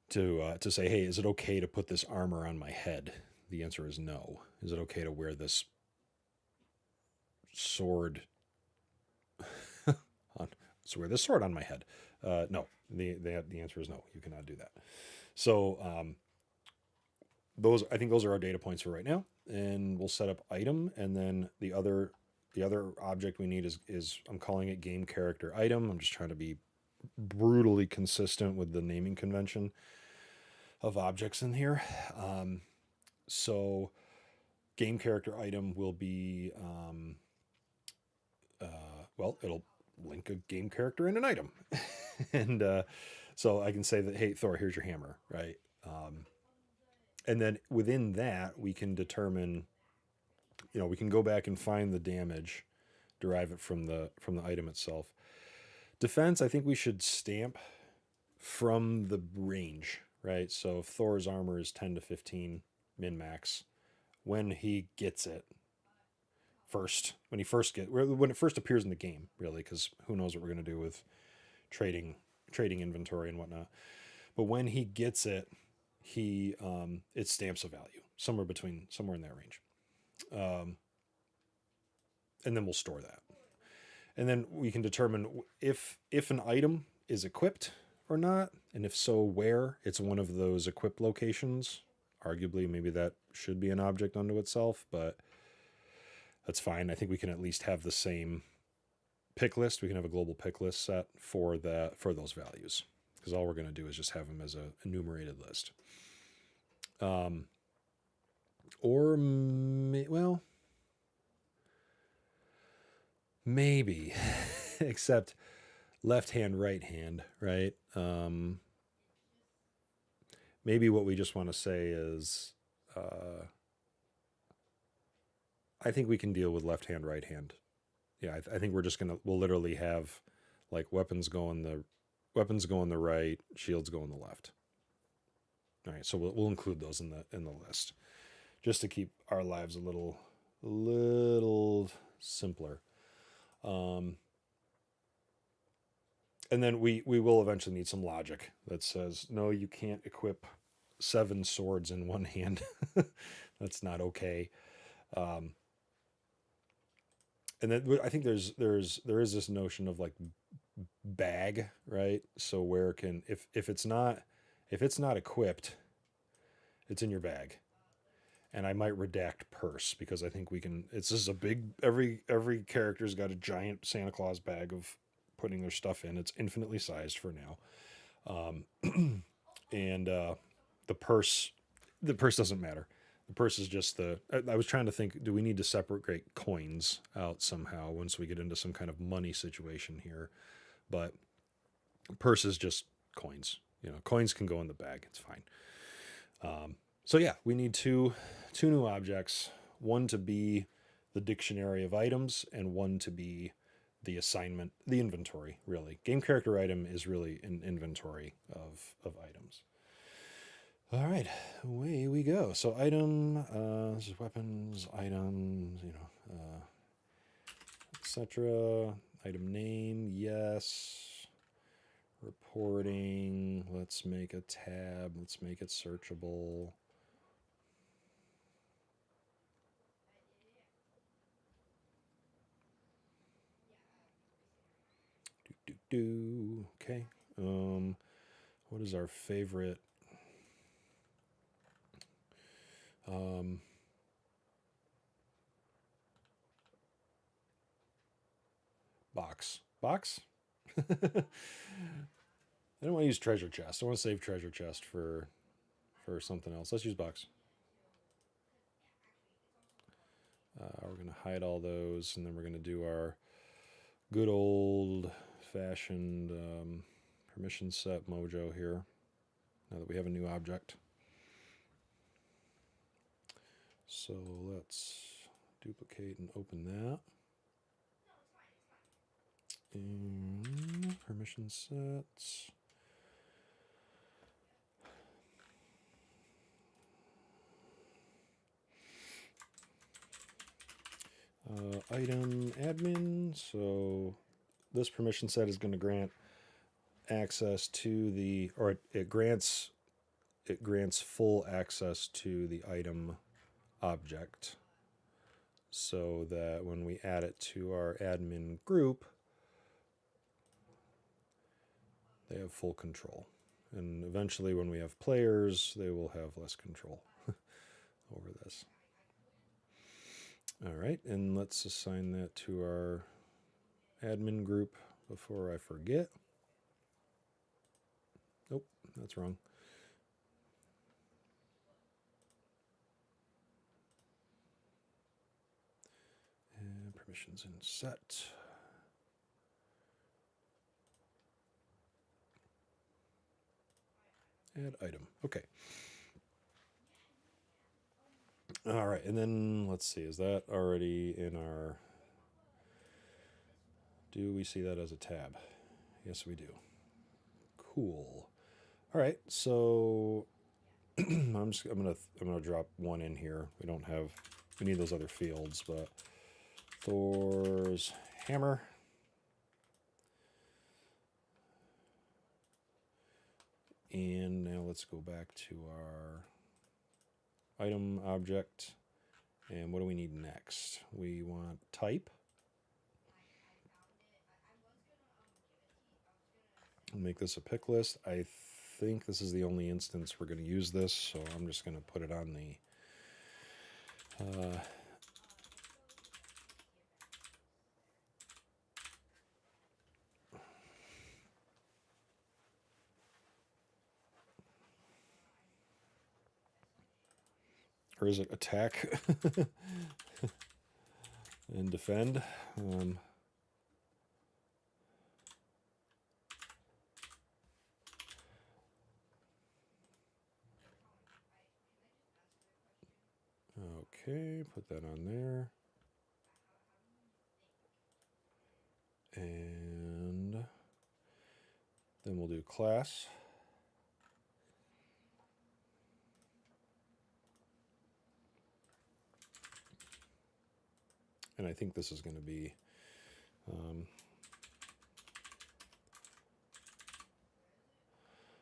to say, hey, is it okay to put this armor on my head? The answer is no. Is it okay to wear this sword on my head? No. The answer is no. You cannot do that. So I think those are our data points for right now, and we'll set up item, and then the other object we need is I'm calling it game character item. I'm just trying to be brutally consistent with the naming convention of objects in here. So game character item will be, it'll link a game character and an item. And so I can say that, hey, Thor, here's your hammer, right? And then within that, we can determine, we can go back and find the damage, derive it from the item itself. Defense, I think we should stamp from the range, right? So if Thor's armor is 10 to 15 min-max, when he gets it first, when it first appears in the game, really, because who knows what we're going to do with trading inventory and whatnot. But when he gets it, it stamps a value somewhere in that range. And then we'll store that. And then we can determine if an item is equipped or not, and if so, where. It's one of those equipped locations. Arguably, maybe that should be an object unto itself, but that's fine. I think we can at least have the same pick list. We can have a global pick list set for those values, because all we're going to do is just have them as a enumerated list. Maybe, except left hand, right hand, right? Maybe what we just want to say is, I think we can deal with left hand, right hand. Yeah, I think we'll literally have like weapons go on the right, shields go on the left. All right, so we'll include those in the list, just to keep our lives a little simpler. And then we will eventually need some logic that says, no, you can't equip 7 swords in one hand. That's not okay. And then I think there is this notion of like bag, right? So where if it's not equipped, it's in your bag. And I might redact purse, because I think it's just a big, every character's got a giant Santa Claus bag of putting their stuff in. It's infinitely sized for now. And the purse doesn't matter. The purse is just I was trying to think, do we need to separate coins out somehow once we get into some kind of money situation here? But purse is just coins. Coins can go in the bag. It's fine. So yeah, we need two new objects, one to be the dictionary of items and one to be the assignment, the inventory, really. Game character item is really an inventory of items. All right, away we go. So item, this is weapons, items, etc. Item name, yes. Reporting, let's make a tab, let's make it searchable. Okay. What is our favorite? Box. Box? I don't want to use treasure chest. I want to save treasure chest for something else. Let's use box. We're going to hide all those, and then we're going to do our good old fashioned permission set mojo here, now that we have a new object. So let's duplicate and open that. And permission sets. Item admin. So this permission set is going to grant access to the, or it grants full access to the item object, so that when we add it to our admin group, they have full control. And eventually when we have players, they will have less control over this. All right, and let's assign that to our admin group before I forget. Nope, that's wrong. And permissions in set. Add item. Okay. All right, and then let's see, is that already in our... Do we see that as a tab? Yes, we do. Cool. All right, so I'm gonna drop one in here. We need those other fields, but Thor's hammer. And now let's go back to our item object. And what do we need next? We want type. I'll make this a pick list. I think this is the only instance we're going to use this, so I'm just going to put it on the or is it attack and defend? Okay, put that on there. And then we'll do class. And I think this is going to be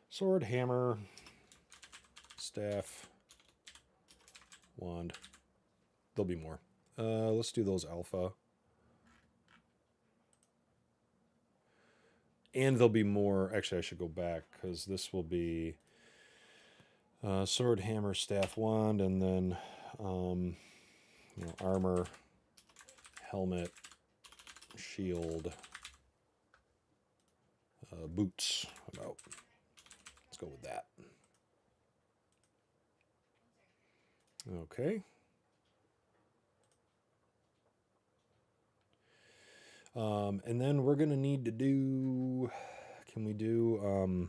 sword, hammer, staff, wand. There'll be more. Let's do those alpha. And there'll be more. Actually, I should go back, because this will be sword, hammer, staff, wand, and then armor, helmet, shield, boots. Let's go with that. Okay. And then we're going to need to do, can we do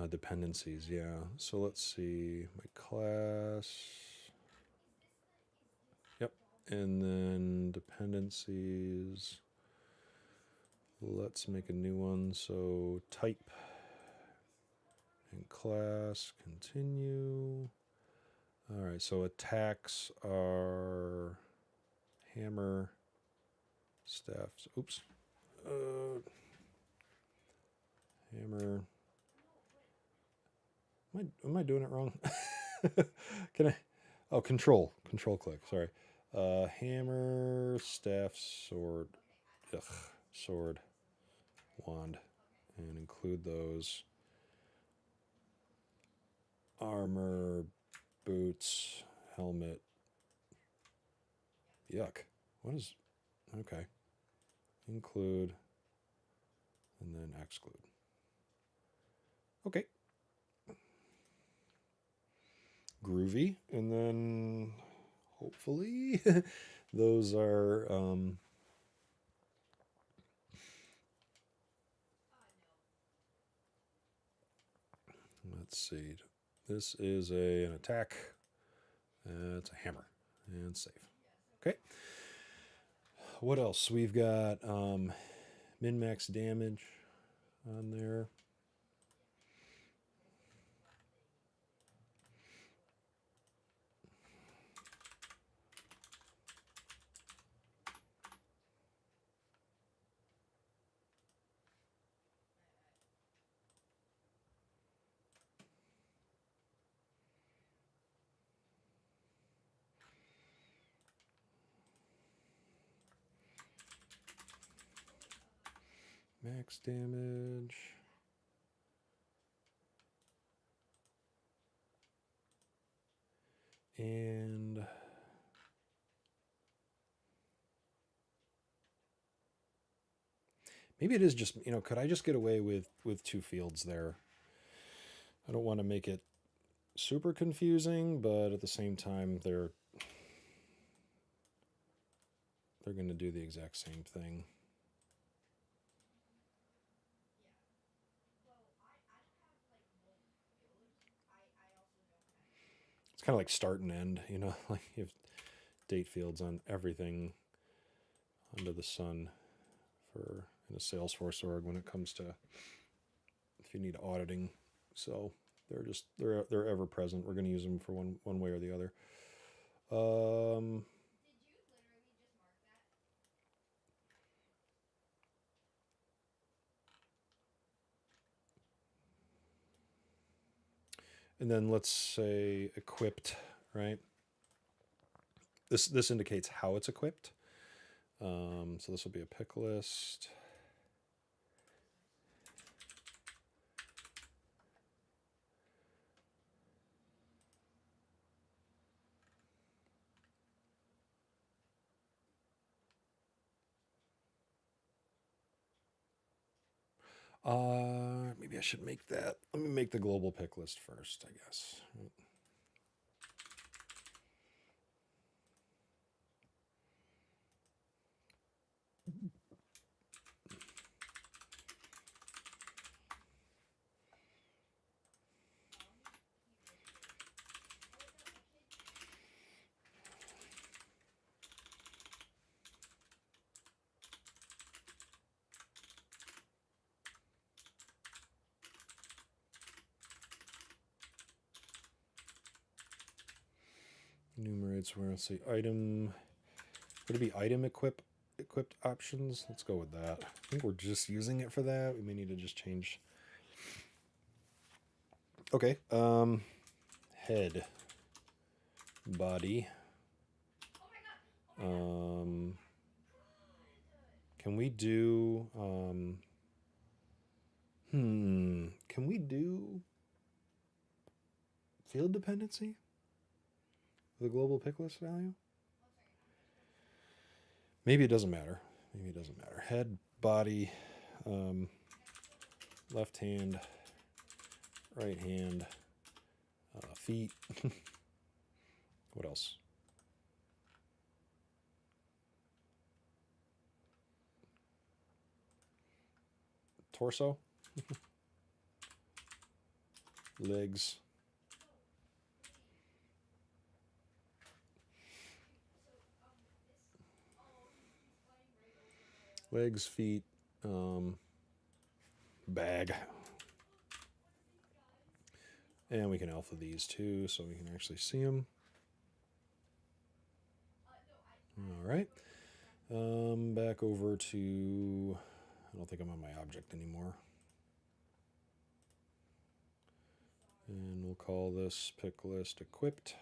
dependencies? Yeah. So let's see, my class. And then dependencies. Let's make a new one. So type and class continue. All right, so attacks are hammer, staffs. Oops. Hammer. Am I doing it wrong? Can I? Oh, control click. Sorry. Hammer, staff, sword. Ugh, sword, wand, and include those. Armor, boots, helmet. Yuck. What is... Okay. Include, and then exclude. Okay. Groovy. And then hopefully those are... let's see. This is an attack. It's a hammer. And save. Okay. What else? We've got min-max damage on there. Max damage. And maybe it is just, could I just get away with 2 fields there? I don't want to make it super confusing, but at the same time, they're going to do the exact same thing. It's kind of like start and end, like you have date fields on everything under the sun for in a Salesforce org when it comes to if you need auditing. So they're ever present. We're going to use them for one way or the other. And then let's say equipped, right? This indicates how it's equipped. So this will be a pick list. Maybe I should make that. Let me make the global pick list first, I guess. Enumerates where, let's see, item. Would it be item equipped options? Let's go with that. I think we're just using it for that. We may need to just change. Okay. Head. Body. Can we do can we do field dependency? The global pick list value? Maybe it doesn't matter. Maybe it doesn't matter. Head, body, left hand, right hand, feet. What else? Torso. Legs. legs, feet, bag. And we can alpha these too so we can actually see them. All right. Back over to, I don't think I'm on my object anymore. And we'll call this pick list equipped.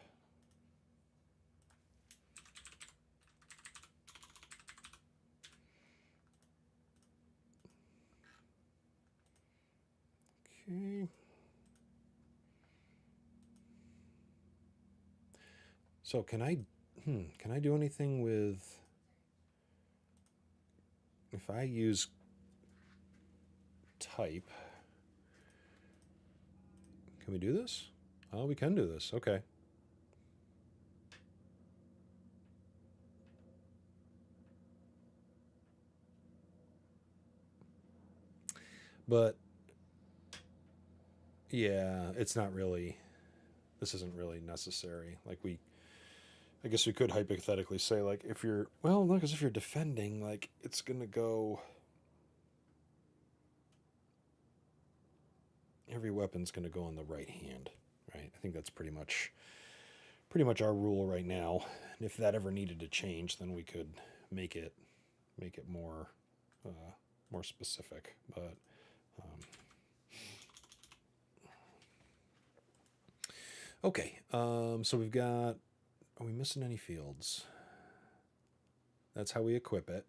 Okay. So can I do anything with, if I use type, can we do this? Oh, we can do this. Okay. But yeah, it's not really, this isn't really necessary. Like I guess we could hypothetically say, like, if you're, well, no, because if you're defending, like, it's going to go, every weapon's going to go on the right hand, right? I think that's pretty much our rule right now. And if that ever needed to change, then we could make it more more specific. But okay, so we've got, are we missing any fields? That's how we equip it.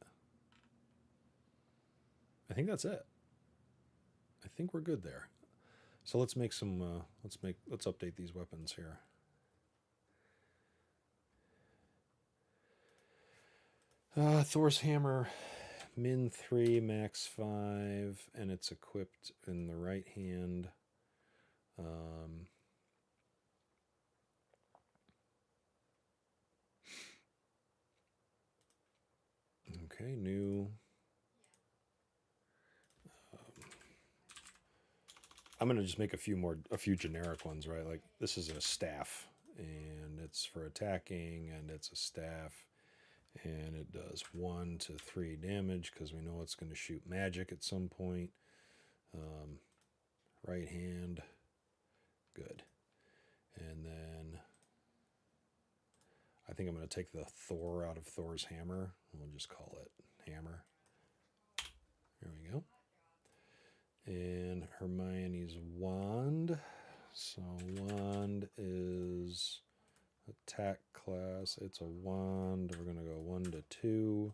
I think that's it. I think we're good there. So let's make some, let's update these weapons here. Thor's hammer, min 3, max 5, and it's equipped in the right hand. Okay, new. I'm gonna just make a few generic ones, right? Like this is a staff, and it's for attacking, and it's a staff, and it does 1 to 3 damage because we know it's going to shoot magic at some point. Right hand, good. And then I think I'm going to take the Thor out of Thor's hammer. We'll just call it hammer. There we go. And Hermione's wand. So wand is attack class. It's a wand. We're going to go 1 to 2.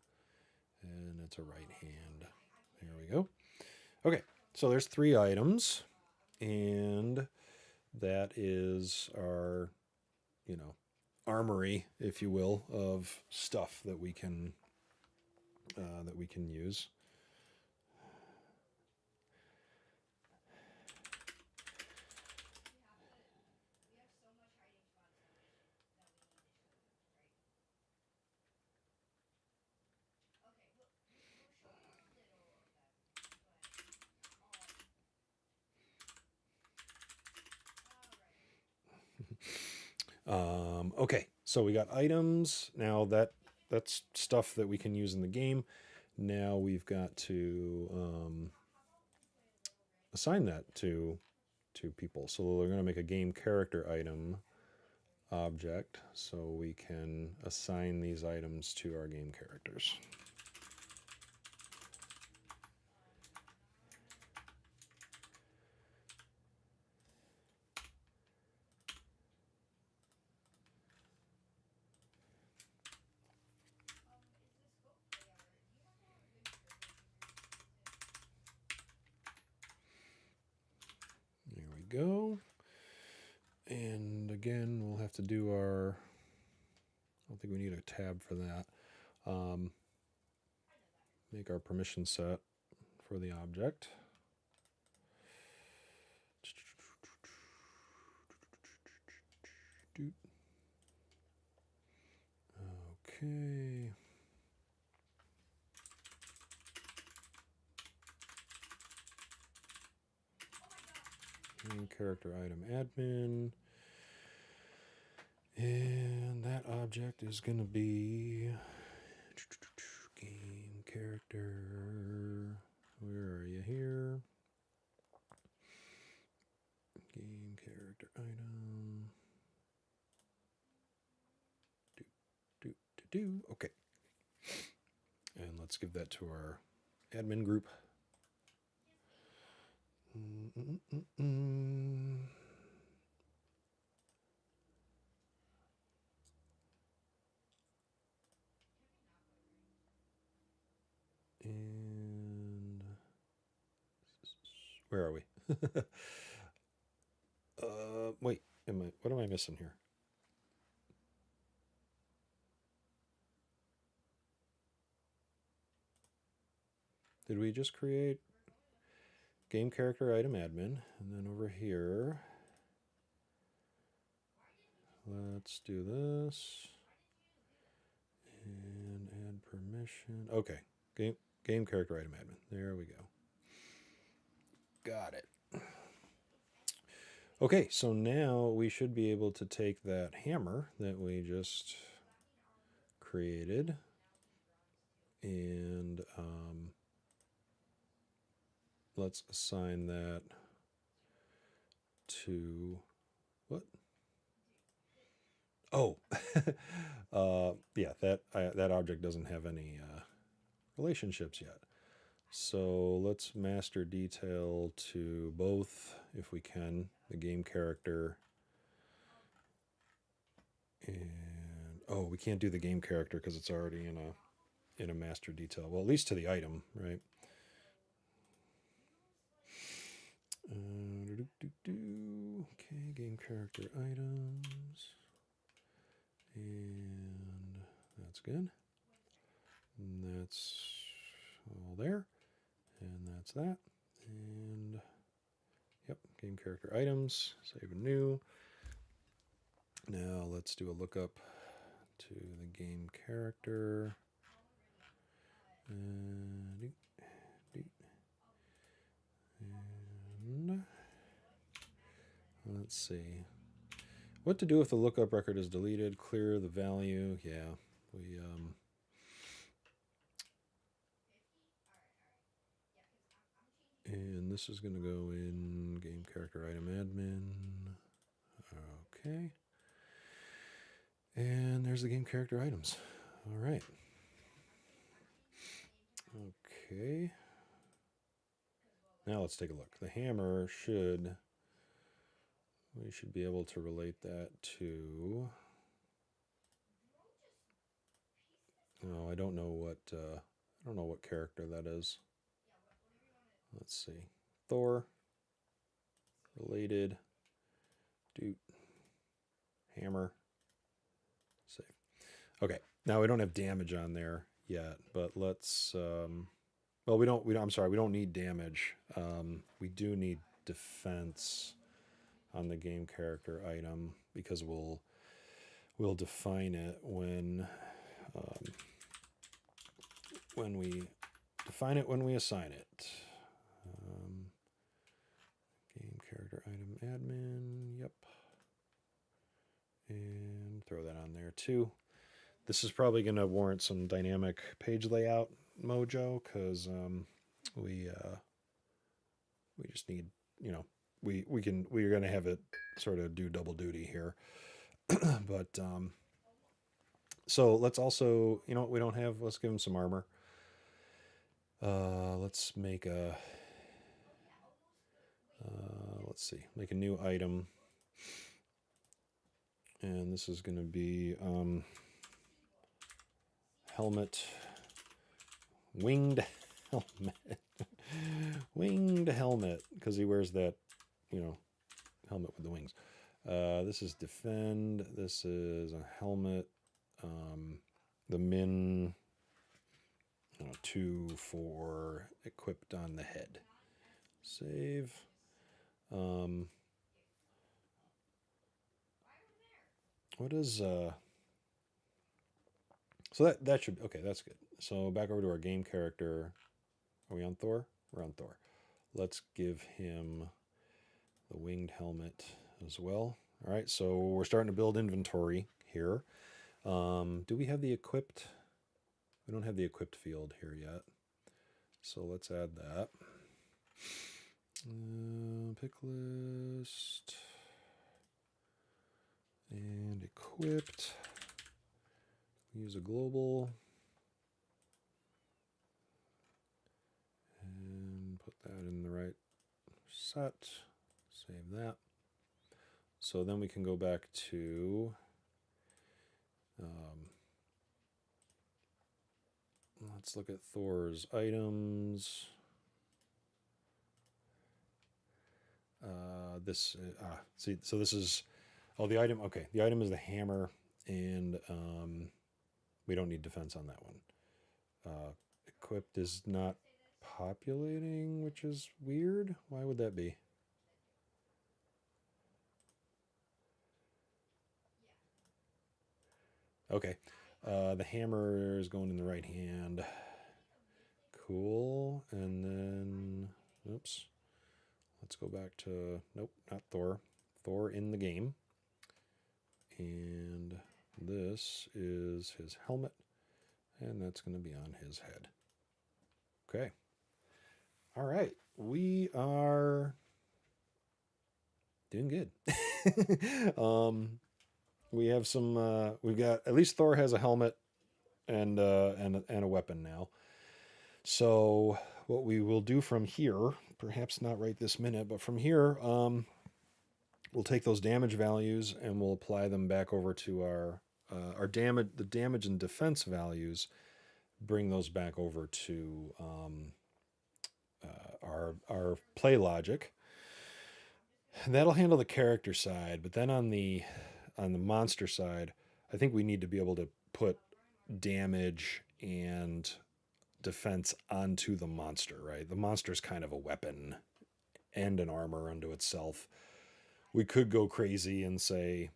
And it's a right hand. There we go. Okay, so there's 3 items. And that is our, armory, if you will, of stuff that we can use. Okay, so we got items. Now that's stuff that we can use in the game. Now we've got to assign that to people. So we're going to make a game character item object so we can assign these items to our game characters. Go. And again, we'll have to do our, I don't think we need a tab for that. Make our permission set for the object. Okay. Main character item admin. And that object is going to be game character. Where are you here? Game character item. Okay. And let's give that to our admin group. And where are we? Wait, what am I missing here? Did we just create game character item admin? And then over here, let's do this. And add permission. Okay, game character item admin. There we go. Got it. Okay, so now we should be able to take that hammer that we just created and let's assign that to what? Oh, yeah, that object doesn't have any relationships yet. So let's master detail to both, if we can, the game character and we can't do the game character because it's already in a master detail. Well, at least to the item, right? Okay, game character items, and that's good. And that's all there, and that's that, and yep, game character items, save and new. Now let's do a lookup to the game character. And let's see. What to do if the lookup record is deleted? Clear the value. Yeah, we and this is going to go in game character item admin. Okay. And there's the game character items. All right. Okay. Now let's take a look. The hammer we should be able to relate that to. Oh, I don't know what character that is. Let's see. Thor. Related. Doot. Hammer. Save. Okay. Now we don't have damage on there yet, but let's well, we don't I'm sorry, we don't need damage. We do need defense on the game character item because we'll define it when we assign it. Game character item admin, yep. And throw that on there too. This is probably going to warrant some dynamic page layout mojo because we just need, we're going to have it sort of do double duty here. But so let's also, we don't have, let's give him some armor. Let's make let's see, make a new item. And this is going to be helmet, winged helmet, winged helmet, because he wears that, helmet with the wings. This is defend. This is a helmet. The min 2 for equipped on the head. Save. What is so that should, okay, that's good. So back over to our game character. Are we on Thor? We're on Thor. Let's give him the winged helmet as well. All right, so we're starting to build inventory here. Do we have the equipped We don't have the equipped field here yet. So let's add that. Pick list and equipped. Use a global and put that in the right set. Save that. So then we can go back to let's look at Thor's items. See, so this is, the item, okay, the item is the hammer, and we don't need defense on that one. Equipped is not populating, which is weird. Why would that be? Okay, the hammer is going in the right hand. Cool, and then, oops. Let's go back to, nope, not Thor. Thor in the game. And this is his helmet. And that's going to be on his head. Okay. All right. We are doing good. We have some, we've got, at least Thor has a helmet and a weapon now. So what we will do from here, perhaps not right this minute, but from here, we'll take those damage values and we'll apply them back over to our damage, the damage and defense values, bring those back over to our play logic. And that'll handle the character side, but then on the monster side, I think we need to be able to put damage and defense onto the monster, right? The monster is kind of a weapon and an armor unto itself. We could go crazy and say,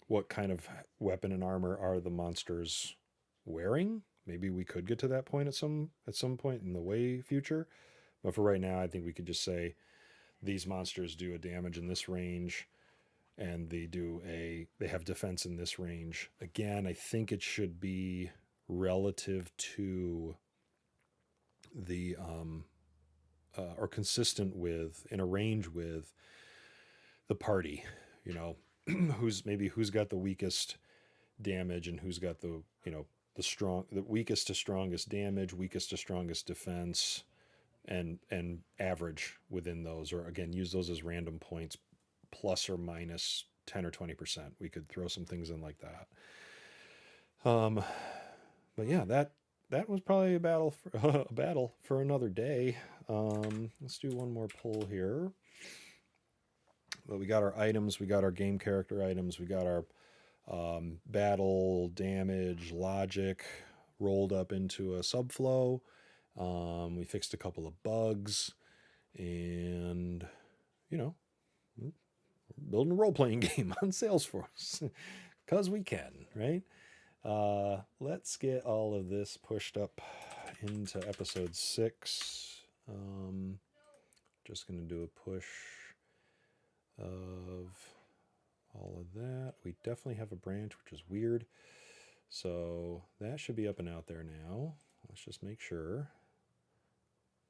what kind of weapon and armor are the monsters wearing? Maybe we could get to that point at some point in the way future. But for right now, I think we could just say these monsters do a damage in this range, and they have defense in this range. Again, I think it should be relative to the or consistent with, in a range with the party, you know, who's got the weakest damage and who's got the, you know, the weakest to strongest damage, weakest to strongest defense, and average within those, or again, use those as random points, plus or minus 10 or 20%. We could throw some things in like that. But yeah, that was probably a battle for another day. Let's do one more pull here. But we got our items, we got our game character items, we got our battle, damage, logic rolled up into a subflow. We fixed a couple of bugs, and, you know, we're building a role-playing game on Salesforce because we can, right? Let's get all of this pushed up into episode 6. Just going to do a push of all of that. We definitely have a branch, which is weird. So that should be up and out there now. Let's just make sure.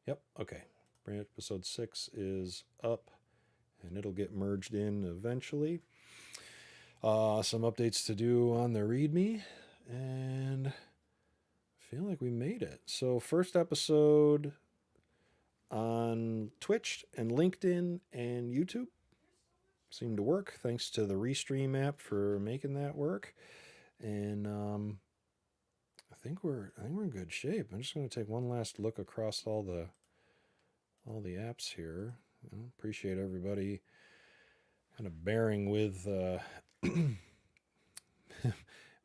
Yep, okay. Branch episode 6 is up, and it'll get merged in eventually. Some updates to do on the README, and I feel like we made it. So first episode on Twitch and LinkedIn and YouTube seemed to work, thanks to the Restream app for making that work. And I think we're in good shape. I'm just going to take one last look across all the apps here. Appreciate everybody kind of bearing with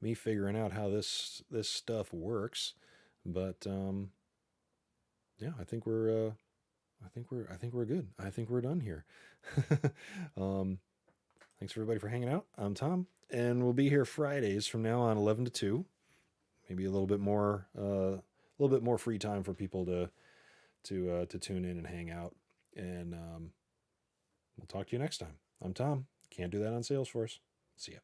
me figuring out how this stuff works. But yeah, I think we're good. I think we're done here. Thanks everybody for hanging out. I'm Tom, and we'll be here Fridays from now on, 11 to 2. Maybe a little bit more free time for people to tune in and hang out. And we'll talk to you next time. I'm Tom. Can't do that on Salesforce. See ya.